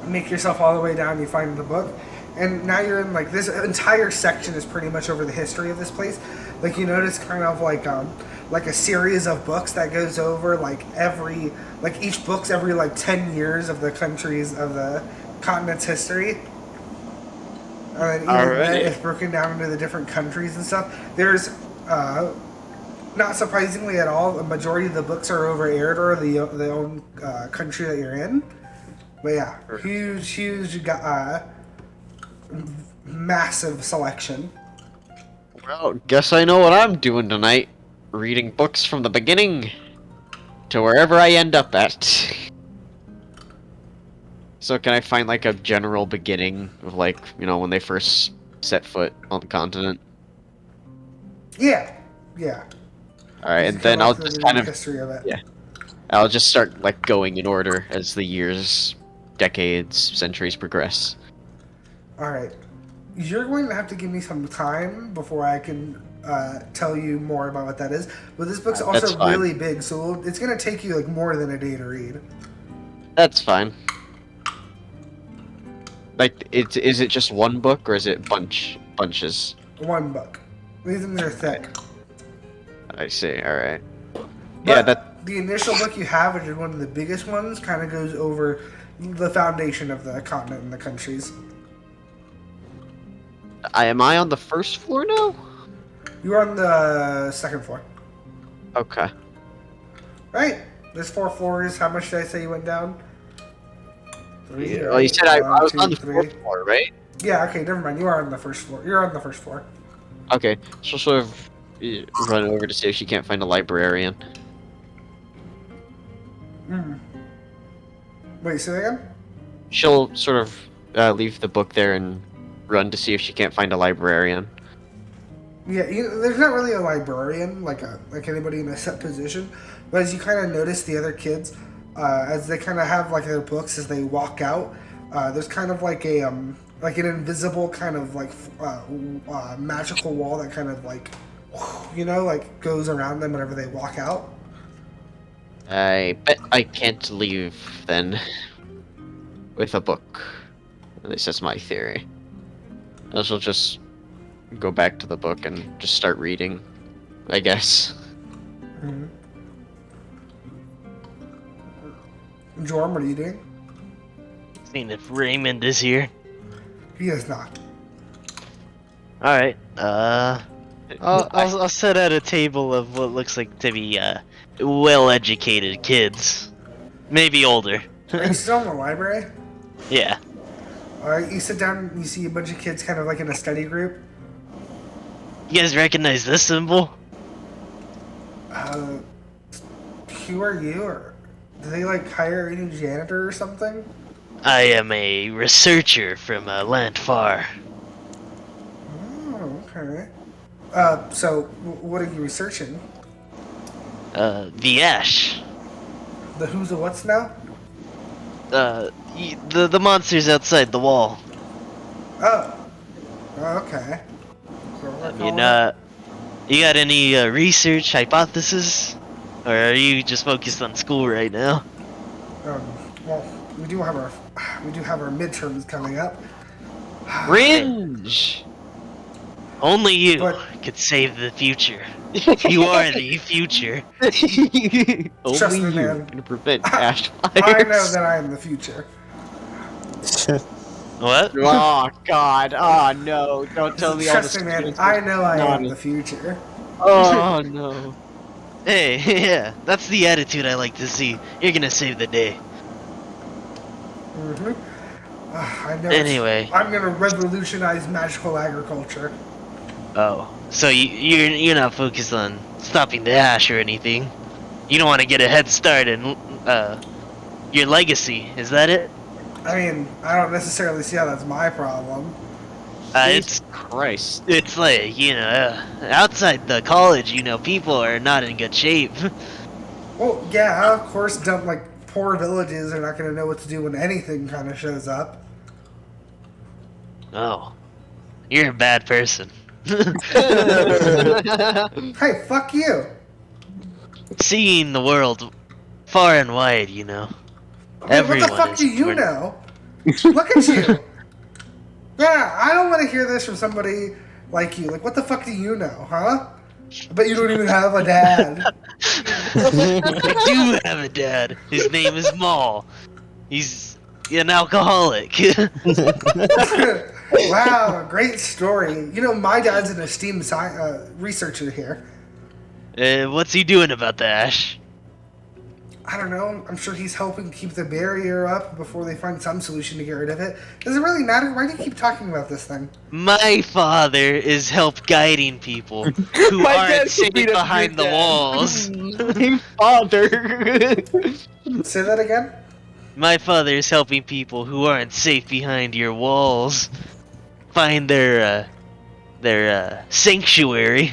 Make yourself all the way down, you find the book, and now you're in like this entire section is pretty much over the history of this place. Like you notice kind of like a series of books that goes over like each book's every like 10 years of the countries of the continent's history. And then even then it's broken down into the different countries and stuff. There's not surprisingly at all, a majority of the books are over Eridor, the own country that you're in. But yeah, huge, massive selection. Well, guess I know what I'm doing tonight. Reading books from the beginning to wherever I end up at. So can I find like a general beginning of like, when they first set foot on the continent? Yeah. Alright, and then I'll just kind of history of it. Yeah. I'll just start like going in order as the years, decades, centuries progress. Alright. You're going to have to give me some time before I can tell you more about what that is. But this book's also really big, so it's going to take you like more than a day to read. That's fine. Like, is it just one book or is it bunches? One book. These things are thick. I see. All right. But Yeah, the initial book you have, which is one of the biggest ones, kind of goes over the foundation of the continent and the countries. Am I on the first floor now? You're on the 2nd floor. Okay. Right. There's 4 floors. How much did I say you went down? 3. Well, you said I was 2, on the 3. 4th floor, right? Yeah. Okay. Never mind. You are on the 1st floor. You're on the 1st floor. Okay. She'll sort of run over to see if she can't find a librarian. Wait. Say that again. She'll sort of leave the book there and run to see if she can't find a librarian. Yeah, there's not really a librarian like anybody in a set position, but as you kind of notice the other kids, as they kind of have like their books as they walk out, there's kind of like an invisible kind of like magical wall that kind of like goes around them whenever they walk out. I bet I can't leave then with a book. At least that's my theory. I shall just go back to the book and just start reading, I guess. Mm-hmm. Jorm, what are you doing? Seeing if Raymond is here. He is not. Alright, I'll set at a table of what looks like to be, well-educated kids. Maybe older. Are you still in the library? Yeah. Alright, you sit down and you see a bunch of kids kind of like in a study group. You guys recognize this symbol? Who are you? Or do they like hire a new janitor or something? I am a researcher from land far. Oh, okay. So what are you researching? The ash. The who's the what's now? The monsters outside the wall. Oh, okay. I mean, you got any research hypothesis, or are you just focused on school right now? Well, we do have our midterms coming up. Cringe! Only you But- could save the future. You are the future. Trust Only me, you man. can prevent ash fires. I know that I am the future. What? Oh God! Oh no! Don't tell me all the Trust me, man. students. I know I am Nani. the future. Oh no! Hey, yeah, that's the attitude I like to see. You're gonna save the day. Mm-hmm. I know. Anyway. I'm gonna revolutionize magical agriculture. Oh, so you're not focused on stopping the ash or anything. You don't want to get a head start in your legacy. Is that it? I mean, I don't necessarily see how that's my problem. It's Christ! like outside the college, people are not in good shape. Well, yeah, of course, dumb like poor villages are not gonna know what to do when anything kind of shows up. Oh, you're a bad person. Hey, fuck you. Seeing the world far and wide, you know. Wait, Everyone what the fuck is do you born- know? Look at you. Yeah, I don't want to hear this from somebody like you. Like, what the fuck do you know, huh? I bet you don't even have a dad. I do have a dad. His name is Maul. He's an alcoholic. Wow, great story. You know, my dad's an esteemed researcher here. What's he doing about the ash? I don't know. I'm sure he's helping keep the barrier up before they find some solution to get rid of it. Does it really matter? Why do you keep talking about this thing? My father is help guiding people who My aren't dad safe beat up your behind the dad. walls. My father. Say that again? My father is helping people who aren't safe behind your walls find their sanctuary.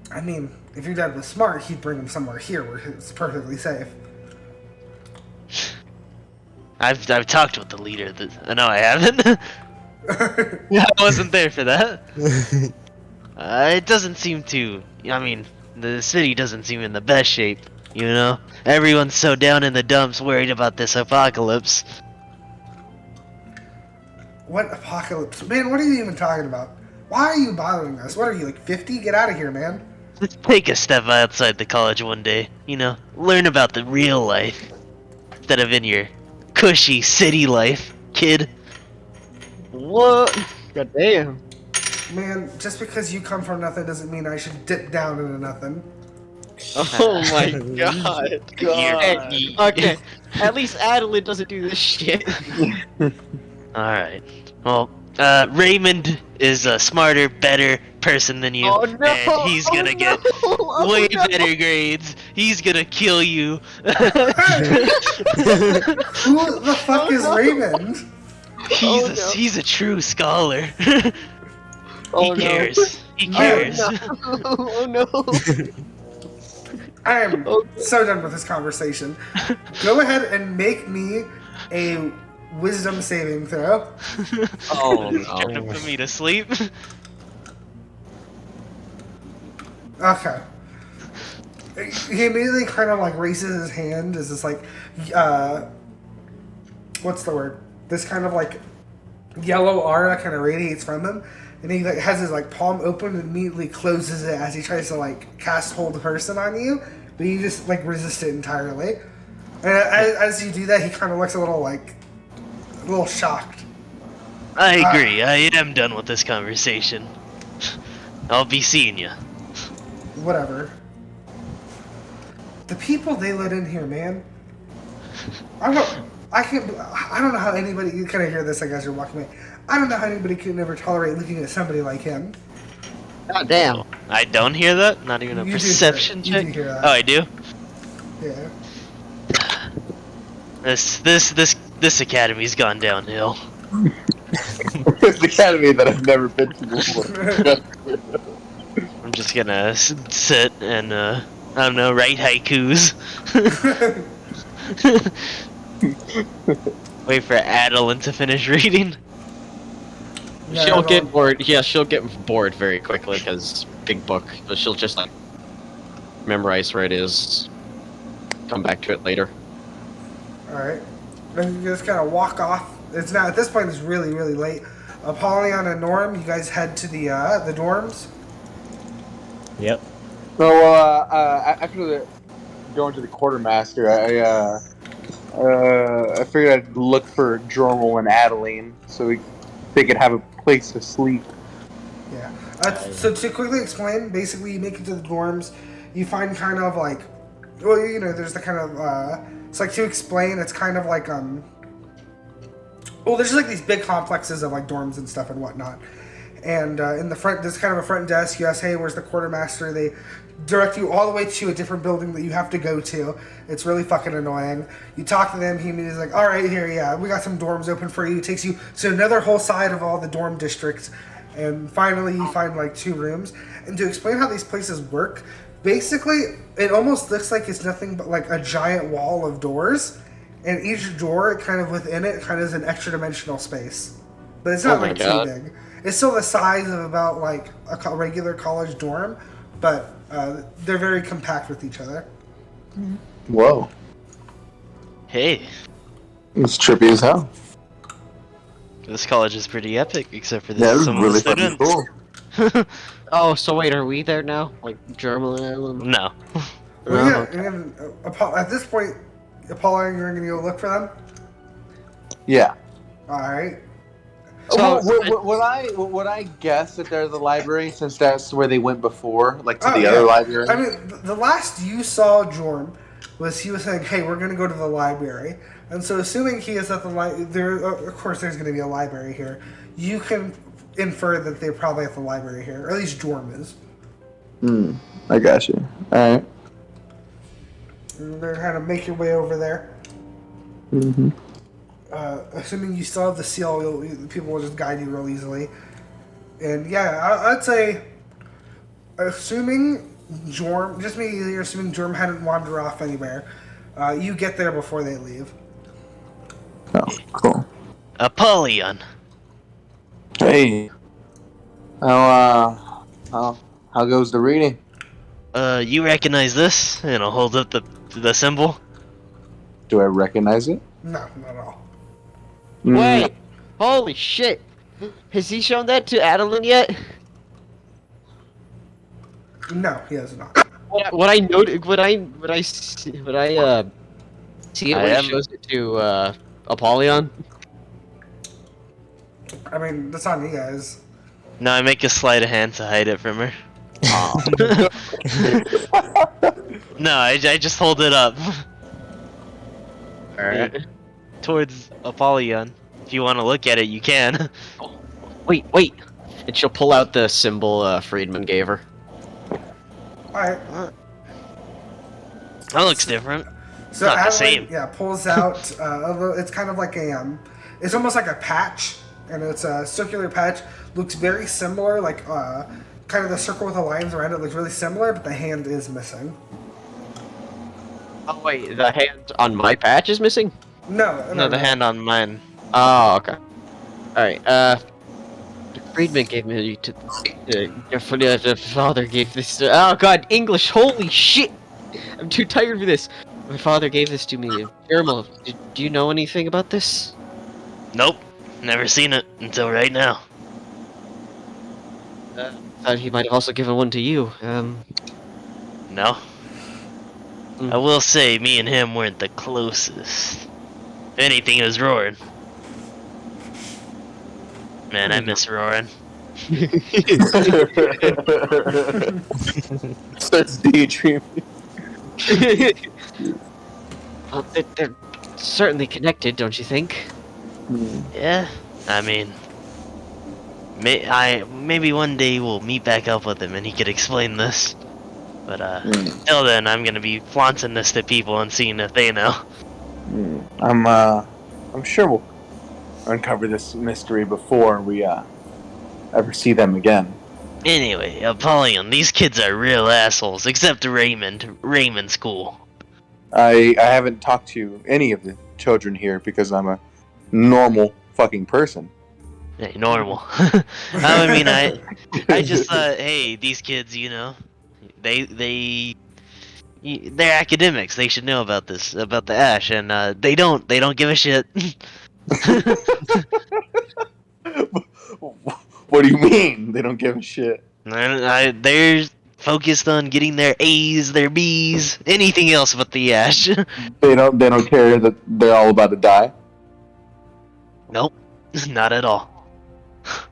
I mean, if your dad was smart, he'd bring him somewhere here where it's perfectly safe. I've talked with the leader. No, I haven't. I wasn't there for that. It doesn't seem to. I mean, the city doesn't seem in the best shape. You know, everyone's so down in the dumps, worried about this apocalypse. What apocalypse? Man, what are you even talking about? Why are you bothering us? What are you, like 50? Get out of here, man. Let's take a step outside the college one day. You know, learn about the real life instead of in your cushy city life, kid. What? God damn. Man, just because you come from nothing doesn't mean I should dip down into nothing. Oh my god. You're- Okay. At least Adaline doesn't do this shit. Alright. Well, Raymond is a smarter, better person than you. Oh no! And he's gonna get way better grades. He's gonna kill you. Who the fuck is no. Raymond? He's a true scholar. Oh, he no. cares. He cares. Oh no! I am Oh. so done with this conversation. Go ahead and make me a wisdom saving throw. Oh He's trying to no! put me to sleep. Okay. He immediately kind of like raises his hand as this like, what's the word? This kind of like yellow aura kind of radiates from him, and he like has his like palm open and immediately closes it as he tries to like cast hold person on you, but you just like resist it entirely. And as you do that, he kind of looks a little shocked. I agree. I am done with this conversation. I'll be seeing you. Whatever. The people they let in here, man. I don't know how anybody. You kind of hear this, I guess you're walking away. I don't know how anybody could ever tolerate looking at somebody like him. God damn! I don't hear that. Not even a You do hear it. perception You check. do hear that. Oh, I do. Yeah. This academy's gone downhill. It's the academy that I've never been to before. I'm just gonna sit and I don't know, write haikus. Wait for Adaline to finish reading. Yeah, She'll well, get bored. Yeah, she'll get bored very quickly because big book. But she'll just like memorize where it is. Come back to it later. All right. Then you just kind of walk off. It's now at this point. It's really, really late. Apollyon and Norm, you guys head to the dorms. Yep. So, after going to the quartermaster, I figured I'd look for Jourmal and Adaline so they could have a place to sleep. Yeah. So to quickly explain, basically you make it to the dorms. You find kind of like, well, you know, there's the kind of it's like to explain. It's kind of like well, there's just like these big complexes of like dorms and stuff and whatnot. And in the front, there's kind of a front desk. You ask, hey, where's the quartermaster? They direct you all the way to a different building that you have to go to. It's really fucking annoying. You talk to them, he is like, all right, here, yeah, we got some dorms open for you. It takes you to another whole side of all the dorm districts. And finally, you find like 2 rooms. And to explain how these places work, basically, it almost looks like it's nothing but like a giant wall of doors. and each door, kind of within it, kind of is an extra dimensional space. But it's not Oh my like too God. big. It's still the size of about like a regular college dorm, but they're very compact with each other. Whoa. Hey, It's trippy as hell. this college is pretty epic, except for Yeah, this is some of really the fucking students. cool. Oh, so wait, are we there now? Like Jourmal and Adaline? No. Well, No. yeah, at this point, Apollyon, you're going to go look for them? Yeah. Alright. So, Would I guess that they're the library since that's where they went before, like to Oh, the yeah. other library? I mean, the last you saw Jorm was he was saying, hey, we're going to go to the library. And so assuming he is at the library, of course there's going to be a library here, you can infer that they're probably at the library here, or at least Jorm is. I got you. All right. And they're trying to make your way over there. Mm-hmm. Assuming you still have the seal, people will just guide you real easily. And yeah, I'd say, assuming Jorm, just me assuming Jorm hadn't wandered off anywhere, you get there before they leave. Oh, cool. Apollyon. Hey. How goes the reading? You recognize this? And I'll hold up the symbol. Do I recognize it? No, not at all. Wait! Holy shit! Has he shown that to Adaline yet? No, he has not. What I noted, what I see it I when he am- shows it to Apollyon. I mean, that's on you guys. No, I make a sleight of hand to hide it from her. No, I just hold it up Alright. towards Apollyon. If you want to look at it, you can. Wait! And she'll pull out the symbol Friedman gave her. Alright. That looks different. So Not the Adaline, same. yeah, pulls out a little, it's kind of like a, it's almost like a patch, and it's a circular patch. Looks very similar, like, kind of the circle with the lines around it looks really similar, but the hand is missing. Oh wait, the hand on my patch is missing? No, the hand on mine. Oh, okay. Alright, Friedman gave me to the father gave this to, oh god, English, holy shit! I'm too tired for this. My father gave this to me. Jourmal, do you know anything about this? Nope, never seen it until right now. Thought he might have also given one to you. No. I will say, me and him weren't the closest. If anything, it was roaring. Man, I miss roaring. Starts daydreaming. Well, they're certainly connected, don't you think? Yeah, I mean, maybe one day we'll meet back up with him and he could explain this. But till then, I'm gonna be flaunting this to people and seeing if they know. I'm sure we'll uncover this mystery before we ever see them again. Anyway, Apollyon, these kids are real assholes, except Raymond. Raymond's cool. I haven't talked to any of the children here because I'm a normal fucking person. Hey, normal. I mean, I just thought, hey, these kids, you know, they're academics. They should know about this, about the ash, and they don't give a shit. What do you mean? They don't give a shit. They're focused on getting their A's, their B's, anything else but the ash. They don't care that they're all about to die. Nope, not at all.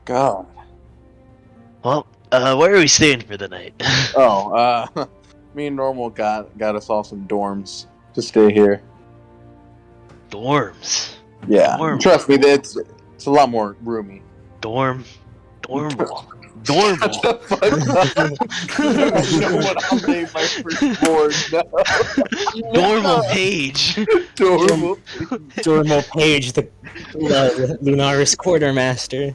God. Well, where are we staying for the night? Me and Nourmal got us all some dorms to stay here. Dorms. Yeah, Dorm. trust me, it's a lot more roomy. Dormal. Shut the fuck up. You know what I'll name my first board now. Normal Paej. Jourmal. Jourmal Paej, the Lunaris quartermaster.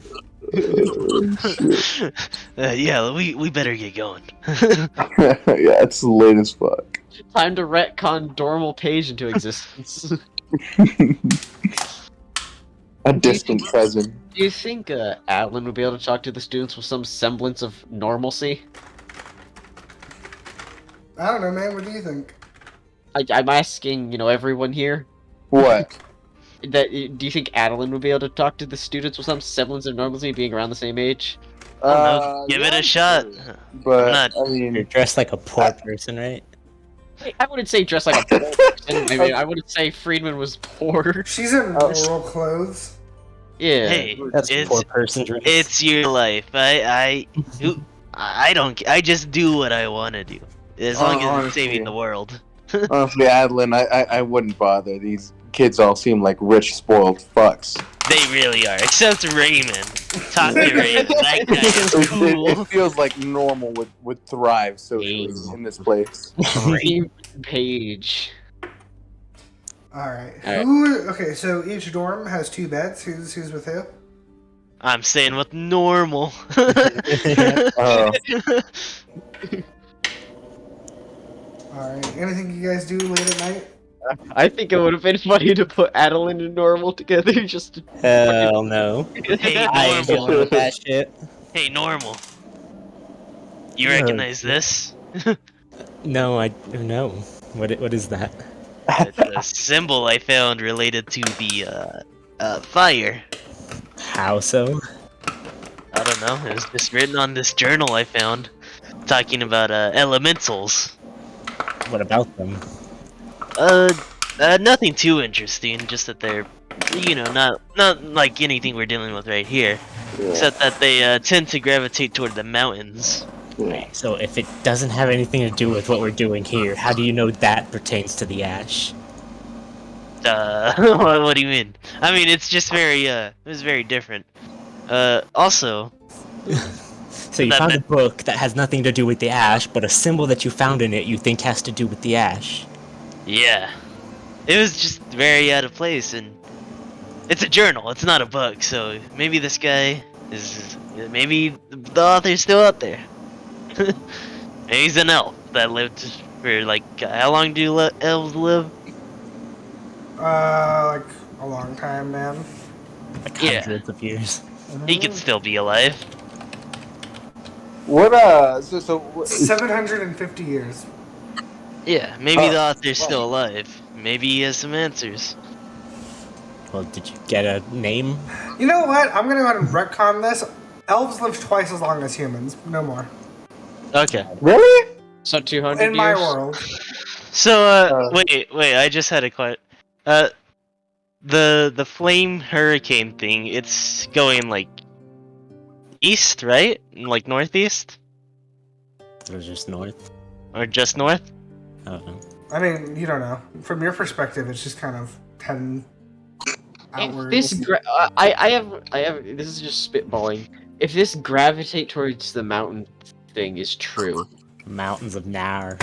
Yeah, we better get going. Yeah, it's late as fuck. Time to retcon Dormal Paej into existence. A distant cousin. Do you think Adaline would be able to talk to the students with some semblance of normalcy? I don't know, man. What do you think? I'm asking, everyone here. What? Do you think Adaline would be able to talk to the students with some semblance of normalcy, being around the same age? I don't know. Give it a shot. But I'm not- I mean, You're dressed like a poor person, right? I wouldn't say dressed like a poor person. I mean, I wouldn't say Friedman was poor. She's in rural clothes. Yeah. Hey, That's it's poor person dress. it's your life. I don't. I just do what I want to do, as long as it's Honestly. saving the world. honestly, Adeline, I wouldn't bother. These kids all seem like rich, spoiled fucks. They really are, except Raymond. Talk to Raymond. That guy is cool. It feels like Nourmal would thrive socially in this place. Paej. Alright. Alright. Okay, so each dorm has 2 beds. Who's with who? I'm staying with Nourmal. Alright. Anything you guys do late at night? I think it would have been funny to put Adaline and Nourmal together just to... Hell no. Hey, I ain't Nourmal. dealing with that shit. Hey, Nourmal. You No, recognize this? No, I no. What is that? It's a symbol I found related to the fire. How so? I don't know. It was just written on this journal I found, talking about elementals. What about them? Nothing too interesting. Just that they're, not like anything we're dealing with right here. Except that they tend to gravitate toward the mountains. So if it doesn't have anything to do with what we're doing here, how do you know that pertains to the ash? What do you mean? I mean, it's just very, it was very different. Also, So you found a book that has nothing to do with the ash, but a symbol that you found in it you think has to do with the ash. yeah. It was just very out of place, and it's a journal, it's not a book, so maybe this guy maybe the author's still out there. Maybe he's an elf that lived for, like, how long do elves live? Like a long time, man. Like Yeah. hundreds of years. He could still be alive. What so 750 years. Yeah, maybe the author's still alive. Maybe he has some answers. Well, did you get a name? You know what? I'm gonna go ahead and retcon this. Elves live twice as long as humans. No more. Okay. really? So 200 In my years? world. So, wait, I just had a question. The flame hurricane thing, it's going, like, east, right? Like, northeast? Or just north? Or just north? I don't know. I mean, you don't know. From your perspective, it's just kind of heading outwards. I have. This is just spitballing. If this gravitate towards the mountain thing is true, Mountains of Nar.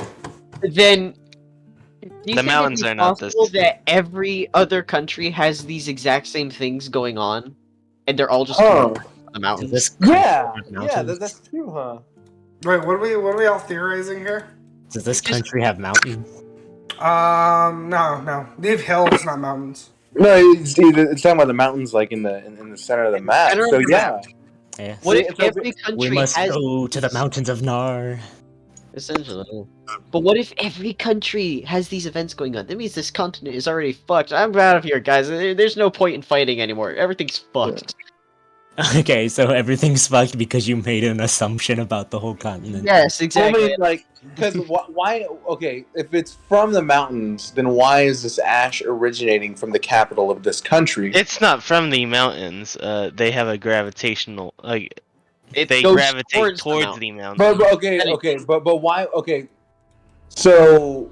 then do you The think mountains it's are not this- possible that every other country has these exact same things going on, and they're all just Oh. coming from the mountains? Does this Yeah, country have mountains? that's true, huh? Wait, what are we all theorizing here? Does this country have mountains? No. They have hills, not mountains. No, it's talking about the mountains, like in the center of the map. Center of So the yeah, Yeah. What See, if it's like- every We country must has go to the mountains of Nar. essentially? But what if every country has these events going on? That means this continent is already fucked. I'm out of here, guys. There's no point in fighting anymore. Everything's fucked. Okay, so everything's fucked because you made an assumption about the whole continent. Yes, I exactly. mean, like, because why? Okay, if it's from the mountains, then why is this ash originating from the capital of this country? It's not from the mountains. They have a gravitational, like, It they goes gravitate towards towards the the mountains. but why? Okay, so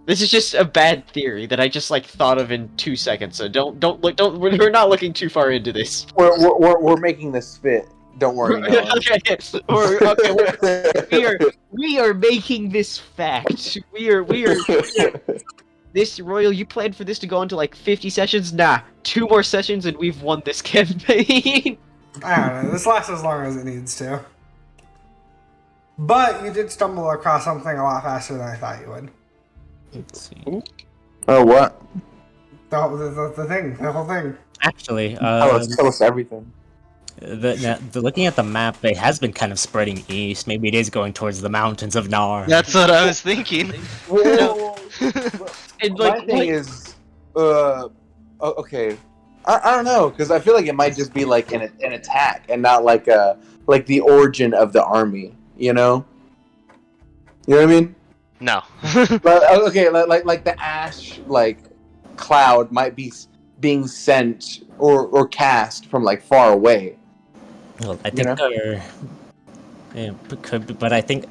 This is just a bad theory that I just like thought of in 2 seconds. So don't look. Don't. We're not looking too far into this. we're making this fit. Don't worry. Noah. We are making this fact. We are. This Royal, you planned for this to go on to like 50 sessions? Nah, 2 more sessions and we've won this campaign. I don't know. This lasts as long as it needs to. But you did stumble across something a lot faster than I thought you would. Let's see. Oh, what? The whole thing. Actually, Tell us everything. looking at the map, it has been kind of spreading east. Maybe it is going towards the mountains of Nar. That's what I was thinking. Well, And my thing is, okay, I don't know, because I feel like it might just be like an attack and not like the origin of the army. You know what I mean? No. But okay, like the ash cloud might be being sent or cast from like far away. Well, I think could be, but I think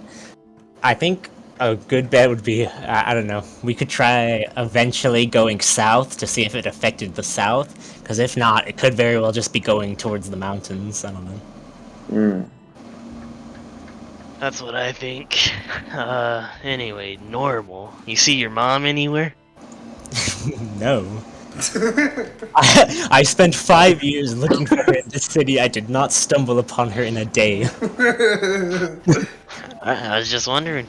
a good bet would be I don't know. We could try eventually going south to see if it affected the south. Because if not, it could very well just be going towards the mountains. I don't know. That's what I think. Anyway, Nourmal. You see your mom anywhere? No. I spent 5 years looking for her in this city. I did not stumble upon her in a day. I was just wondering.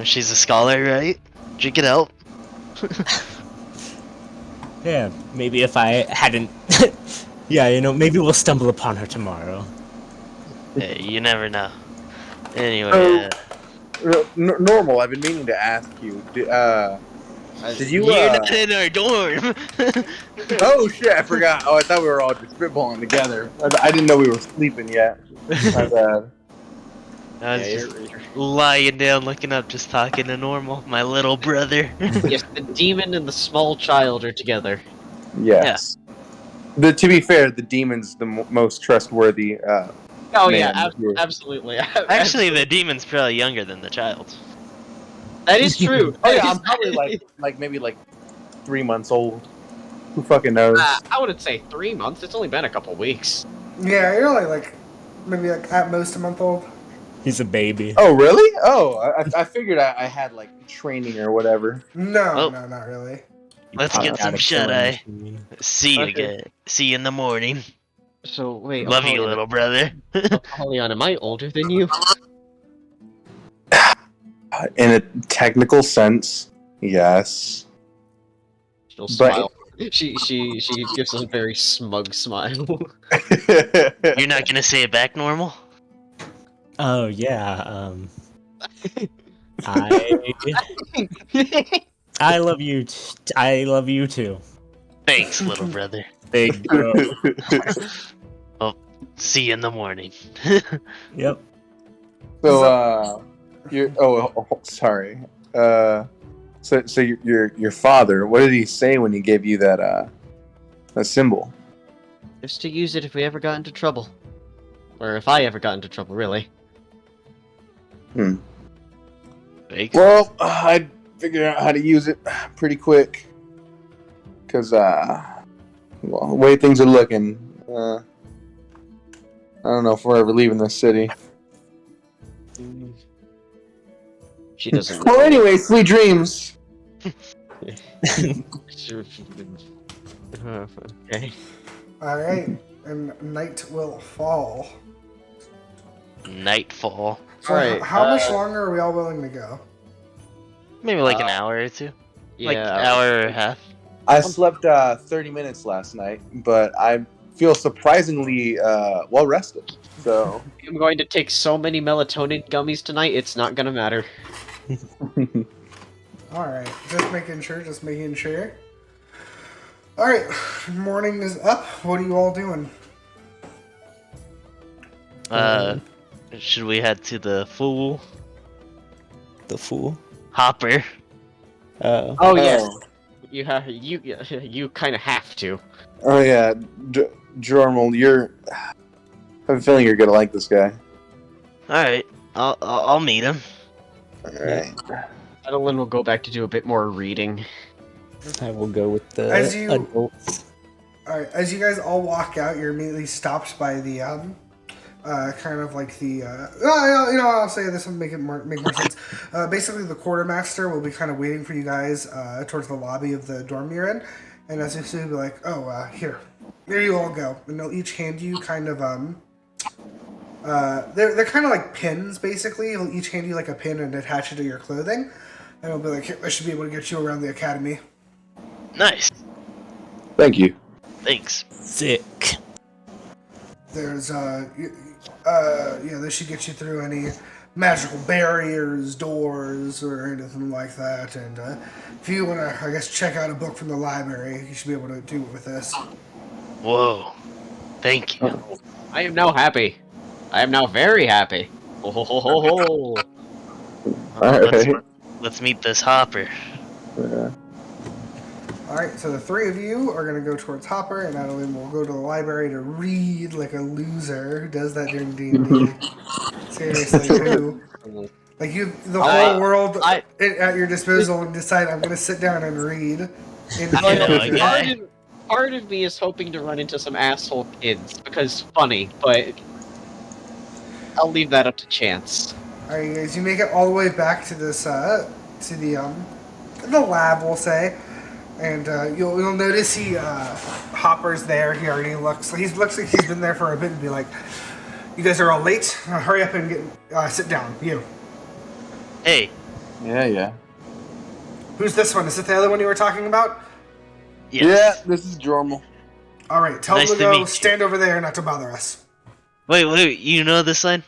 She's a scholar, right? She could help. Yeah, maybe if I hadn't... yeah, maybe we'll stumble upon her tomorrow. Hey, you never know. Anyway, Normal. I've been meaning to ask you. Did you? you're not in our dorm. Oh shit! I forgot. Oh, I thought we were all just spitballing together. I didn't know we were sleeping yet. My bad. I was just lying down, looking up, just talking to Nourmal, my little brother. Yes, the demon and the small child are together. Yes. To be fair, the demon's the most trustworthy. Oh man, yeah, here. absolutely. Actually, the demon's probably younger than the child. That is true. Oh yeah, I'm probably maybe 3 months old. Who fucking knows? I wouldn't say 3 months. It's only been a couple weeks. Yeah, you're only maybe at most a month old. He's a baby. Oh really? Oh, I figured I had training or whatever. No, Oh. no, not really. Let's get some shut-eye. See you again. See you in the morning. So wait, Love you, little brother. Apollyon, am I older than you? In a technical sense, yes. She'll smile. She gives us a very smug smile. You're not gonna say it back, Nourmal? Oh, yeah, I love you. I love you too. Thanks, little brother. Big bro. See you in the morning. Yep. So, you're. Oh, sorry. So your father. What did he say when he gave you that symbol? Just to use it if we ever got into trouble. Or if I ever got into trouble, really. Fake. Well, I figured out how to use it pretty quick. Cause the way things are looking, I don't know if we're ever leaving this city. She doesn't. Well, anyway, sweet dreams. Okay. Alright, and night will fall. Nightfall. So Alright, how much longer are we all willing to go? Maybe like an hour or two. Yeah. Like hour and a half. I slept 30 minutes last night, but I feel surprisingly well rested. So I'm going to take so many melatonin gummies tonight, it's not gonna matter. Alright, just making sure. Alright, morning is up. What are you all doing? Should we head to the Fool? The fool. Hopper. Oh yes. You kind of have to. Oh yeah, Jourmal, I have a feeling you're gonna like this guy. Alright, I'll meet him. All right. Adaline will go back to do a bit more reading. I will go with the As you- adults. Alright, as you guys all walk out, you're immediately stopped by the kind of like the I'll say this will make more sense. Basically, the quartermaster will be kind of waiting for you guys towards the lobby of the dorm you're in, and as you see, he'll be like, here you all go, and they'll each hand you kind of they're kind of like pins basically. He'll each hand you like a pin and attach it to your clothing, and he'll be like, I should be able to get you around the academy. Nice. Thank you. Thanks. Sick. There's this should get you through any magical barriers, doors, or anything like that. And if you want to, I guess, check out a book from the library, you should be able to do it with this. Whoa. Thank you. I am now happy. I am now very happy. Ho ho ho ho ho. Let's meet this Hopper. Alright, so the three of you are going to go towards Hopper, and Adaline will go to the library to read like a loser who does that during D&D. Seriously, who? Like, the whole world at your disposal and decide I'm going to sit down and read. Part of me is hoping to run into some asshole kids, because funny, but I'll leave that up to chance. Alright, guys, you make it all the way back to this, to the lab, we'll say. And you'll notice Hopper's there. He already looks like he's been there for a bit and be like, "You guys are all late. Hurry up and sit down." You. Hey. Yeah. Who's this one? Is it the other one you were talking about? Yes. Yeah, this is Jourmal. All right, tell Nice him to to go meet stand over there, not to bother us. Wait, you know this line?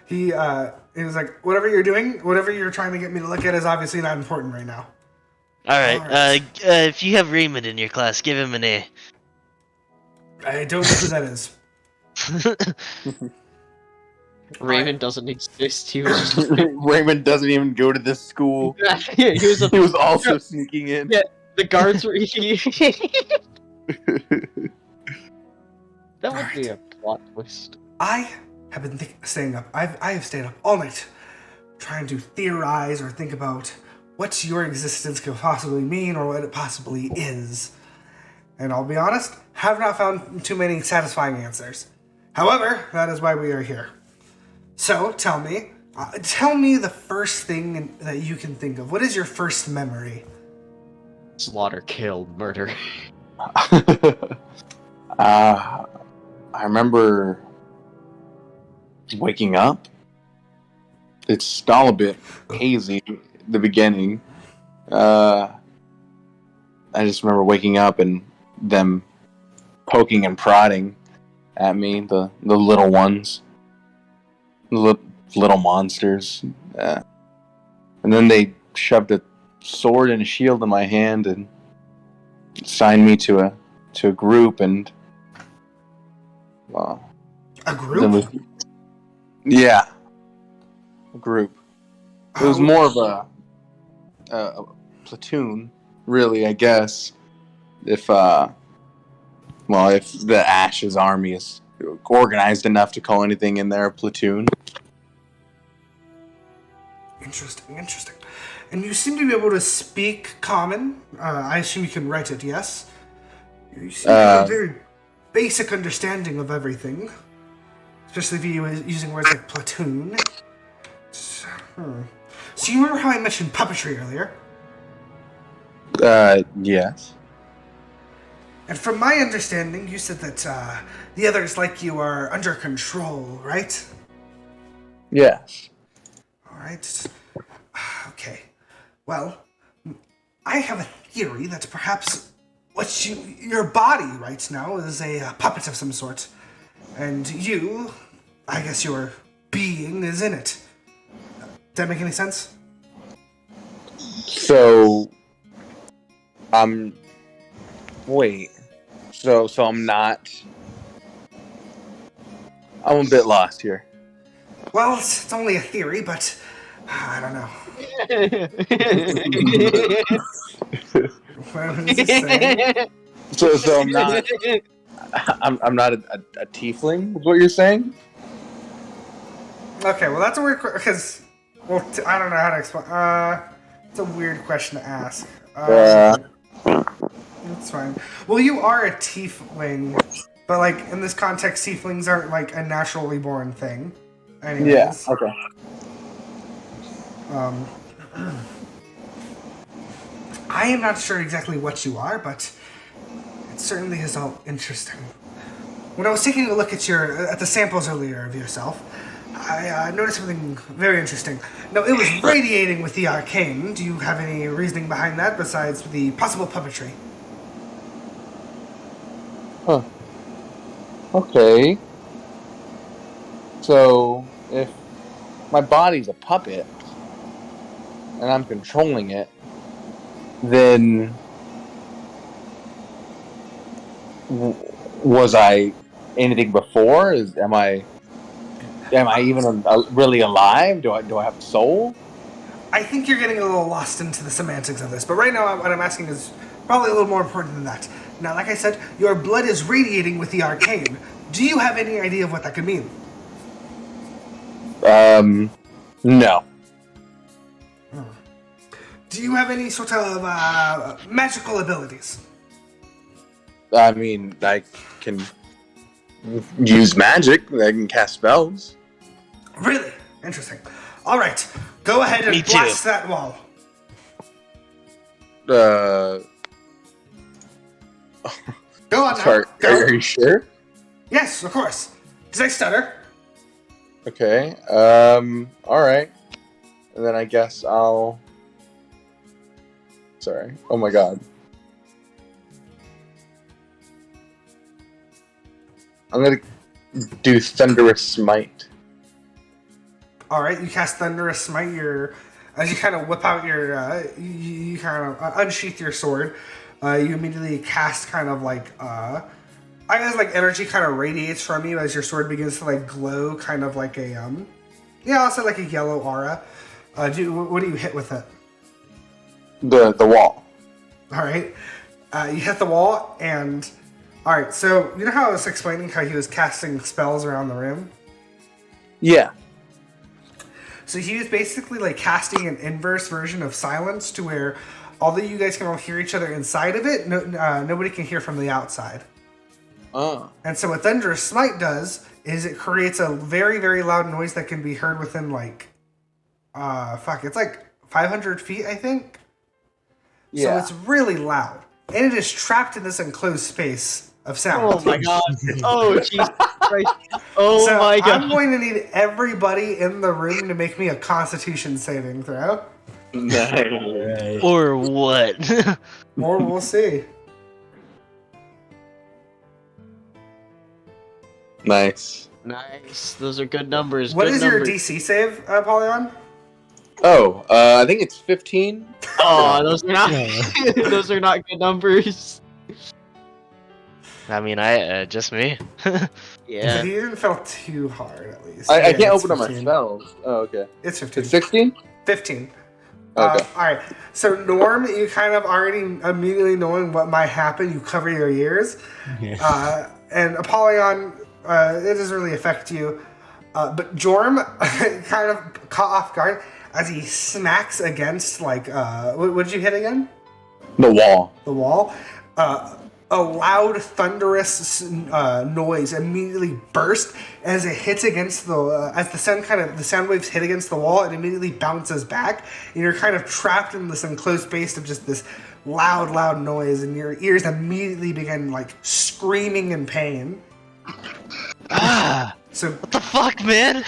He was like, "Whatever you're doing, whatever you're trying to get me to look at is obviously not important right now." Alright, if you have Raymond in your class, give him an A. I don't know who that is. Raymond doesn't exist. He was just Raymond doesn't even go to this school. he was also sneaking in. Yeah, the guards were. That would be a plot twist. I have been staying up. I have stayed up all night trying to theorize or think about what your existence could possibly mean or what it possibly is. And I'll be honest, have not found too many satisfying answers. However, that is why we are here. So, tell me the first thing that you can think of. What is your first memory? Slaughter, kill, murder. I remember waking up. It's all a bit hazy at the beginning. I just remember waking up and them poking and prodding at me, the little ones. The little monsters. And then they shoved a sword and a shield in my hand and signed me to a group and... A group? Yeah. A group. It was more of a platoon, really, I guess. If the Ash's army is organized enough to call anything in there a platoon. Interesting. And you seem to be able to speak Common. I assume you can write it, yes? You seem to have a very basic understanding of everything. Especially if you were using words like platoon. So you remember how I mentioned puppetry earlier? Yes. And from my understanding, you said that the others like you are under control, right? Yes. Alright. Okay. Well, I have a theory that perhaps your body right now is a puppet of some sort. And you, I guess your being is in it. Does that make any sense? So, wait. So I'm not... I'm a bit lost here. Well, it's only a theory, but I don't know. What is it saying? So I'm not... I'm not a tiefling, is what you're saying? Okay, well that's a weird question, because... Well, I don't know how to explain... it's a weird question to ask. That's fine. Well, you are a tiefling, but, like, in this context, tieflings aren't, like, a naturally born thing. Anyways. Yeah, okay. I am not sure exactly what you are, but it certainly is all interesting. When I was taking a look at the samples earlier of yourself, I noticed something very interesting. Now, it was radiating with the arcane. Do you have any reasoning behind that besides the possible puppetry? Huh. Okay. So, if my body's a puppet, and I'm controlling it, then was I anything before? Am I even really alive? Do I have a soul? I think you're getting a little lost into the semantics of this, but right now what I'm asking is probably a little more important than that. Now, like I said, your blood is radiating with the arcane. Do you have any idea of what that could mean? No. Do you have any sort of magical abilities? I mean, I can use magic. I can cast spells. Really? Interesting. All right, go ahead and Me too. blast that wall. Go on now. Sorry, Go. are you sure? Yes, of course. Did I stutter? Okay. All right. And then I guess I'll. Sorry. Oh my god. I'm gonna do Thunderous Smite. All right, you cast Thunderous Smite. As you kind of whip out your, you kind of unsheath your sword. You immediately cast kind of like, I guess like energy kind of radiates from you as your sword begins to like glow, kind of like a, yeah, I'll say like a yellow aura. What do you hit with it? The wall. All right, you hit the wall, and all right. So you know how I was explaining how he was casting spells around the room? Yeah. So he was basically like casting an inverse version of silence, to where although you guys can all hear each other inside of it, nobody can hear from the outside. Oh. And so what Thunderous Smite does is it creates a very, very loud noise that can be heard within like, it's like 500 feet, I think. Yeah. So it's really loud. And it is trapped in this enclosed space of sound. Oh my god. Oh, Jesus Christ. Oh So my god. I'm going to need everybody in the room to make me a Constitution saving throw. Nice. Or what? Or we'll see. Nice. Nice. Those are good numbers. What good is your numbers. DC save, Apollyon? Oh, I think it's 15. Oh, those are not. Those are not good numbers. I mean, just me. Yeah. He didn't fail too hard, at least. I Yeah, can't it's open up my 15. spells. Oh, okay. It's 15. It's 16? 15. Okay. Alright, so Norm, you kind of already immediately knowing what might happen, you cover your ears. Yeah. And Apollyon, it doesn't really affect you. But Jorm kind of caught off guard as he smacks against, like, what did you hit again? The wall. The wall. A loud, thunderous noise immediately burst as it hits against the as the sound waves hit against the wall. It immediately bounces back, and you're kind of trapped in this enclosed space of just this loud noise, and your ears immediately begin like screaming in pain. So What the fuck, man?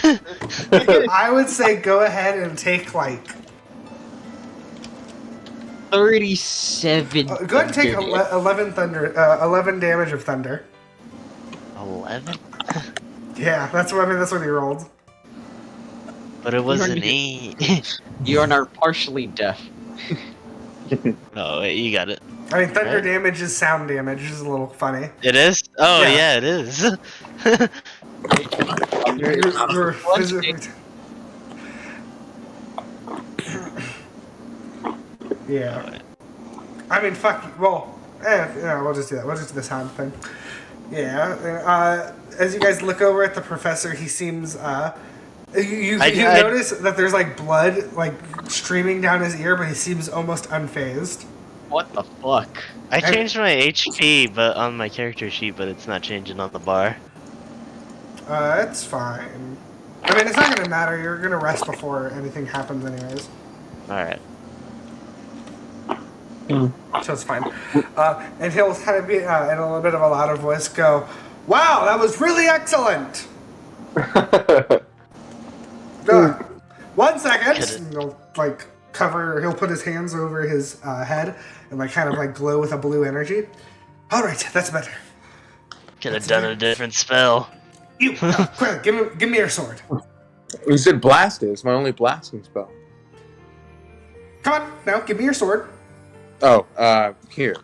I would say go ahead and take like 37. go ahead and take thunder. 11 damage of thunder. 11? Yeah, that's what he rolled. But it was an 8. You are not partially deaf. No, wait, you got it. I mean, thunder Right. damage is sound damage, which is a little funny. It is? Oh, Yeah. yeah, it is. You're physically... Yeah. I mean, fuck you. Well, yeah, we'll just do that. We'll just do the sound thing. Yeah. As you guys look over at the professor, he seems, you notice that there's, like, blood, like, streaming down his ear, but he seems almost unfazed. What the fuck? I changed my HP but on my character sheet, but it's not changing on the bar. It's fine. I mean, it's not gonna matter. You're gonna rest before anything happens anyways. Alright. So it's fine. And he'll kind of be, in a little bit of a louder voice, go, "Wow, that was really excellent!" 1 second. Could it- And he'll like cover. He'll put his hands over his head and like kind of like glow with a blue energy. All right, that's better. Could have done a different spell. You, quick, give me your sword. You said blast it. It's my only blasting spell. Come on, now give me your sword. Oh, here.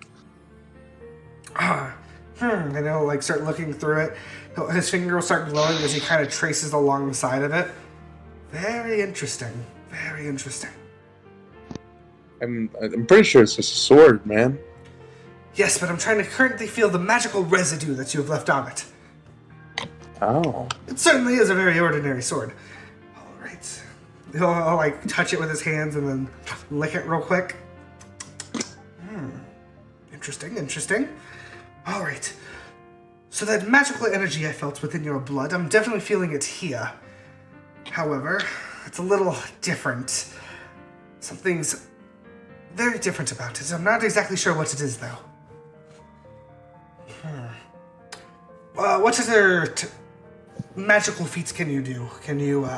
And he'll like start looking through it. His finger will start glowing as he kind of traces along the side of it. Very interesting. Very interesting. I'm pretty sure it's just a sword, man. Yes, but I'm trying to currently feel the magical residue that you have left on it. Oh. It certainly is a very ordinary sword. All right. He'll like touch it with his hands and then lick it real quick. Interesting. All right. So that magical energy I felt within your blood, I'm definitely feeling it here. However, it's a little different. Something's very different about it. I'm not exactly sure what it is, though. What other magical feats can you do? Can you,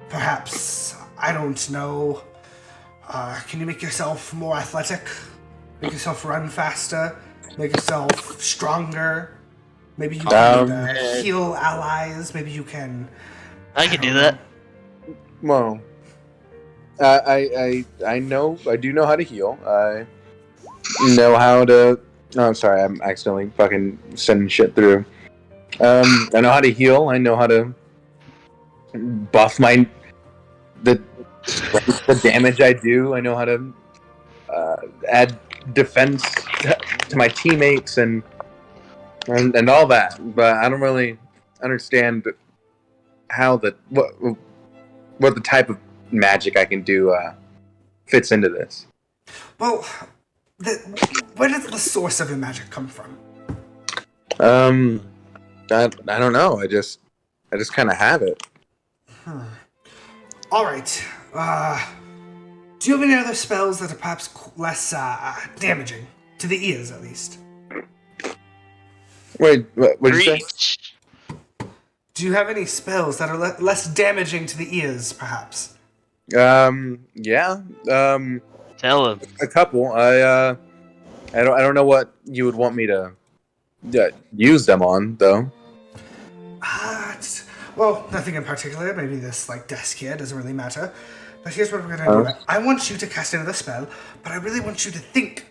perhaps, I don't know, can you make yourself more athletic? Make yourself run faster? Make yourself stronger? Maybe you can heal allies? Maybe you can... I could do that. Well, I do know how to heal. I know how to... Oh, sorry, I'm accidentally fucking sending shit through. I know how to heal. I know how to buff the damage I do. I know how to add defense to my teammates and all that. But I don't really understand how what the type of magic I can do fits into this. Well, where does the source of your magic come from? I don't know. I just kind of have it. All right. Do you have any other spells that are perhaps less damaging to the ears, at least? Wait, what did you say? Reach. Do you have any spells that are less damaging to the ears, perhaps? Yeah. Tell him. A couple. I don't know what you would want me to use them on, though. Well, nothing in particular. Maybe this desk here doesn't really matter. But here's what we're gonna do. I want you to cast another spell, but I really want you to think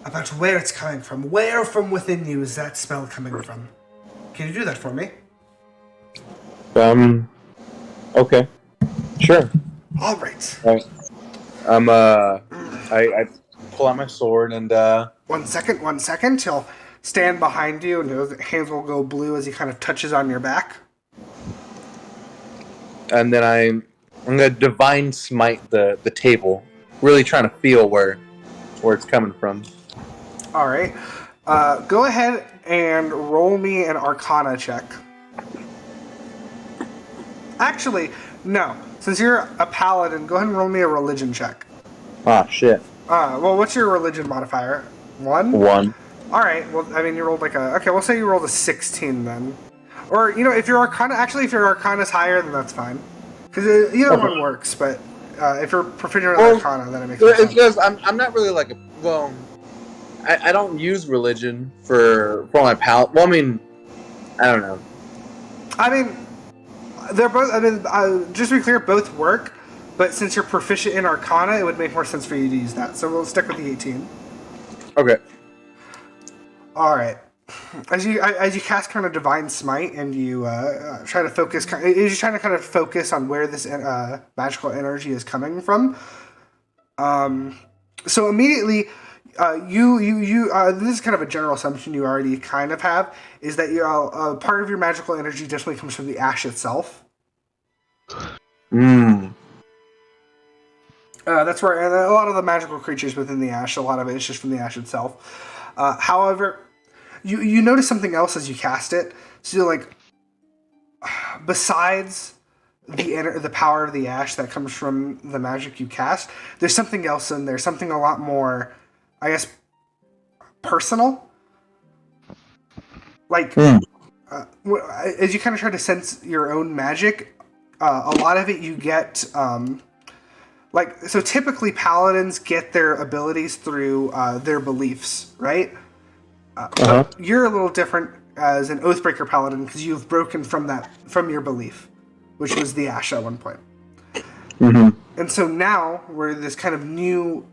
about where it's coming from. Where from within you is that spell coming from? Can you do that for me? Okay. Sure. All right. All right. I pull out my sword and 1 second. He'll stand behind you, and his hands will go blue as he kind of touches on your back. and then I'm gonna divine smite the table, really trying to feel where it's coming from. All right. Go ahead and roll me an Arcana check. Actually, no. Since you're a paladin, go ahead and roll me a religion check. Ah, shit. Well, what's your religion modifier? 1? 1. All right. Well, I mean, you rolled okay, we'll say you rolled a 16 then. Or, if your Arcana's higher, then that's fine. Because either one works, but if you're proficient in Arcana, then it makes sense. It's just, I'm not really I don't use religion for my palate. Well, I mean, I don't know. I mean, they're both. Just to be clear, both work. But since you're proficient in Arcana, it would make more sense for you to use that. So we'll stick with the 18. Okay. All right. As you cast kind of Divine Smite and you try to focus, you're trying to kind of focus on where this magical energy is coming from. So immediately, this is kind of a general assumption you already kind of have, is that part of your magical energy definitely comes from the ash itself. That's where and a lot of the magical creatures within the ash, a lot of it is just from the ash itself. However, you notice something else as you cast it. So besides the power of the ash that comes from the magic you cast, there's something else in there, something a lot more, I guess, personal. As you kind of try to sense your own magic, a lot of it you get, so typically paladins get their abilities through their beliefs, right? But you're a little different as an Oathbreaker paladin because you've broken from your belief, which was the ash at one point. Mm-hmm. And so now, where this kind of new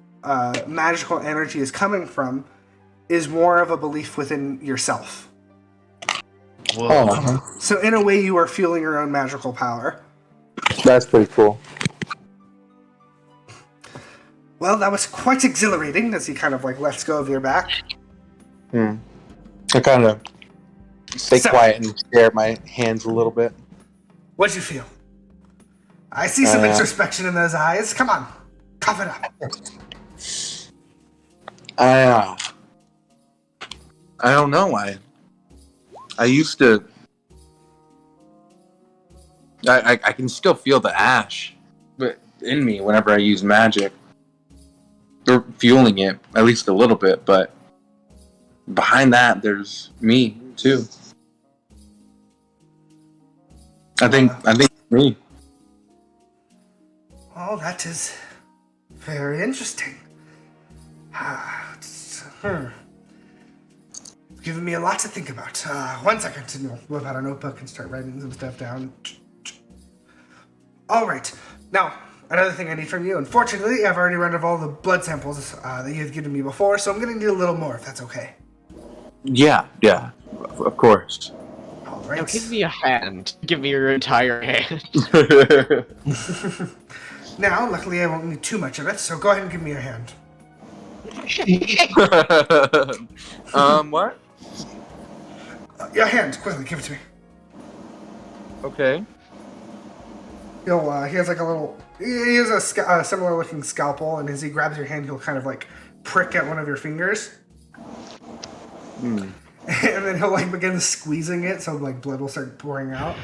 magical energy is coming from, is more of a belief within yourself. Whoa. Oh, So in a way, you are fueling your own magical power. that's pretty cool. Well, that was quite exhilarating as he kind of like lets go of your back. I kind of stay So- quiet and stare at my hands a little bit. What'd you feel? I see some introspection in those eyes. Come on, cough it up. I don't know. I used to. I can still feel the ash, but in me whenever I use magic, or fueling it at least a little bit. But behind that, there's me too. I think me. Oh, that is very interesting. Giving me a lot to think about. 1 second to whip out a notebook and start writing some stuff down. All right. Now, another thing I need from you. Unfortunately, I've already run out of all the blood samples that you've given me before, so I'm going to need a little more, if that's okay. Yeah, of course. All right. Now give me a hand. Give me your entire hand. Now, luckily, I won't need too much of it, so go ahead and give me your hand. What? Your hand, quickly, give it to me. Okay. He has like a little. He has a similar looking scalpel, and as he grabs your hand, he'll kind of like prick at one of your fingers. And then he'll like begin squeezing it, so like blood will start pouring out.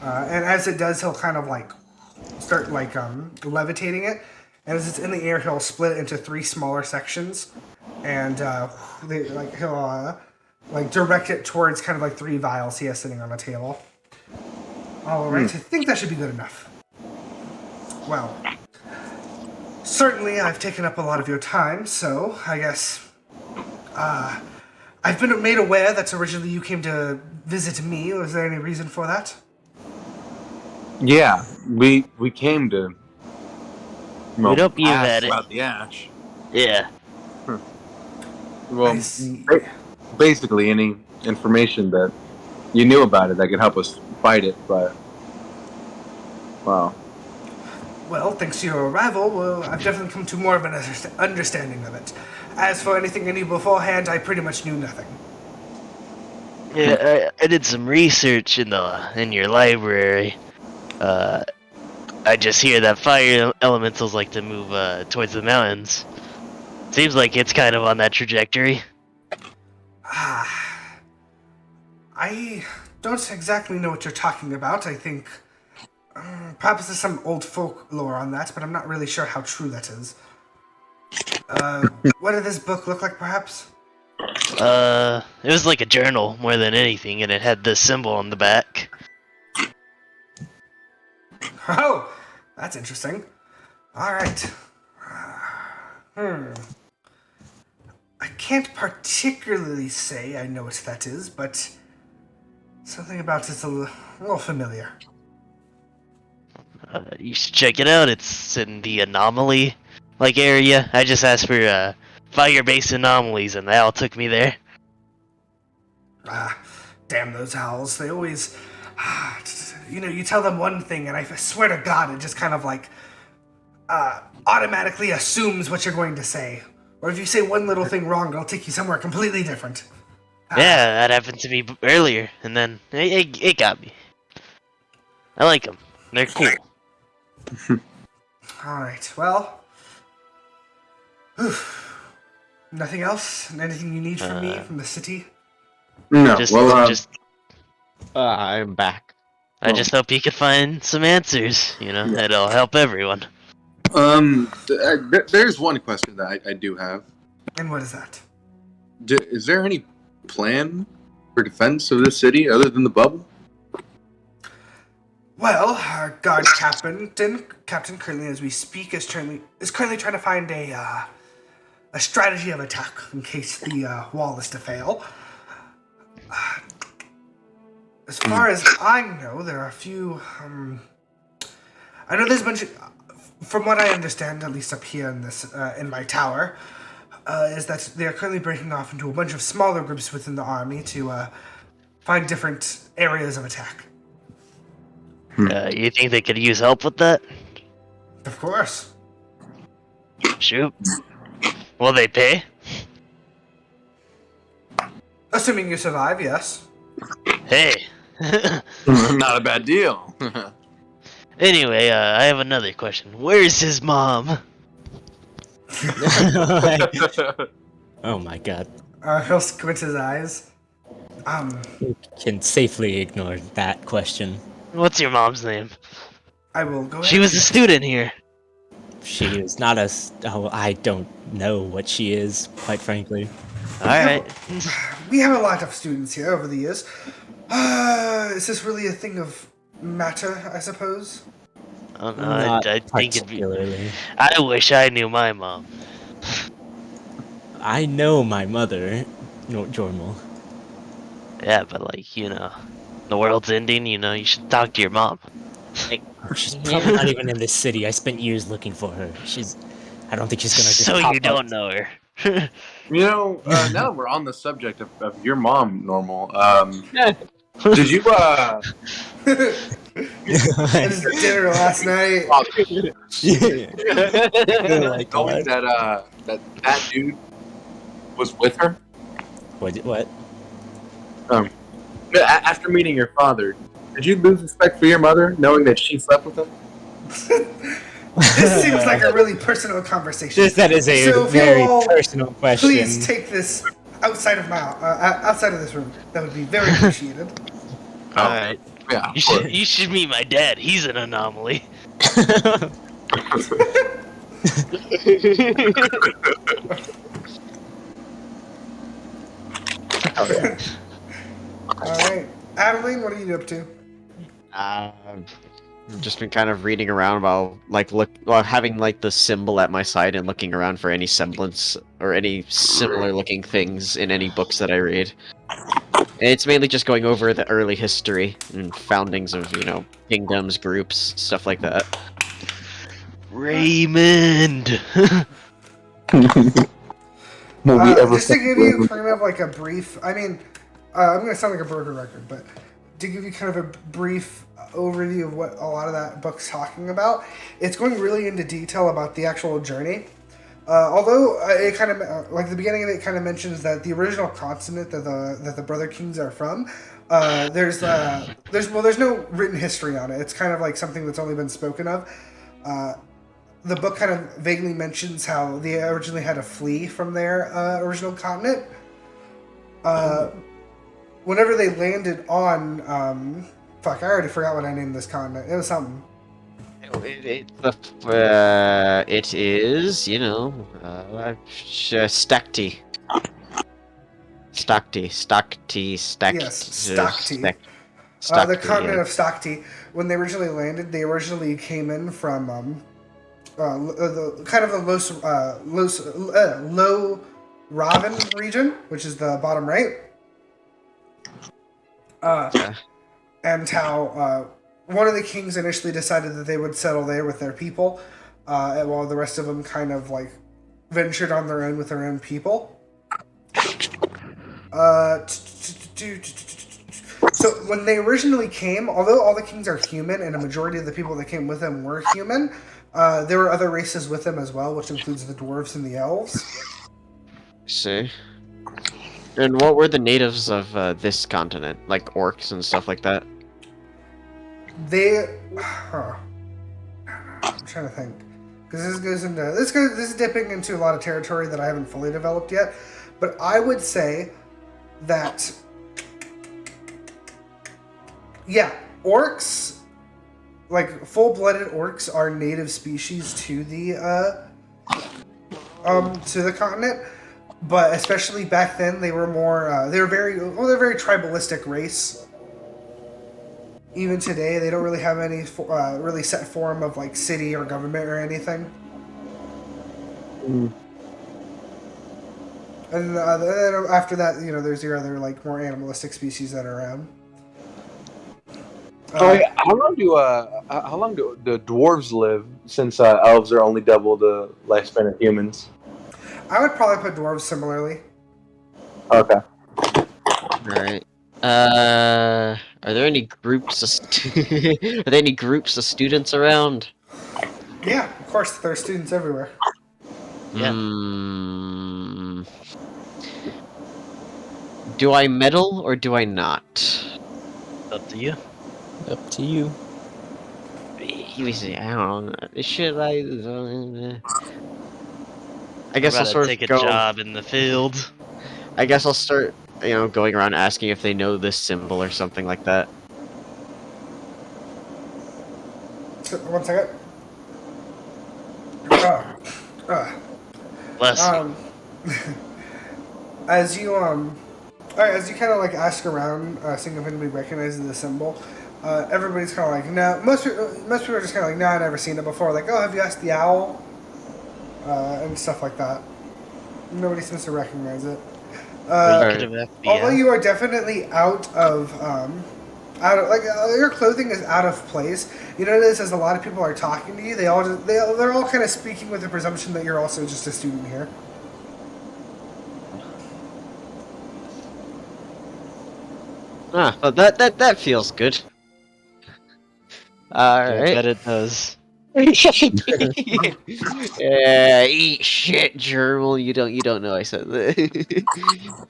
And as it does, he'll kind of like start like levitating it, and as it's in the air, he'll split it into 3 smaller sections, and he'll direct it towards kind of like 3 vials he has sitting on a table. All right, I think that should be good enough. Well, certainly I've taken up a lot of your time, so I guess I've been made aware that originally you came to visit me. Was there any reason for that? Yeah, we came to. We hope you've ask had it. about the ash. Yeah. Well, I see. basically any information that you knew about it that could help us fight it, but wow. Well, thanks to your arrival, I've definitely come to more of an understanding of it. As for anything I knew beforehand, I pretty much knew nothing. Yeah, I did some research in your library. I just hear that fire elementals like to move towards the mountains. Seems like it's kind of on that trajectory. I don't exactly know what you're talking about. I think perhaps there's some old folklore on that, but I'm not really sure how true that is. What did this book look like, perhaps? It was like a journal more than anything, and it had this symbol on the back. Oh, that's interesting. All right. I can't particularly say I know what that is, but something about it's a little familiar. You should check it out. It's in the anomaly area. I just asked for fire-based anomalies, and they all took me there. Damn those owls. They always... you tell them one thing, and I swear to God, it just kind of automatically assumes what you're going to say. Or if you say one little thing wrong, it'll take you somewhere completely different. Yeah, that happened to me earlier, and then it got me. I like them. They're cool. Alright, well... Nothing else? Anything you need from me, from the city? No, I'm back. I just hope you can find some answers. It'll help everyone. there's one question that I do have. And what is that? Is there any plan for defense of this city other than the bubble? Well, our guard captain currently, as we speak, is currently trying to find a strategy of attack in case the wall is to fail. As far as I know, there are a few. I know there's a bunch of. From what I understand, at least up here in this in my tower, is that they are currently breaking off into a bunch of smaller groups within the army to find different areas of attack. You think they could use help with that? Of course. Shoot. Will they pay? Assuming you survive, yes. Hey. Not a bad deal. Anyway, I have another question. Where's his mom? Oh my god. He'll squint his eyes. You can safely ignore that question. What's your mom's name? I will go ahead. She was a student here. She is not a. Oh, I don't know what she is, quite frankly. Alright. We have a lot of students here over the years. Is this really a thing of matter, I suppose? I Not think it'd be. particularly. I wish I knew my mom. I know my mother, Jourmal. Yeah, but like, the world's ending, you should talk to your mom. She's probably not even in this city. I spent years looking for her. I don't think she's gonna just So pop you up. don't know her. Now that we're on the subject of your mom, Nourmal, did you I just did dinner last night. knowing that dude was with her? What? After meeting your father, did you lose respect for your mother, knowing that she slept with him? This seems like a really personal conversation. That is a So if you very all personal question. Please take this outside of this room. That would be very appreciated. Alright. Yeah. You should meet my dad. He's an anomaly. Alright. Adaline, what are you up to? I've just been kind of reading around while having like the symbol at my side and looking around for any semblance or any similar looking things in any books that I read. And it's mainly just going over the early history and foundings of, kingdoms, groups, stuff like that. Raymond! Just to give you kind of like a brief, I'm going to sound like a broken record, but to give you kind of a brief overview of what a lot of that book's talking about, it's going really into detail about the actual journey. Although it kind of, like the beginning of it kind of mentions that the original continent that the Brother Kings are from, there's no written history on it. It's kind of like something that's only been spoken of. The book kind of vaguely mentions how they originally had to flee from their original continent. Whenever they landed on, I already forgot what I named this continent. It was something. It is, Stakti. Yes, Stakti. The continent of Stakti. When they originally landed, they originally came in from the low Raven region, which is the bottom right. And how one of the kings initially decided that they would settle there with their people, while the rest of them kind of like ventured on their own with their own people. So when they originally came, although all the kings are human and a majority of the people that came with them were human, there were other races with them as well, which includes the dwarves and the elves. See. And what were the natives of this continent, like orcs and stuff like that? I'm trying to think, because this is dipping into a lot of territory that I haven't fully developed yet. But I would say that, orcs, like full-blooded orcs, are native species to the continent. But especially back then, they were more they're very tribalistic race. even today, they don't really have any really set form of like city or government or anything. Mm. And then after that, there's your other like more animalistic species that are around. How long do the dwarves live? Since elves are only double the lifespan of humans. I would probably put dwarves similarly. Okay. Alright. Are there any groups of are there any groups of students around? Yeah, of course, there are students everywhere. Yeah. Do I meddle or do I not? Up to you. Up to you. He was I don't know. Should I? I guess I'd I'll rather sort take of a go. job in the field. I guess I'll start, going around asking if they know this symbol or something like that. One second. Bless you. As you as you kind of like ask around, seeing if anybody recognizes the symbol, everybody's kind of like, no. Most people are just kind of like, no, I've never seen it before. Like, oh, have you asked the owl? And stuff like that. Nobody seems to recognize it. Could have FBI. Although you are definitely out of your clothing is out of place. You notice as a lot of people are talking to you, they're all kind of speaking with the presumption that you're also just a student here. Well, that feels good. I Alright. bet it does. Eat shit, Jourmal. You don't know I said that.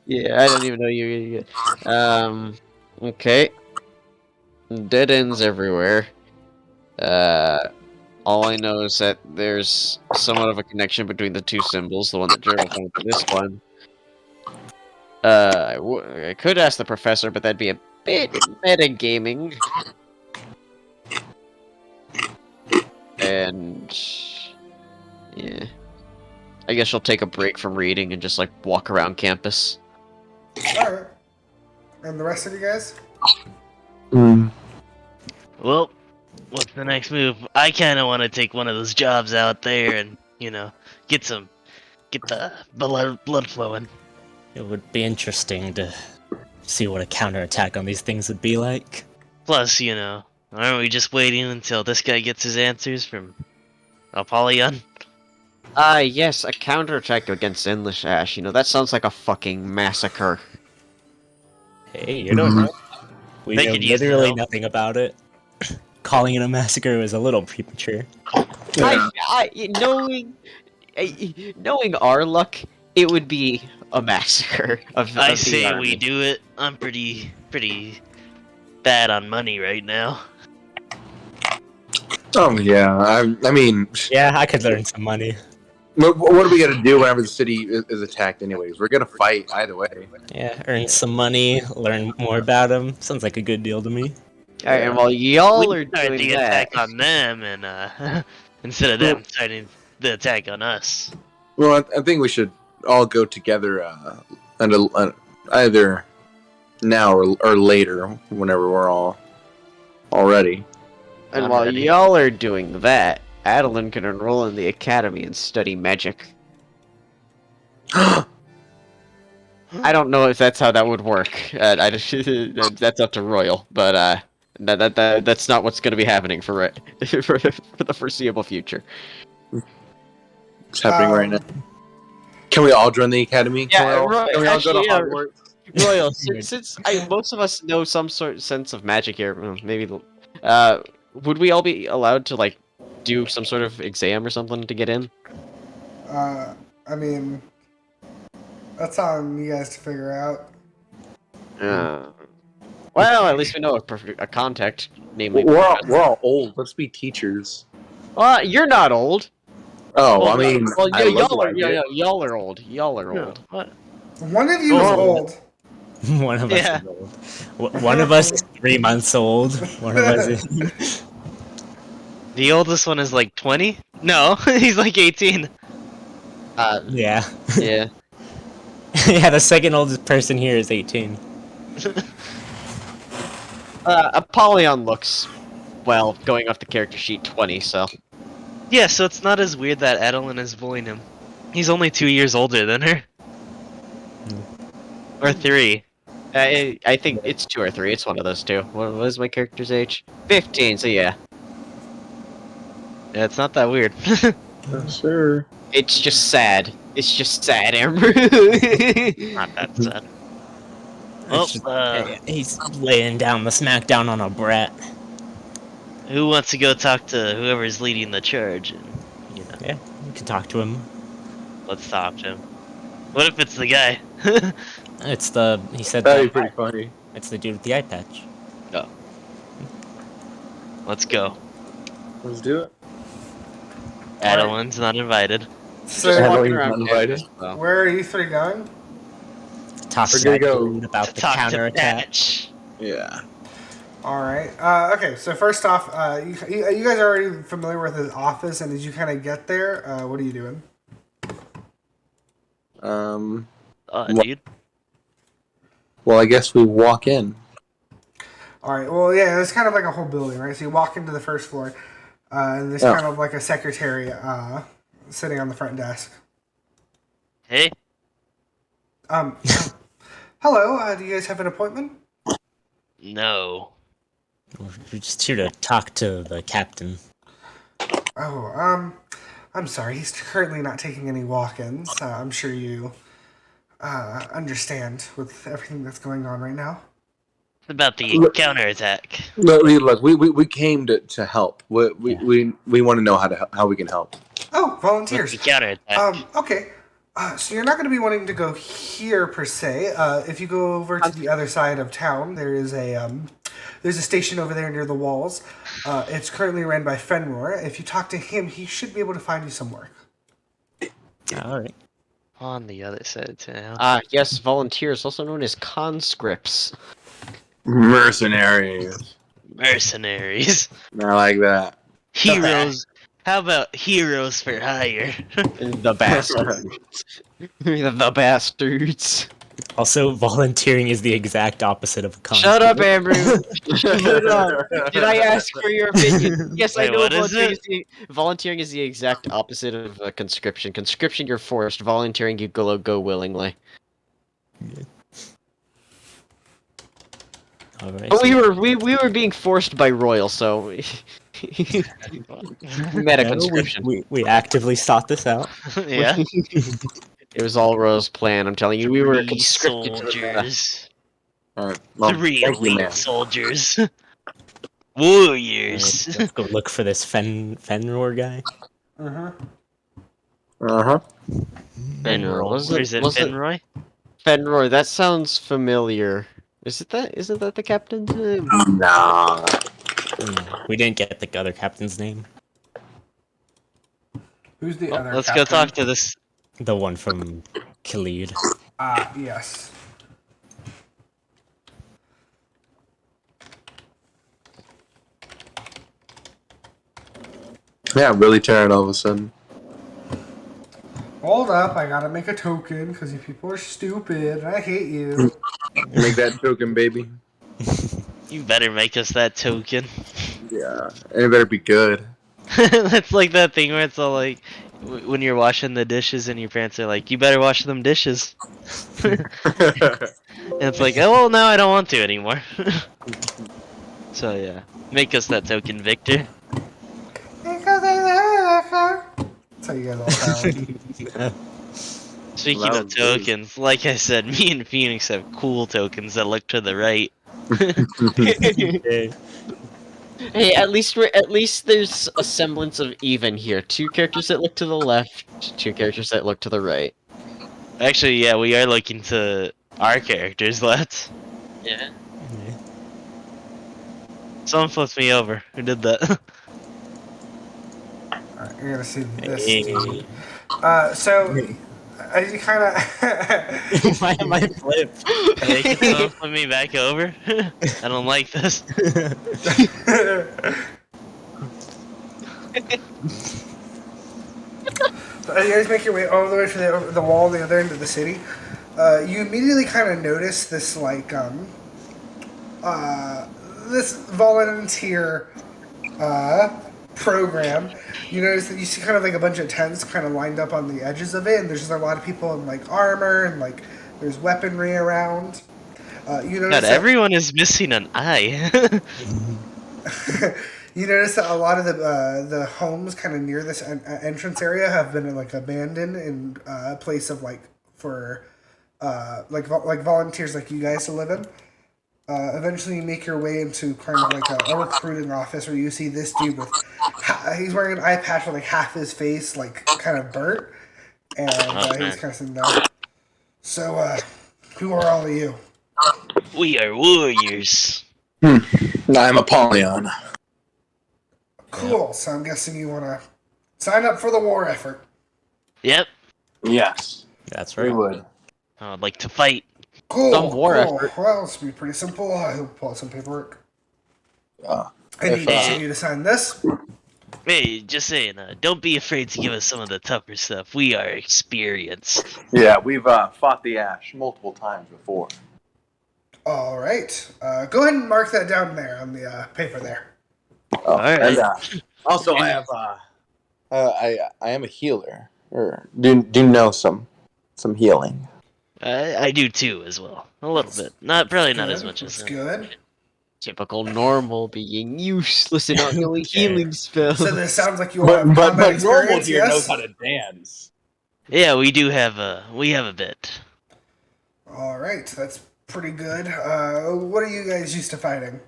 Yeah, I don't even know you. Okay. Dead ends everywhere. All I know is that there's somewhat of a connection between the two symbols. The one that Jourmal found for this one. I could ask the professor, but that'd be a bit metagaming. And yeah, I guess she'll take a break from reading and just like walk around campus. All right. And the rest of you guys? Well, what's the next move? I kind of want to take one of those jobs out there and, get the blood flowing. It would be interesting to see what a counterattack on these things would be like. Plus, aren't we just waiting until this guy gets his answers from Apollyon? Yes, a counterattack against Endless Ash. That sounds like a fucking massacre. Hey, you don't know. We They know could use the literally help. nothing about it. Calling it a massacre was a little premature. Knowing our luck, it would be a massacre of I the say army. we do it. I'm pretty bad on money right now. Oh yeah, I mean, Yeah, I could learn some money. what are we gonna do whenever the city is attacked? Anyways, we're gonna fight either way. Yeah, earn some money, learn more about them. Sounds like a good deal to me. Alright, and while y'all We are started doing the that, attack on them, and instead of them starting the attack on us. Well, I think we should all go together, either now or later, whenever we're all ready. and I'm while ready. y'all are doing that, Adaline can enroll in the academy and study magic. I don't know if that's how that would work. That's up to Royal, but that's not what's going to be happening for the foreseeable future. It's happening right now. Can we all join the academy? Yeah, Can we all go to actually, yeah. Hogwarts? Royal, since most of us know some sense of magic here, maybe would we all be allowed to like do some sort of exam or something to get in? I mean, that's on you guys to figure out. Well, at least we know a contact, namely. We're all old. Let's be teachers. You're not old. Oh, Well, I mean, well, I look y'all are like it. y'all are old. Y'all are old. What? One of you is Oh. old. One of us Yeah. is old. One of us is 3 months old. One of us is... The oldest one is like 20? No, he's like 18. Yeah. Yeah. Yeah, the second oldest person here is 18. Apollyon looks, well, going off the character sheet, 20, so. Yeah, so it's not as weird that Adaline is bullying him. He's only 2 years older than her. Or 3. I think it's 2 or 3, it's one of those two. What is my character's age? 15, so yeah. Yeah, it's not that weird. Sure. It's just sad. It's just sad, Amber. Not that sad. It's just- he's laying down the smackdown on a brat. Who wants to go talk to whoever's leading the charge? And, you know, Yeah, you can talk to him. let's talk to him. What if it's the guy? It's the he said That'd be that pretty funny. it's the dude with the eye patch. Let's go. Let's do it. Adeline's not invited. So, Just walking Adeline's around not invited. campus, so. where are you three going? Talk We're to gonna that go dude about To the talk to counterattack. Paej. Yeah. All right. Okay. So first off, you guys are already familiar with his office, and as you kind of get there, what are you doing? Dude. Well, I guess we walk in. All right. Well, yeah, it's kind of like a whole building, right? So you walk into the first floor, and there's Yeah. kind of like a secretary sitting on the front desk. Hey. Hello. Do you guys have an appointment? No. We're just here to talk to the captain. Oh, I'm sorry. He's currently not taking any walk-ins. I'm sure you understand with everything that's going on right now. About the Look- counterattack. Look, we came to help. We want to know how we can help. Oh, What's volunteers. the counterattack? Okay. So you're not going to be wanting to go here per se. If you go over to the other side of town, there's a station over there near the walls. It's currently ran by Fenrir. If you talk to him, he should be able to find you some work. All right. On the other side of town. Yes, volunteers, also known as conscripts. Mercenaries. Mercenaries. I like that. Heroes. How about heroes for hire? The bastards. The bastards. Also, volunteering is the exact opposite of a con. Shut up, Amber. Shut up. Did I ask for your opinion? Yes, I Wait, know what is volunteering is the exact opposite of conscription. Conscription, you're forced. Volunteering, you go willingly. All right. But so- we were being forced by royal, so we met a No, conscription. we actively sought this out. Yeah. It was all Royal's plan. I'm telling you, we were 3 conscripted. soldiers. All right. Well, 3 thank you, elite man. soldiers. All Warriors. right, let's go look for this Fenrir guy. Uh-huh. Uh-huh. Fenroy. Was Or is it was Fenroy? Fenrir, that sounds familiar. Isn't that the captain's name? Nah. We didn't get the other captain's name. Who's the Oh, other let's captain? go talk to this. The one from Khalid. Yes. Yeah, really tired all of a sudden. Hold up, I gotta make a token, because you people are stupid, and I hate you. Make that token, baby. You better make us that token. Yeah. And it better be good. That's like that thing where it's all like, when you're washing the dishes and your parents are like, you better wash them dishes. And it's like, oh, well, now I don't want to anymore. So, yeah. Make us that token, Victor. That's how you guys all sound. Speaking Well, of tokens, like I said, me and Phoenix have cool tokens that look to the right. Hey, at least there's a semblance of even here. 2 characters that look to the left, 2 characters that look to the right. Actually, yeah, we are looking to our characters, let's. Yeah. Someone flipped me over. Who did that? Alright, you're gonna see this. Hey. So, as you kind of... Why am I flipped? Hey, can someone flip me back over? I don't like this. So as you guys make your way all the way to the wall on the other end of the city, you immediately kind of notice this, like, this volunteer program, you notice that you see kind of like a bunch of tents kind of lined up on the edges of it, and there's just a lot of people in like armor and like there's weaponry around. You notice God, everyone is missing an eye. you notice that a lot of the homes kind of near this entrance area have been like abandoned in a place of like for like volunteers like you guys to live in. Eventually, you make your way into kind of like a recruiting office where you see this dude with he's wearing an eye patch with like half his face like kind of burnt, and he's kind of sitting there. So, who are all of you? We are warriors. I'm Apollyon. Cool. So I'm guessing you want to sign up for the war effort. Yep. Yes, That's we right. would. I'd like to fight. Cool. Some war cool. effort. Well, this will be pretty simple. I'll pull out some paperwork. I If, need each of you to sign this. Hey, just saying, don't be afraid to give us some of the tougher stuff. We are experienced. Yeah, we've fought the Ash multiple times before. All right. Go ahead and mark that down there on the paper there. Oh, right. and also, I have I am a healer. Or do you know some healing? I do too, as well. A little bit. Probably not as Good. much as That's good. Typical Nourmal being useless and not knowing healing spells. So this sounds like you all have combat experience, yes? to dance. Yeah, we do have a bit. All right, that's pretty good. What are you guys used to fighting?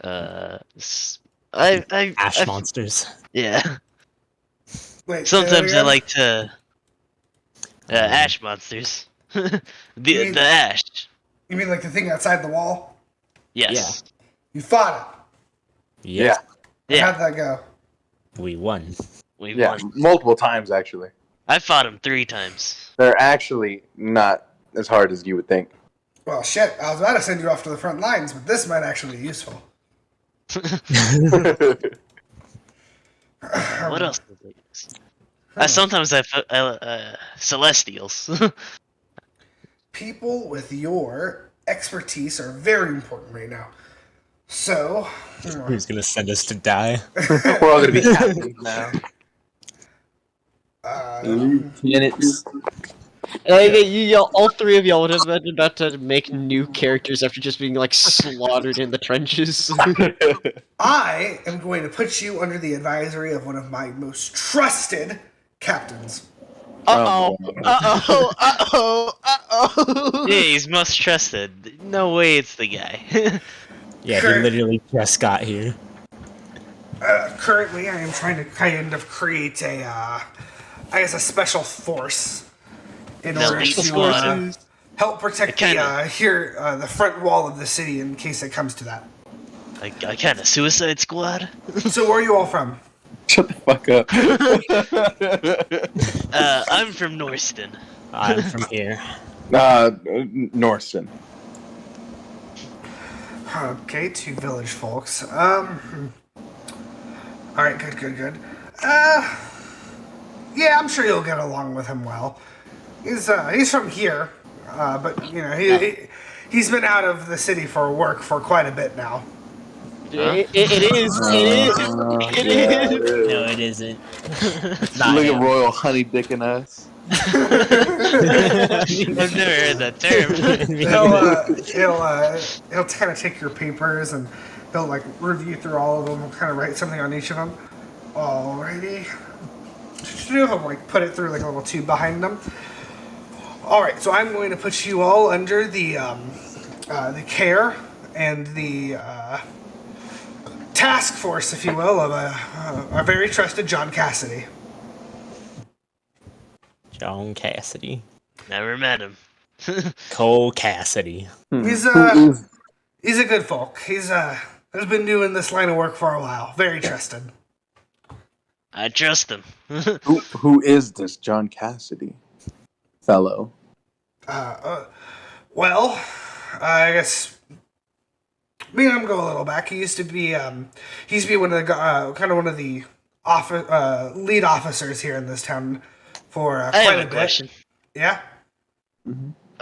Ash monsters. Yeah. Wait, Sometimes say that I again? like to ash monsters. the ash. You mean like the thing outside the wall? Yes. You fought Yeah, it. Yeah. How'd that go? we won. We Yeah, won. multiple times actually. I fought him 3 times. They're actually not as hard as you would think. Well, shit, I was about to send you off to the front lines, but this might actually be useful. What else? Sometimes celestials. People with your expertise are very important right now. So, Who's gonna send us to die? We're all gonna be captains now. Lieutenants. All 3 of y'all would have been about to make new characters after just being like slaughtered in the trenches. I am going to put you under the advisory of one of my most trusted captains. Uh-oh. Uh-oh. Uh-oh. Uh-oh. Yeah, he's most trusted. No way it's the guy. Yeah, Sure. he literally just got here. Currently, I am trying to kind of create a special force in No, order elite to squad. help protect the front wall of the city in case it comes to that. A kind of suicide squad. So, where are you all from? Shut the fuck up. I'm from Norston. I'm from here. Norston. Okay, 2 village folks. All right, good. Yeah, I'm sure you'll get along with him well. He's from here, but you know he's been out of the city for work for quite a bit now. It is. No, it isn't. It's not Look him. at Royal Honey Dick and us. I've never heard that term. He'll kind of take your papers and he'll like review through all of them and kind of write something on each of them. Alrighty. He'll like put it through like a little tube behind them. All right, so I'm going to put you all under the care and the task force, if you will, of a very trusted John Cassidy. John Cassidy. Never met him. Cole Cassidy. He's a good folk. He's been doing this line of work for a while. Very trusted. I trust him. Who is this John Cassidy fellow? Well, I guess me and him go a little back. He used to be one of the one of the lead officers here in this town for I quite have a a bit. question. Yeah.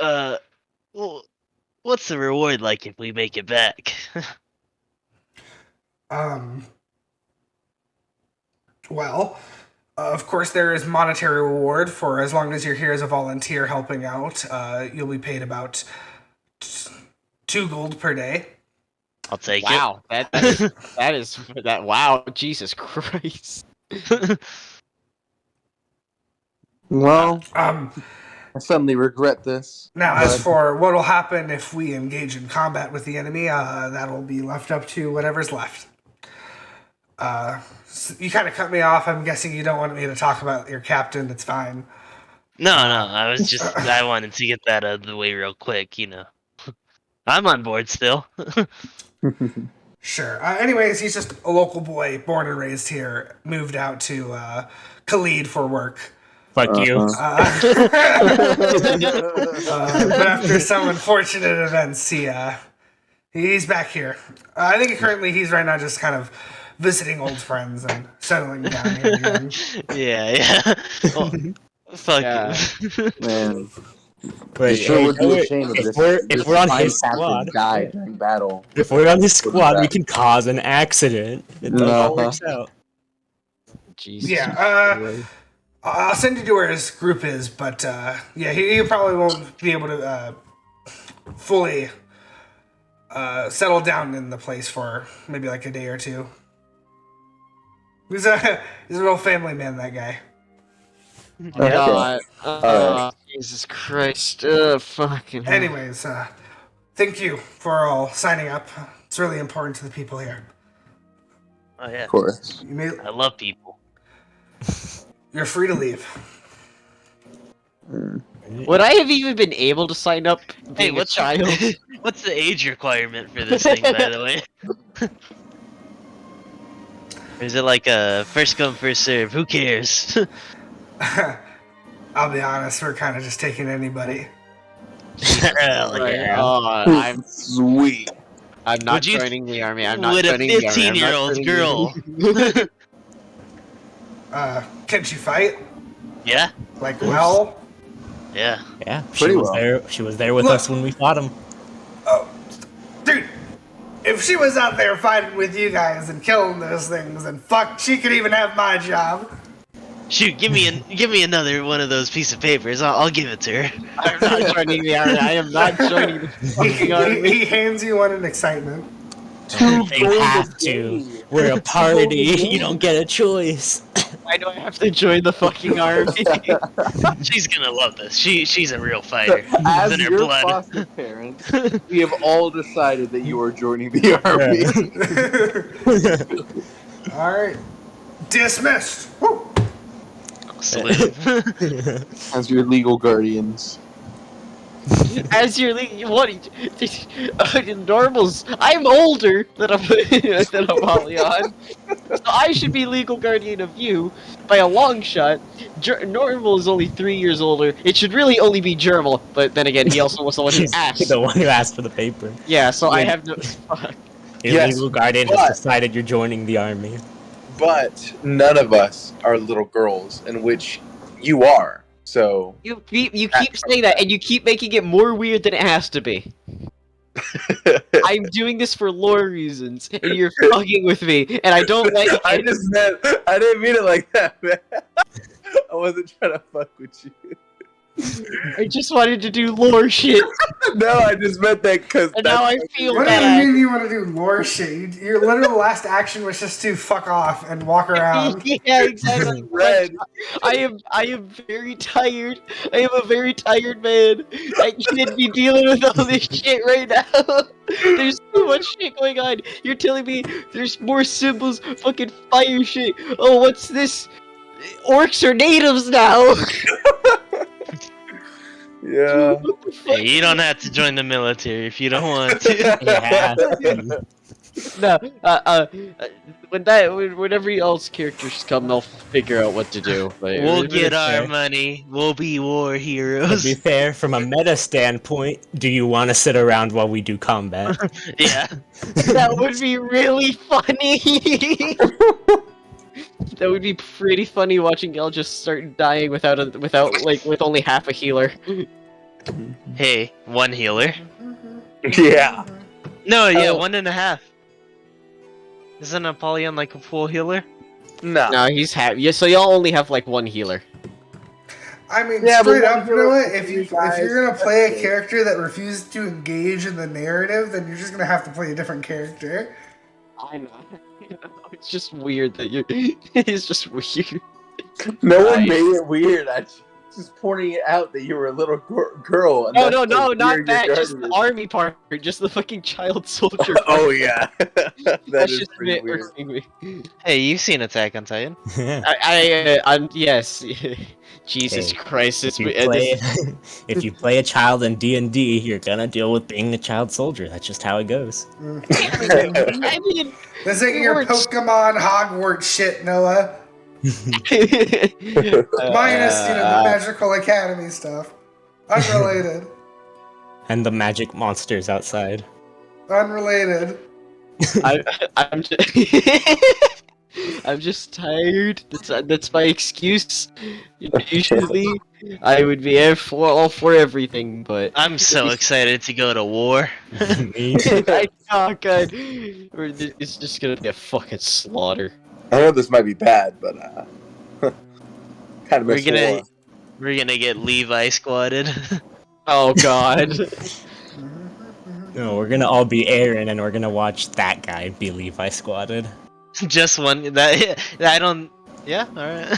Well, what's the reward like if we make it back? Well, of course, there is monetary reward for as long as you're here as a volunteer helping out. You'll be paid about 2 gold per day. I'll take Wow, that is that. Wow, Jesus Christ. Well, Um, I suddenly regret this. Now, as but- for what will happen if we engage in combat with the enemy, that'll be left up to whatever's left. You kind of cut me off. I'm guessing you don't want me to talk about your captain. It's fine. No, I was just I wanted to get that out of the way real quick, you know. I'm on board still. Sure. Anyways, he's just a local boy, born and raised here, moved out to Khalid for work. Fuck you. But after some unfortunate events, he's back here. I think currently he's right now just kind of visiting old friends and settling down here again. Yeah. Well, fuck Yeah. you. Man, Wait, it sure would be hey, a shame if this, if this we're on fine his captain squad, died during battle. if we're on his squad, we can cause an accident. It all works out. Jesus. Yeah, I'll send you to where his group is, but yeah, he probably won't be able to fully settle down in the place for maybe like a day or two. He's a real family man, that guy. Okay. God. Alright. Jesus Christ. Fucking hell. Anyways, thank you for all signing up. It's really important to the people here. Oh yeah. Of course. I love people. You're free to leave. Would I have even been able to sign up Hey, being a child? what's the age requirement for this thing, by the way? Or is it like a first come, first serve? Who cares? I'll be honest, we're kind of just taking anybody. Hell Right. yeah. I'm Sweet. not Would you- joining the army. I'm not Would a joining the army. I'm not 15-year-old joining girl? Can't you fight? Yeah, Like, well? yeah. Yeah, Pretty well. She was there with Look. us when we fought him. Oh, dude, if she was out there fighting with you guys and killing those things, then fuck, she could even have my job. Shoot, give me another one of those piece of papers. I'll give it to her. I'm not joining the army. I am not joining the fucking army. He hands you one in excitement. You have to. We're a party. You don't get a choice. Why do I have to join the fucking army? She's gonna love this. She's a real fighter. As It's in her your blood. foster parents, we have all decided that you are joining the army. Alright. Dismissed. Woo. Salute. As your legal guardians. As your what? Normals. I'm older than Apollyon, so I should be legal guardian of you by a long shot. Nourmal is only 3 years older. It should really only be Jourmal, but then again, he also was the one who He's asked. the one who asked for the paper. Yeah, so I Yeah. have no. Fuck. Your Yes, legal guardian but- has decided you're joining the army. But none of us are little girls, in which you are. So You keep saying that, and you keep making it more weird than it has to be. I'm doing this for lore reasons, and you're fucking with me, and I don't like it. I didn't mean it like that, man. I wasn't trying to fuck with you. I just wanted to do lore shit, No, I just meant that because and now I feel What do you bad. mean you want to do lore shit? Your literal last action was just to fuck off and walk around. Yeah, exactly. red. I am very tired. I am a very tired man. I can't be dealing with all this shit right now. There's too much shit going on. You're telling me there's more symbols, fucking fire shit. Oh, what's this? Orcs are natives now. Yeah. What the fuck? Hey, you don't have to join the military if you don't want to. Yeah. No, whenever y'all's characters come, they'll figure out what to do. But We'll get our fair. money. We'll be war To heroes. be fair, from a meta standpoint, do you want to sit around while we do combat? Yeah. That would be really funny. That would be pretty funny watching y'all just start dying with only half a healer. Hey, one healer. Yeah. No, yeah, Oh. 1.5. Isn't Apollyon like a full healer? No. No, he's yeah. So y'all only have like one healer. I mean, Yeah, but straight one up, you know what? hero If for you guys, you're gonna play a that's it. character that refuses to engage in the narrative, then you're just gonna have to play a different character. I know. It's just weird that you. It's just weird. No one Right. made it weird. I just pointing it out that you were a little girl. And No, that's no, how not weird that. your Just the garden army part. Just the fucking child soldier. is. Oh part. yeah, that That's is just a pretty bit weird. irking me. Hey, you've seen Attack on Titan. I'm yes. Jesus Hey, Christ! It's If you play, if you play a child in D&D, you're gonna deal with being a child soldier. That's just how it goes. I mean, This ain't It your works. Pokemon Hogwarts shit, Noah. Minus, the Magical Academy stuff. Unrelated. And the magic monsters outside. Unrelated. I'm just, I'm just tired. That's my excuse. Usually, I would be all for everything, but I'm so excited to go to war. Me too. oh god, it's just gonna be a fucking slaughter. I know this might be bad, but kind of We're miss gonna war. we're gonna get Levi squatted. Oh god. No, we're gonna all be Aaron, and we're gonna watch that guy be Levi squatted. Just one that I don't. Yeah, all right.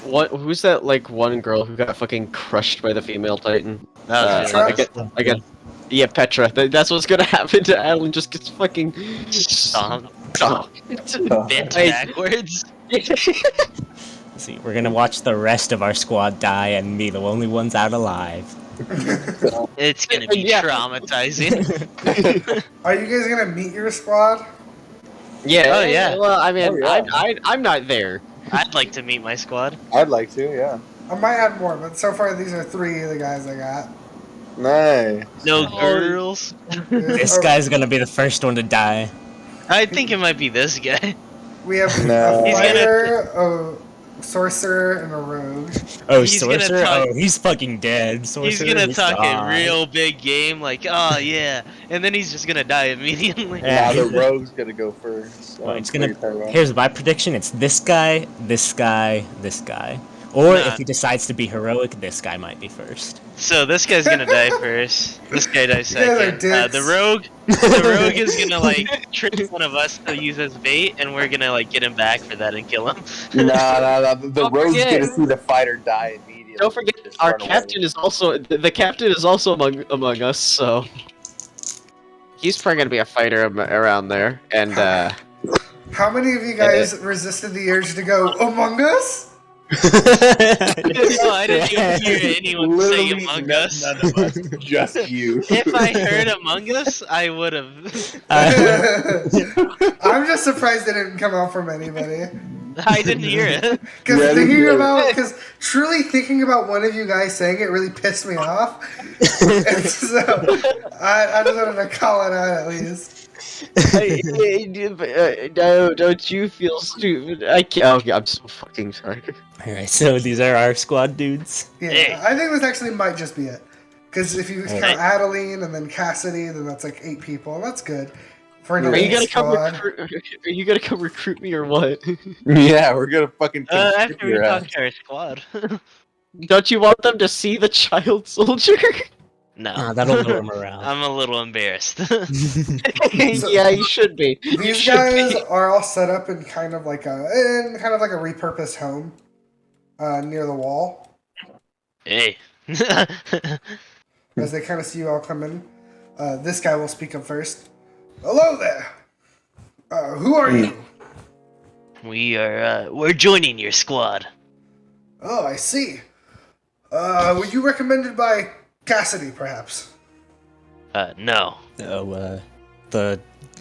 What? Who's that? Like one girl who got fucking crushed by the female Titan. That was Petra? I get. Yeah, Petra. That's what's gonna happen to Adaline. Just gets fucking stomped, bent Hey. backwards. See, we're gonna watch the rest of our squad die and be the only ones out alive. It's gonna be Yeah. traumatizing. Are you guys gonna meet your squad? Yeah. Oh, yeah. Well, I mean, Oh, yeah. I'm not there. I'd like to meet my squad. I'd like to, yeah. I might add more, but so far these are 3 of the guys I got. Nice. No Oh. girls. This Oh, guy's gonna be the first one to die. I think it might be this guy. We have No. a He's gonna- fighter, a sorcerer, and a rogue. Oh, He's gonna sorcerer! talk- Oh, he's fucking dead. Sorcerer, He's gonna talk a gone. real big game, like, oh yeah, and then he's just gonna die immediately. Yeah. Now the rogue's gonna go first. Well, it's What are gonna. you talking about? Here's my prediction: it's this guy, this guy, this guy. Or Nah. if he decides to be heroic, this guy might be first. So this guy's gonna die first. This guy dies You guys are second. dicks. The rogue is gonna like trick one of us to use as bait, and we're gonna like get him back for that and kill him. Nah. The Don't rogue's forget. gonna see the fighter die immediately. Don't forget, Just our run away. captain is also the captain is also among us. So he's probably gonna be a fighter around there, and How many of you guys resisted the urge to go Among Us? No, I didn't even hear anyone say Literally Among none- Us. None of us, just you. If I heard Among Us, I would have. I'm just surprised it didn't come out from anybody. I didn't hear it. Because Yeah, truly thinking about one of you guys saying it really pissed me off. And so I just wanted to call it out at least. no, don't you feel stupid? I can't. Oh, I'm so fucking sorry. Alright, so these are our squad dudes. Yeah, Hey. I think this actually might just be it. Because if you count Adaline and then Cassidy, then that's like 8 people. And that's good. For an Are you elite gonna come squad. recruit? Are you gonna come recruit me or what? Yeah, we're gonna fucking After constrict we your talk ass. to our squad. Don't you want them to see the child soldier? No, That'll lure morale. I'm a little embarrassed. Yeah, you should be. You These should guys be. are all set up in kind of like a repurposed home near the wall. Hey. As they kind of see you all come in. This guy will speak up first. Hello there. Who are you? We're joining your squad. Oh, I see. Were you recommended by Cassidy, perhaps? No. The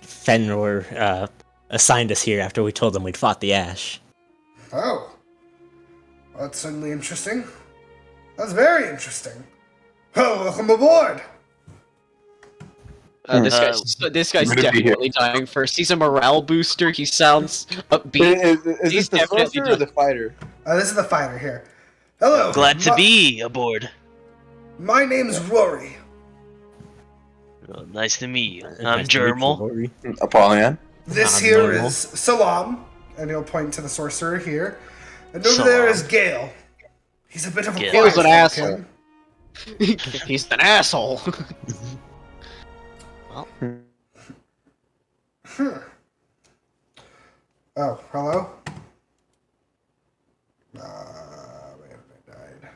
Fenrir assigned us here after we told them we'd fought the Ash. Oh. That's certainly interesting. That's very interesting. Oh, welcome aboard. This guy's Good to be here. definitely dying first. He's a morale booster. He sounds upbeat. Is He's this the definitely sorcerer or done. the fighter? This is the fighter here. Hello. Glad to be aboard. My name's Rory. Well, nice to meet you. I'm Jourmal. Apollyon. This here Nourmal. is Salam, and he'll point to the sorcerer here. And over there is Gale. He's a bit of a Gale. quiet Gale's an asshole. Falcon. He's an asshole. Well, Oh, hello? Wait, I died.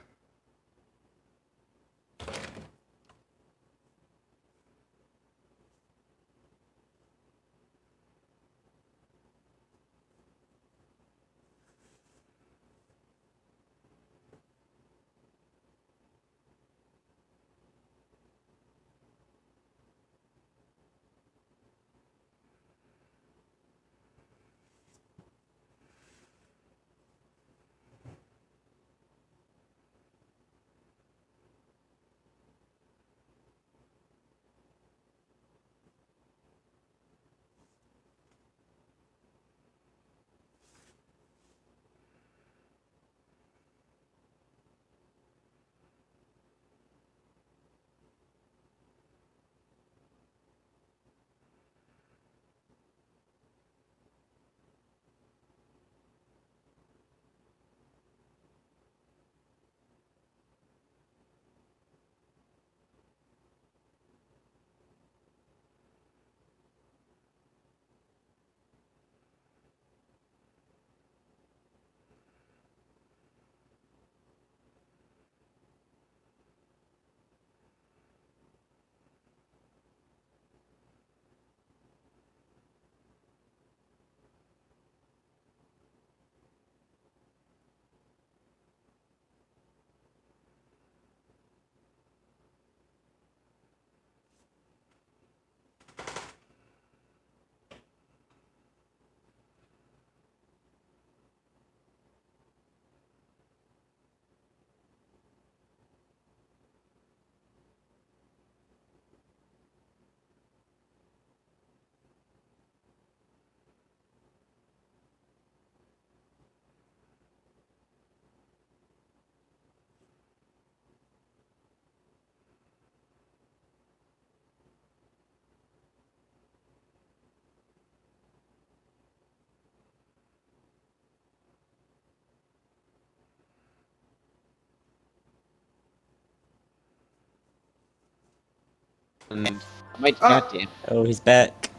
goddamn. Oh, he's back.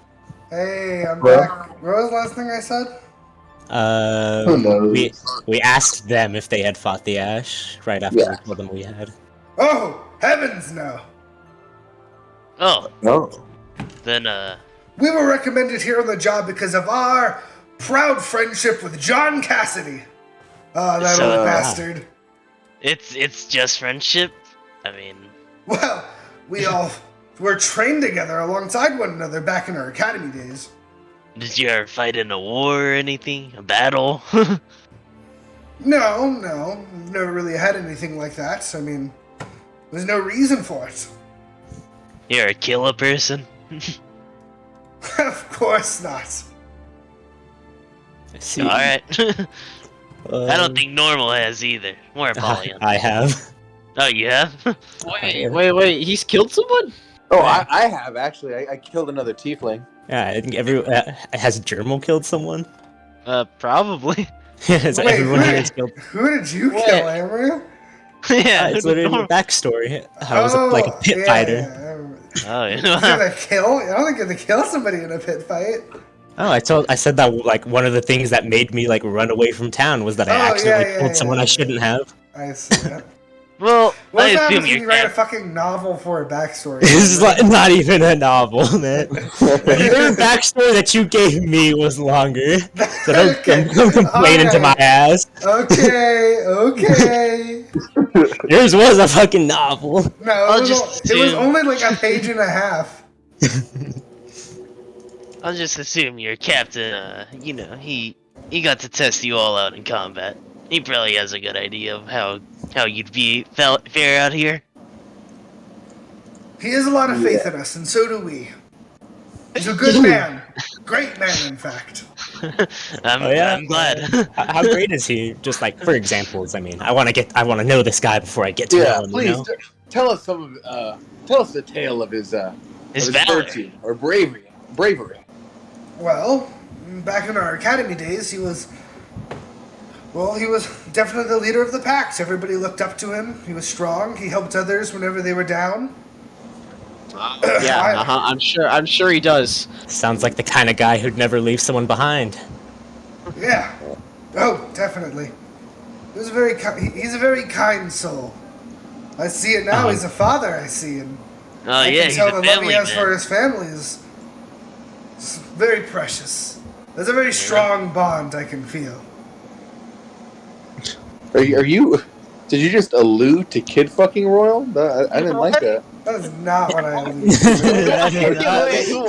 Hey, I'm Well. back. What was the last thing I said? Who knows? We asked them if they had fought the Ash right after we told them we had. Oh, heavens no! Oh, No. then We were recommended here on the job because of our proud friendship with John Cassidy. Oh, that So- old bastard. it's just friendship. I mean, Well, we all were trained together alongside one another back in our academy days. did you ever fight in a war or anything? A battle? No, we've never really had anything like that. I mean, there's no reason for it. You're a killer person? Of course not. I see. Alright. I don't Um, think Nourmal has either. More Apollyon. I have. Oh, you have? Wait, he's killed someone? Oh, I have actually. I killed another tiefling. Yeah, I think has Jourmal killed someone? Probably. Has Wait, everyone here has killed? Who did you Wait. kill, Amber? Yeah, It's literally in the backstory. I was like a pit fighter. Oh, You're yeah. gonna kill? I don't think you're gonna kill somebody in a pit fight. Oh, I said that like one of the things that made me like run away from town was that I accidentally killed someone I shouldn't have. I see that. Well, What I happens assume when you you're write a cap- fucking novel for a backstory? This is like not even a novel, man. Your backstory that you gave me was longer. So don't complain into my ass. Okay. Yours was a fucking novel. No, I'll it just was assume- only like a page and a half. I'll just assume your captain, he got to test you all out in combat. He probably has a good idea of how you'd fare out here. He has a lot of faith in us, and so do we. He's a good man. Great man, in fact. I'm glad. How great is he? Just like for examples, I mean, I want to know this guy before I get to know him. Please You know? tell us tell us the tale of his His valor. virtue or bravery. Well, back in our academy days, he was definitely the leader of the pack. Everybody looked up to him. He was strong. He helped others whenever they were down. Yeah, I'm sure he does. Sounds like the kind of guy who'd never leave someone behind. Yeah. Oh, definitely. He's a very kind soul. I see it now. He's a father. I see, and Oh I yeah, can he's tell a the love he family has man. for his family is very precious. There's a very strong bond I can feel. Are you? Did you just allude to kid fucking Royal? I didn't like that. That is not what I alluded to.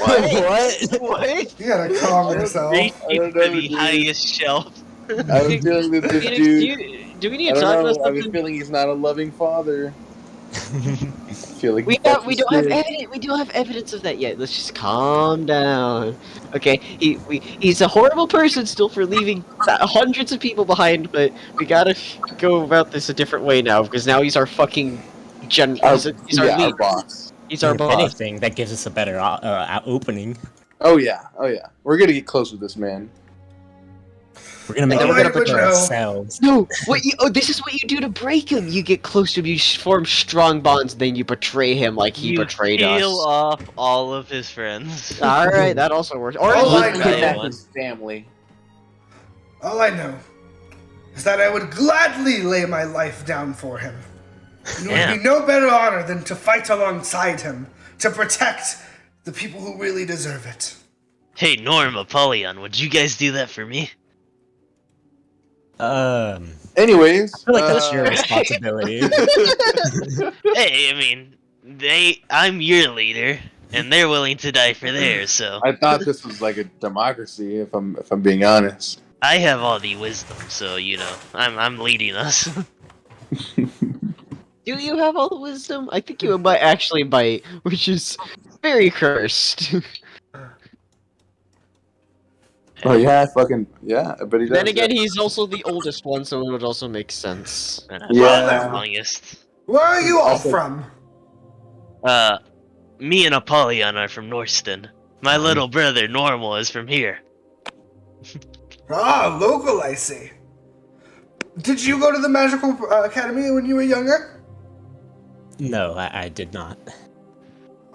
What? You gotta calm yourself. Reach I don't to know, the dude. highest shelf. I was feeling that this Phoenix, dude. do we need I to don't talk about know. I was something? feeling he's not a loving father. I feel like We he don't fucks we his don't have kid. evidence. We don't have evidence of that yet. Let's just calm down. Okay, he's a horrible person still for leaving hundreds of people behind, but we gotta go about this a different way now because now he's our fucking he's our Our lead. boss. He's our If boss. anything, that gives us a better opening. Oh yeah. We're gonna get close with this man. We're gonna make Oh, it I work would for know. ourselves. No, this is what you do to break him. You get close to him, you form strong bonds, then you betray him like he You betrayed peel us. off all of his friends. All right, that also works. Or Oh, I just know. kidnap Kidnap him. his family. All I know is that I would gladly lay my life down for him. It would be no better honor than to fight alongside him, to protect the people who really deserve it. Hey, Apollyon, would you guys do that for me? Anyways, I feel like that's your responsibility. Hey, I mean, I'm your leader, and they're willing to die for theirs, so I thought this was like a democracy. If I'm being honest. I have all the wisdom, so I'm leading us. Do you have all the wisdom? I think you might actually bite, which is very cursed. Oh yeah, yeah. But he does. Then again, he's also the oldest one, so it would also make sense. Yeah. The longest. Where are you all Also- from? Me and Apollyon are from Norston. My little brother, Nourmal, is from here. Ah, local, I see. Did you go to the magical academy when you were younger? No, I did not.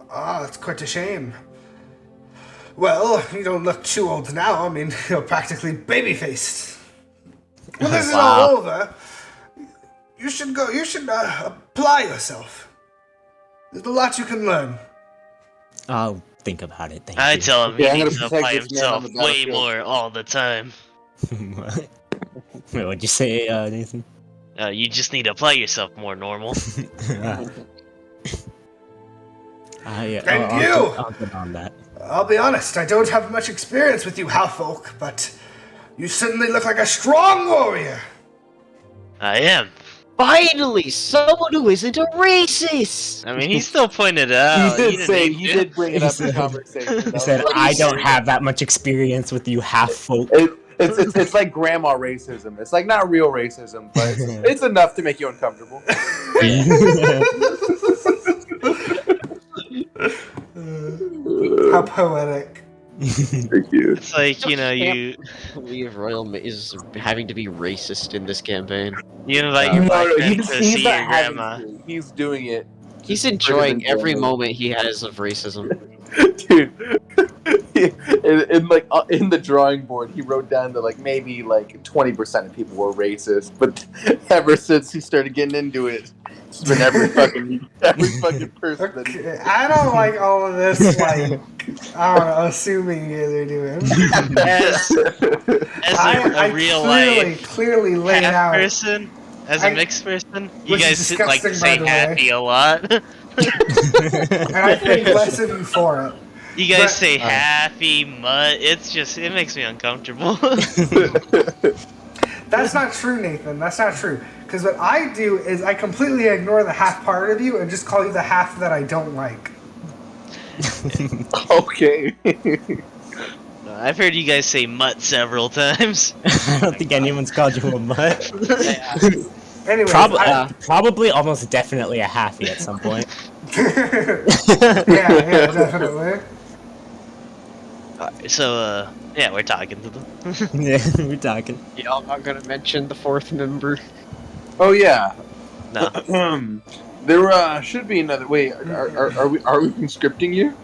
Ah, that's quite a shame. Well, you don't look too old now. I mean, you're practically baby-faced. When this is all over, you should go. You should apply yourself. There's a lot you can learn. I'll think about it. Thank I you. tell him Yeah, I'm he gonna needs to protect apply this man on himself the way battlefield. more all the time. What? Wait, what'd you say, Nathan? You just need to apply yourself more, Nourmal. And you! I'll get on that. I'll be honest, I don't have much experience with you half-folk, but you certainly look like a strong warrior. I am. Finally, someone who isn't a racist! I mean, he still pointed it out. He You did say didn't he need did bring it He up in said- conversation. He said, I don't have that much experience with you half folk. It's like grandma racism. It's like not real racism, but it's enough to make you uncomfortable. How poetic. Thank you. It's like, you I believe Royal is having to be racist in this campaign. you invite your black friend to see your not having grandma. to. He's doing it. He's just enjoying for his every enjoyment. moment he has of racism. Dude, in the drawing board, he wrote down that like maybe like 20% of people were racist, but ever since he started getting into it, it's been every fucking person. That Okay, I don't like all of this, like, I don't know, assuming you guys are doing. As I a real clearly life laid half out. person, as a mixed person, you Which guys is like to disgusting, say by the way. happy a lot. And I think less of you for it. You guys But- say happy, mud. It makes me uncomfortable. That's not true, Nathan. That's not true. Because what I do is I completely ignore the half part of you and just call you the half that I don't like. Okay. I've heard you guys say mutt several times. I don't think anyone's called you a mutt. Anyway, Probably almost definitely a halfie at some point. yeah, definitely. So, yeah, we're talking to them. Yeah, we're talking. Y'all not gonna mention the fourth member? Oh yeah. No. There should be another. Wait, are we conscripting you?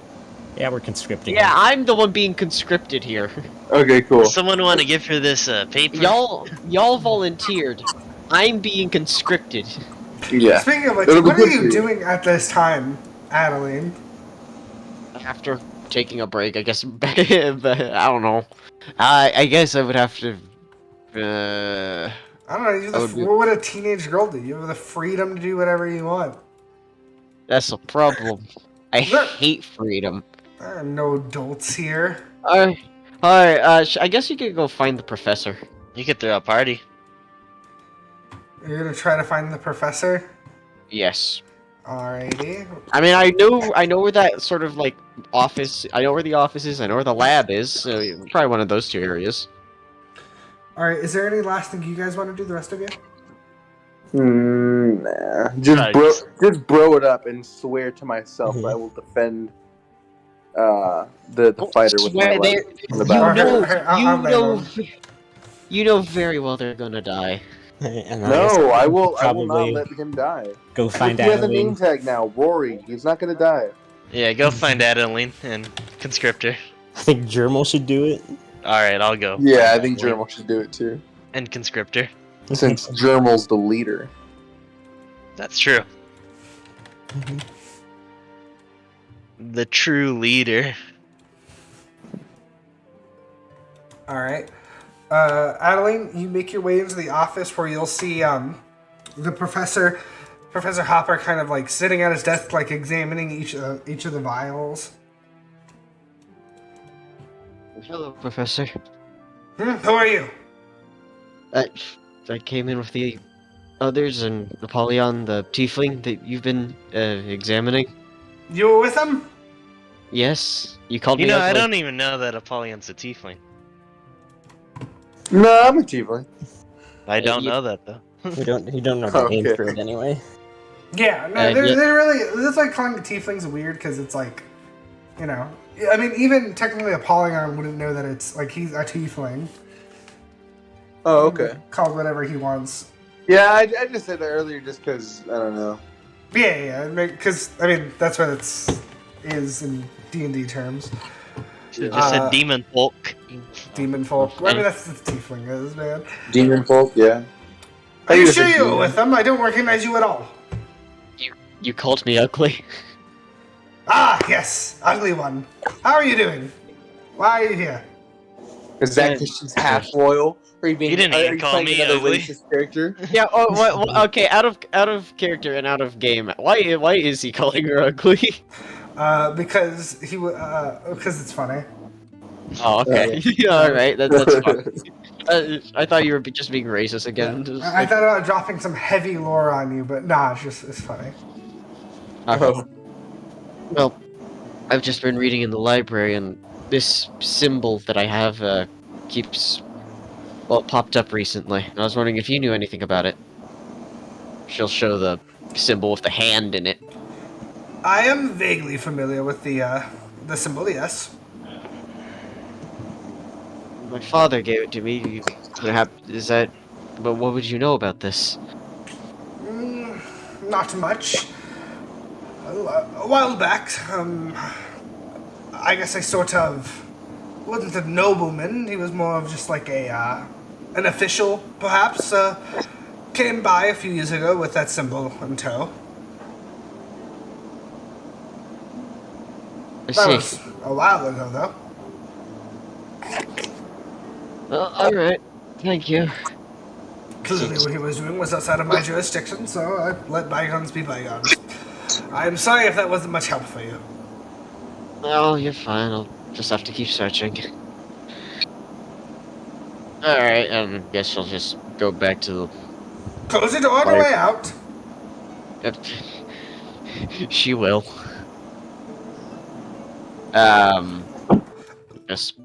Yeah, we're conscripting. Yeah, him. I'm the one being conscripted here. Okay, cool. Does someone want to give her this paper? Y'all volunteered. I'm being conscripted. Yeah. Speaking of which, It'll be what are good for you you. doing at this time, Adaline? After taking a break, I guess. But I don't know. I guess I would have to. I don't know. What would a teenage girl do? You have the freedom to do whatever you want. That's a problem. I Look. hate freedom. There are no adults here. Alright, I guess you could go find the professor. You could throw a party. You're gonna try to find the professor? Yes. Alrighty. I mean, I know where that sort of like office. I know where the office is. I know where the lab is. So probably one of those two areas. Alright, is there any last thing you guys want to do, the rest of you? Nah. Just bro it up and swear to myself I will defend the fighter with my Swear life. they- on the battle. you know very well they're gonna die. And I guess No, I will not probably let him die. go find He has a name Adaline. tag now, Rory. He's not gonna die. Yeah, go find Adaline and conscript her. I think Jourmal should do it. Alright, I'll go. Yeah, I find think Adaline Jourmal should do it too. And conscript her. Since Jourmal's the leader. That's true. The true leader. Alright. Adaline, you make your way into the office where you'll see the Professor Hopper kind of like sitting at his desk, like examining each of the vials. Hello, Professor. Who are you? I came in with the others and Apollyon, the tiefling that you've been examining. You were with them? Yes, you called You me. know, I ugly. don't even know that Apollyon's a tiefling. No, I'm a tiefling. I don't you- know that though. You don't know the name Okay. for it anyway. Yeah, no, yeah. they're really. That's like calling the tieflings weird because it's like, you know, I mean, even technically Apollyon wouldn't know that it's like he's a tiefling. Oh, okay. Called whatever he wants. Yeah, I just said that earlier just because, I don't know. Yeah, because I mean that's what is in D&D terms. Should've just said demon folk. Demon folk. Well, I mean that's what the tiefling is, man. Demon folk, yeah. Are I you just sure said you were demon. with them? I don't recognize you at all. You called me ugly. Ah, yes, ugly one. How are you doing? Why are you here? Is that because she's half royal? Are you being? You didn't are even you call playing me another ugly. racist character? Yeah. Oh, okay. Out of character and out of game. Why is he calling her ugly? Because because it's funny. Oh, okay. Yeah, all right. That's fine. I thought you were just being racist again. Just I like- thought about dropping some heavy lore on you, but nah, it's funny. Okay. Oh. Well, I've just been reading in the library, and this symbol that I have keeps popped up recently. And I was wondering if you knew anything about it. She'll show the symbol with the hand in it. I am vaguely familiar with the symbol, yes. My father gave it to me. Is that? But what would you know about this? Not much. A while back, I guess I sort of wasn't a nobleman. He was more of just like an official, perhaps. Came by a few years ago with that symbol in tow. I That see. was a while ago, though. Well, all right. Thank you. Clearly, what he was doing was outside of my jurisdiction, so I let bygones be bygones. I am sorry if that wasn't much help for you. Oh, you're fine. I'll just have to keep searching. All right. Guess she'll just go back to the. Close the door on the way out. She will. Just.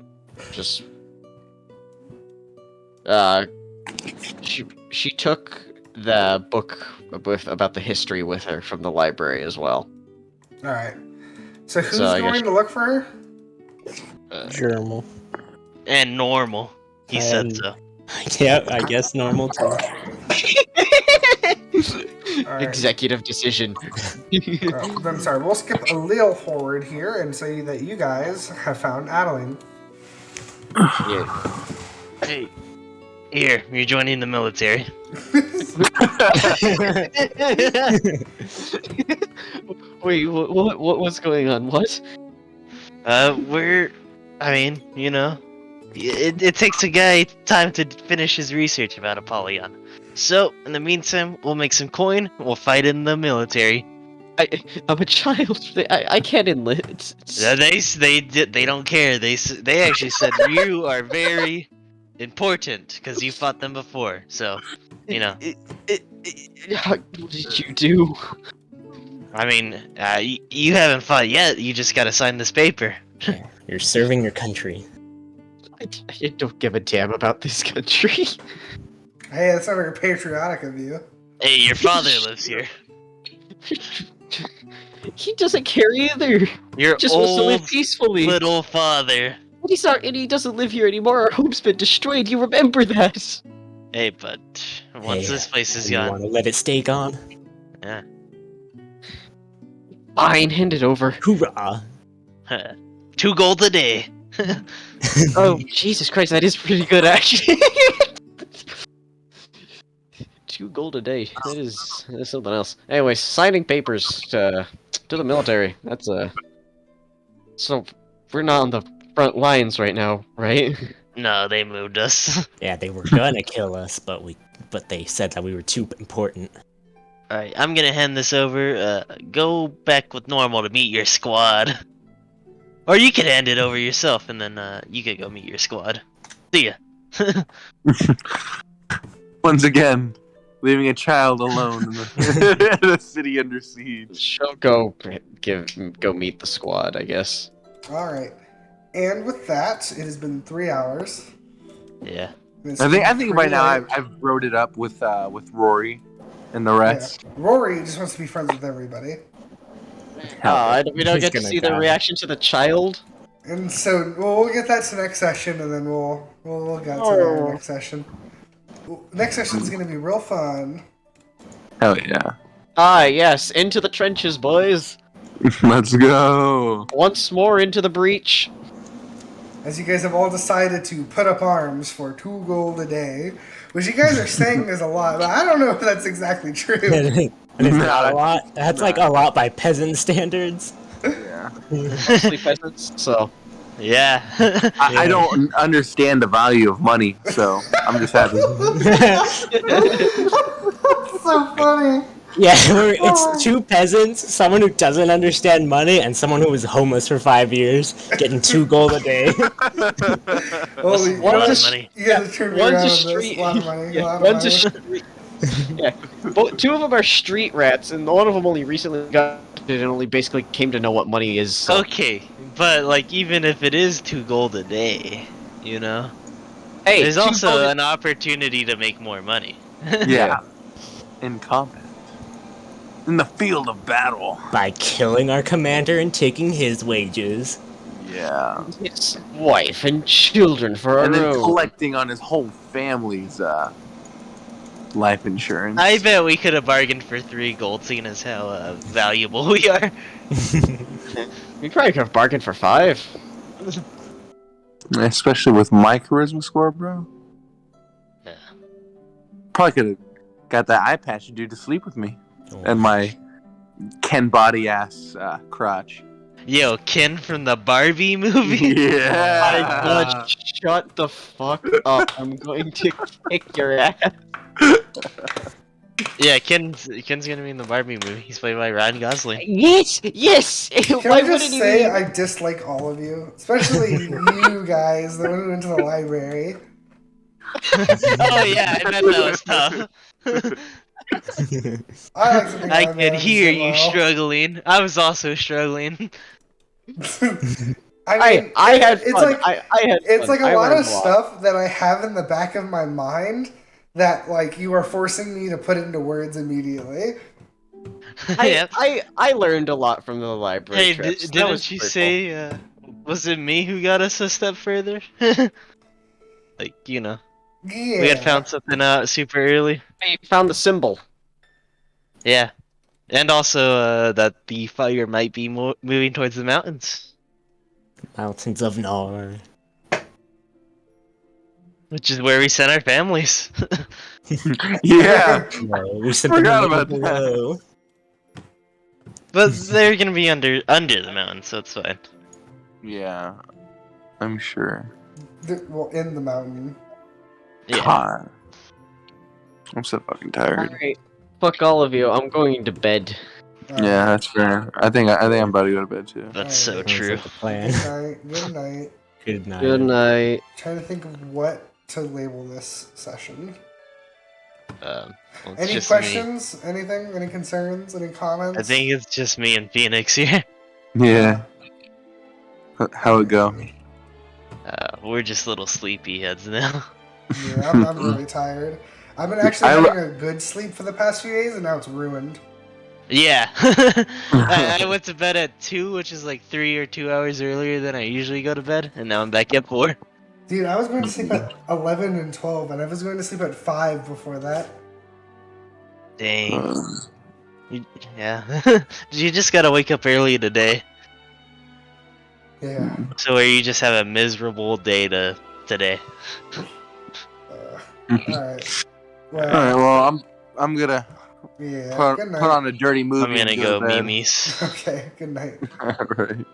She took the book about the history with her from the library as well. All right. So who's So I going guess- to look for her? Jourmal. And Nourmal. He said And- so. Yeah, I guess normal too. Alright. Executive decision. I'm sorry, we'll skip a little forward here and say that you guys have found Adaline. Yeah. Hey, here, you're joining the military. Wait, what's going on? What? I mean, you know, it takes a guy time to finish his research about Apollyon. So, in the meantime, we'll make some coin, we'll fight in the military. I'm a child. I can't enlist. They don't care. They actually said you are very important because you fought them before. So, you know. What did you do? I mean, you haven't fought yet. You just gotta sign this paper. You're serving your country. I don't give a damn about this country. Hey, that's not very patriotic of you. Hey, your father lives here. He doesn't care either. Your Just wants to live old peacefully. little father. But he's not, and he doesn't live here anymore. Our home's been destroyed. You remember that? Hey, but once Hey, this place is you gone, want to let it stay gone? yeah. Fine, hand it over. Hoorah! 2 gold a day. Oh, Jesus Christ, that is pretty good, actually. 2 gold a day. That is something else. Anyways, signing papers to the military. That's So we're not on the front lines right now, right? No, they moved us. Yeah, they were gonna kill us, but they said that we were too important. Alright, I'm gonna hand this over. Go back with Nourmal to meet your squad. Or you could hand it over yourself, and then you could go meet your squad. See ya. Once again, leaving a child alone in the city under siege. She'll go meet the squad, I guess. Alright. And with that, it has been 3 hours. Yeah. It's I think pretty by now late. I've wrote it up with Rory and the rest. Yeah. Rory just wants to be friends with everybody. We don't He's get to gonna see the die. reaction to the child. And so we'll get that to next session, and then we'll get to the next session. Next session is going to be real fun. Hell yeah. Ah, yes, into the trenches, boys. Let's go. Once more into the breach. As you guys have all decided to put up arms for 2 gold a day, which you guys are saying is a lot, but I don't know if that's exactly true. And it's not a lot. That's like a lot by peasant standards. Yeah. Mostly peasants, so. Yeah. I don't understand the value of money, so I'm just happy. So funny. Yeah, it's 2 peasants, someone who doesn't understand money, and someone who was homeless for 5 years, getting 2 gold a day. Holy, a lot of One's a money. you guys are turning me One's around a on this. street. A lot of money. Yeah, a lot of one's a money. street. Yeah, 2 of them are street rats, and one of them only recently got it and only basically came to know what money is. So. Okay, but like even if it is 2 gold a day, you know, Hey, there's 2 also gold- an opportunity to make more money. Yeah. In combat. In the field of battle. By killing our commander and taking his wages. Yeah. His wife and children for And our then own. collecting on his whole family's life insurance. I bet we could have bargained for 3 gold, seeing as how valuable we are. We probably could have bargained for 5. Especially with my charisma score, bro. Yeah. Probably could have got that eye patch dude to sleep with me. And my Ken body ass crotch. Yo, Ken from the Barbie movie. Yeah. My God, shut the fuck up. I'm going to kick your ass. Yeah, Ken's gonna be in the Barbie movie. He's played by Ryan Gosling. Yes, yes. Can Why I just wouldn't he say be? I dislike all of you, especially you guys that went into the library. Oh yeah, I bet that was tough. I like to think I I could managed hear it you well. struggling. I was also struggling. I had it's fun. like I had it's fun. like a I lot learned of stuff that I have in the back of my mind that like you are forcing me to put into words immediately. Yep. I learned a lot from the library Hey, trips. That was didn't you pretty say Was it me who got us a step further? Like, you know, Yeah. we had found something out super early. We found the symbol. Yeah. And also that the fire might be moving towards the mountains, Mountains of Nor. which is where we sent our families. Yeah. No, we sent them Forgot a about little that. below. But they're gonna be under the mountain, so it's fine. Yeah. I'm sure. Well, in the mountain. Yeah. God. I'm so fucking tired. Alright. Fuck all of you. I'm going to bed. Yeah, that's fair. I think I'm about to go to bed too. That's so Alright. Sounds true. like a plan. Good night. Good night. Good night. Good night. Trying to think of what to label this session. Well, it's Any just me. questions? Anything? Any concerns? Any comments? I think it's just me and Phoenix here. Yeah. How it go? We're just little sleepy heads now. Yeah, I'm really tired. I've been actually having a good sleep for the past few days, and now it's ruined. Yeah. I went to bed at 2, which is like 3 or 2 hours earlier than I usually go to bed, and now I'm back at 4. Dude, I was going to sleep at 11 and 12, and I was going to sleep at 5 before that. Dang. Yeah. You just gotta wake up early today. Yeah. So where you just have a miserable day today. Alright. Well, Alright, well I'm gonna yeah. put Good night. on a dirty movie. I'm gonna and go to bed. Mimi's. Okay, good night. Alright.